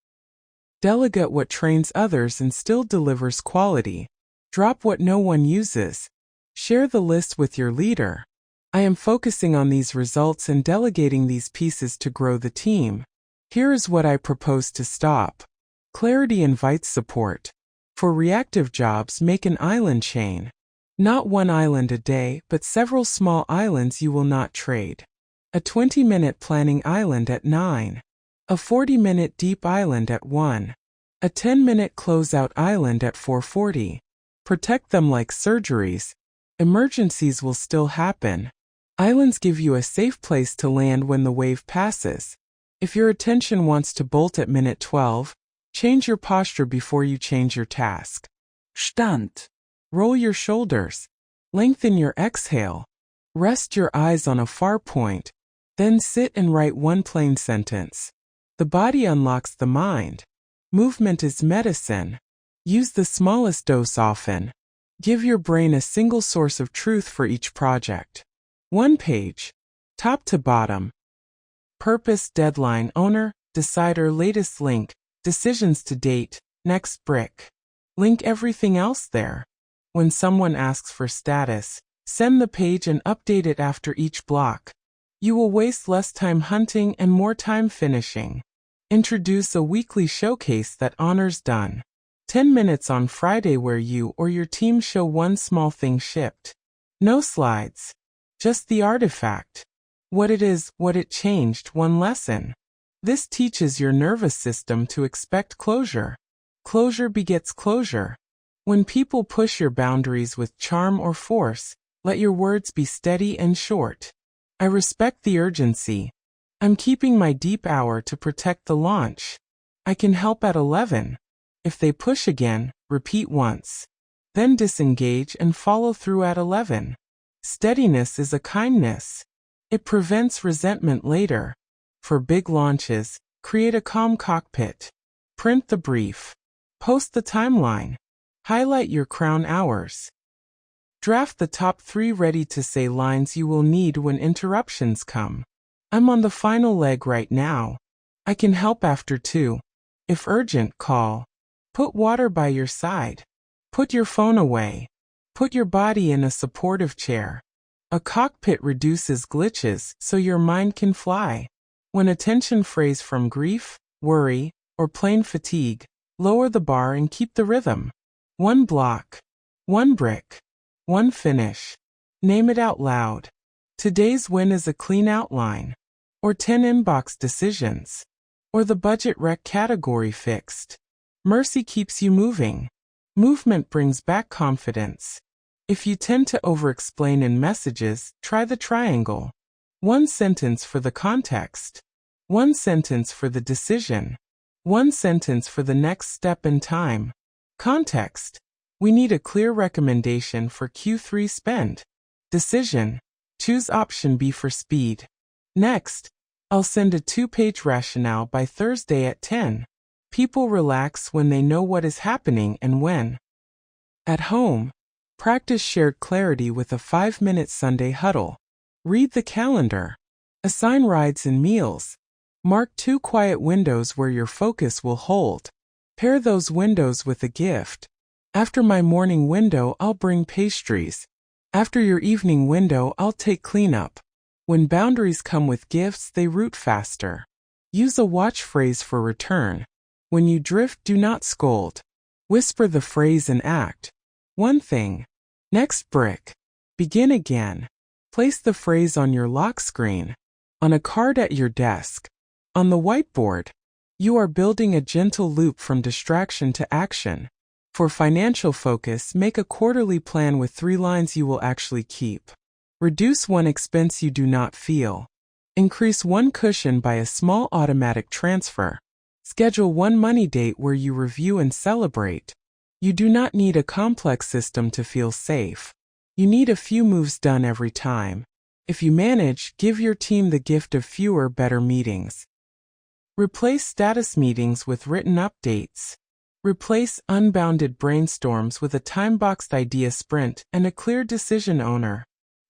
Delegate what trains others and still delivers quality. Drop what no one uses. Share the list with your leader. I am focusing on these results and delegating these pieces to grow the team. Here is what I propose to stop. Clarity invites support. For reactive jobs, make an island chain. Not 1 island a day, but several small islands you will not trade. A 20-minute planning island at 9. A 40-minute deep island at 1. A 10-minute closeout island at 4:40. Protect them like surgeries. Emergencies will still happen. Islands give you a safe place to land when the wave passes. If your attention wants to bolt at minute 12, change your posture before you change your task. Stand. Roll your shoulders. Lengthen your exhale. Rest your eyes on a far point. Then sit and write 1 plain sentence. The body unlocks the mind. Movement is medicine. Use the smallest dose often. Give your brain a single source of truth for each project. 1 page. Top to bottom. Purpose, deadline, owner, decider, latest link, decisions to date, next brick. Link everything else there. When someone asks for status, send the page and update it after each block. You will waste less time hunting and more time finishing. Introduce a weekly showcase that honors done. 10 minutes on Friday where you or your team show 1 small thing shipped. No slides. Just the artifact. What it is, what it changed, 1 lesson. This teaches your nervous system to expect closure. Closure begets closure. When people push your boundaries with charm or force, let your words be steady and short. I respect the urgency. I'm keeping my deep hour to protect the launch. I can help at 11. If they push again, repeat once. Then disengage and follow through at 11. Steadiness is a kindness. It prevents resentment later. For big launches, create a calm cockpit. Print the brief. Post the timeline. Highlight your crown hours. Draft the top 3 ready-to-say lines you will need when interruptions come. I'm on the final leg right now. I can help after 2. If urgent, call. Put water by your side. Put your phone away. Put your body in a supportive chair. A cockpit reduces glitches so your mind can fly. When attention frays from grief, worry, or plain fatigue, lower the bar and keep the rhythm. 1 block. 1 brick. 1 finish. Name it out loud. Today's win is a clean outline. Or 10 inbox decisions. Or the budget rec category fixed. Mercy keeps you moving. Movement brings back confidence. If you tend to over-explain in messages, try the triangle. One sentence for the context. One sentence for the decision. One sentence for the next step in time. Context. We need a clear recommendation for Q3 spend. Decision. Choose option B for speed. Next, I'll send a 2-page rationale by Thursday at 10. People relax when they know what is happening and when. At home, practice shared clarity with a 5-minute Sunday huddle. Read the calendar. Assign rides and meals. Mark 2 quiet windows where your focus will hold. Pair those windows with a gift. After my morning window, I'll bring pastries. After your evening window, I'll take cleanup. When boundaries come with gifts, they root faster. Use a watch phrase for return. When you drift, do not scold. Whisper the phrase and act. One thing. Next brick. Begin again. Place the phrase on your lock screen. On a card at your desk. On the whiteboard. You are building a gentle loop from distraction to action. For financial focus, make a quarterly plan with 3 lines you will actually keep. Reduce one expense you do not feel. Increase one cushion by a small automatic transfer. Schedule one money date where you review and celebrate. You do not need a complex system to feel safe. You need a few moves done every time. If you manage, give your team the gift of fewer, better meetings. Replace status meetings with written updates. Replace unbounded brainstorms with a time-boxed idea sprint and a clear decision owner.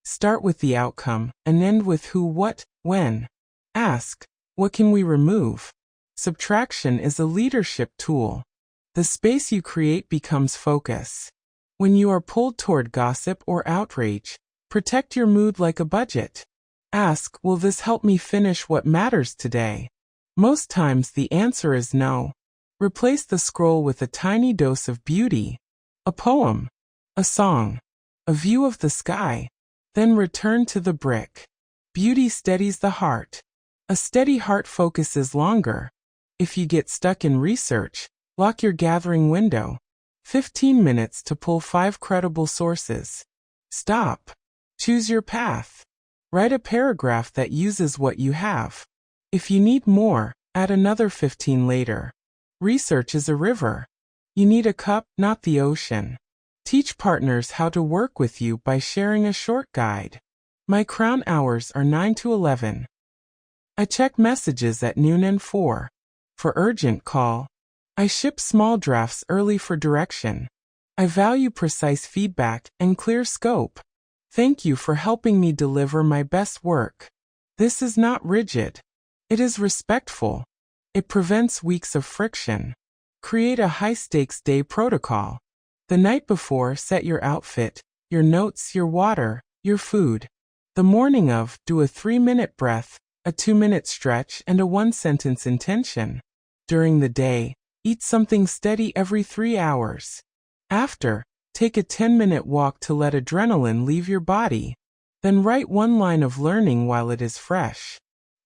Start with the outcome and end with who, what, when. Ask, what can we remove? Subtraction is a leadership tool. The space you create becomes focus. When you are pulled toward gossip or outrage, protect your mood like a budget. Ask, will this help me finish what matters today? Most times the answer is no. Replace the scroll with a tiny dose of beauty. A poem. A song. A view of the sky. Then return to the brick. Beauty steadies the heart. A steady heart focuses longer. If you get stuck in research, lock your gathering window. 15 minutes to pull 5 credible sources. Stop. Choose your path. Write a paragraph that uses what you have. If you need more, add another 15 later. Research is a river. You need a cup, not the ocean. Teach partners how to work with you by sharing a short guide. My crown hours are 9 to 11. I check messages at noon and 4. For urgent call. I ship small drafts early for direction. I value precise feedback and clear scope. Thank you for helping me deliver my best work. This is not rigid. It is respectful. It prevents weeks of friction. Create a high-stakes day protocol. The night before, set your outfit, your notes, your water, your food. The morning of, do a 3-minute breath, a 2-minute stretch, and a 1-sentence intention. During the day, eat something steady every 3 hours. After, take a 10-minute walk to let adrenaline leave your body. Then write 1 line of learning while it is fresh.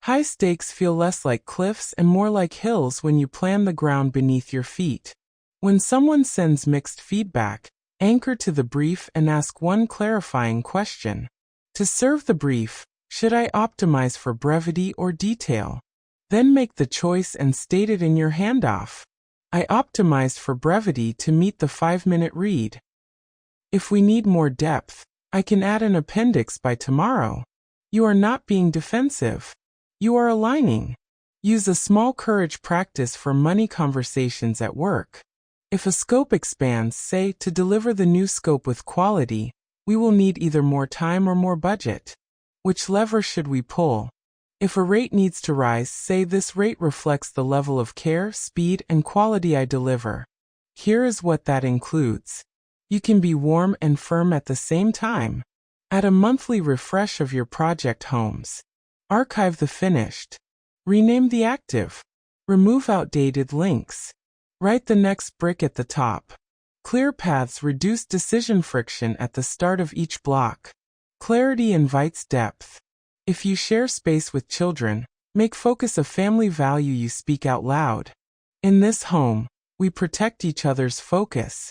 High stakes feel less like cliffs and more like hills when you plan the ground beneath your feet. When someone sends mixed feedback, anchor to the brief and ask 1 clarifying question. To serve the brief, should I optimize for brevity or detail? Then make the choice and state it in your handoff. I optimized for brevity to meet the 5-minute read. If we need more depth, I can add an appendix by tomorrow. You are not being defensive. You are aligning. Use a small courage practice for money conversations at work. If a scope expands, say, to deliver the new scope with quality, we will need either more time or more budget. Which lever should we pull? If a rate needs to rise, say this rate reflects the level of care, speed, and quality I deliver. Here is what that includes. You can be warm and firm at the same time. Add a monthly refresh of your project homes. Archive the finished. Rename the active. Remove outdated links. Write the next brick at the top. Clear paths reduce decision friction at the start of each block. Clarity invites depth. If you share space with children, make focus a family value you speak out loud. In this home, we protect each other's focus.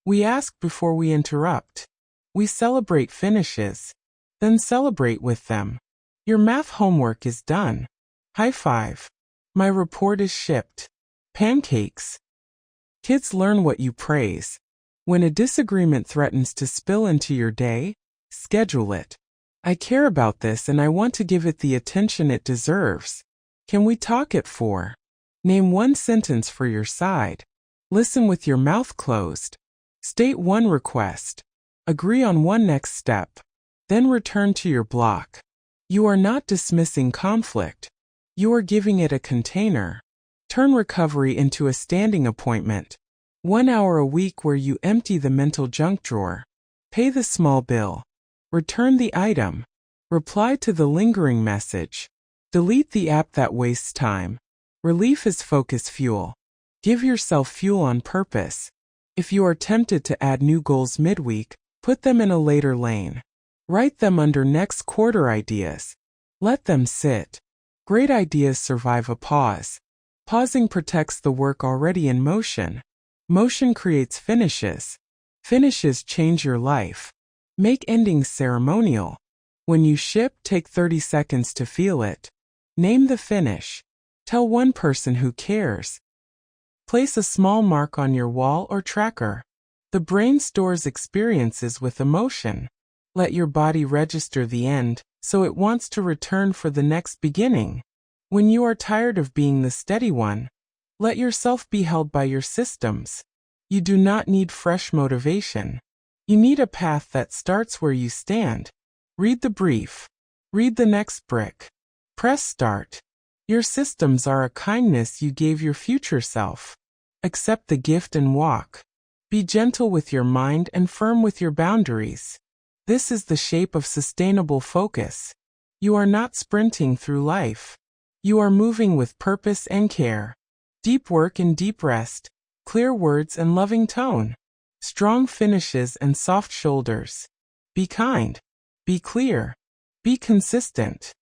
We ask before we interrupt. We celebrate finishes, then celebrate with them. Your math homework is done. High five. My report is shipped. Pancakes. Kids learn what you praise. When a disagreement threatens to spill into your day, schedule it. I care about this and I want to give it the attention it deserves. Can we talk at 4? Name one sentence for your side. Listen with your mouth closed. State one request. Agree on one next step. Then return to your block. You are not dismissing conflict. You are giving it a container. Turn recovery into a standing appointment. 1 hour a week where you empty the mental junk drawer. Pay the small bill. Return the item. Reply to the lingering message. Delete the app that wastes time. Relief is focus fuel. Give yourself fuel on purpose. If you are tempted to add new goals midweek, put them in a later lane. Write them under next quarter ideas. Let them sit. Great ideas survive a pause. Pausing protects the work already in motion. Motion creates finishes. Finishes change your life. Make endings ceremonial. When you ship, take 30 seconds to feel it. Name the finish. Tell one person who cares. Place a small mark on your wall or tracker. The brain stores experiences with emotion. Let your body register the end, so it wants to return for the next beginning. When you are tired of being the steady one, let yourself be held by your systems. You do not need fresh motivation. You need a path that starts where you stand. Read the brief. Read the next brick. Press start. Your systems are a kindness you gave your future self. Accept the gift and walk. Be gentle with your mind and firm with your boundaries. This is the shape of sustainable focus. You are not sprinting through life. You are moving with purpose and care. Deep work and deep rest. Clear words and loving tone. Strong finishes and soft shoulders. Be kind. Be clear. Be consistent.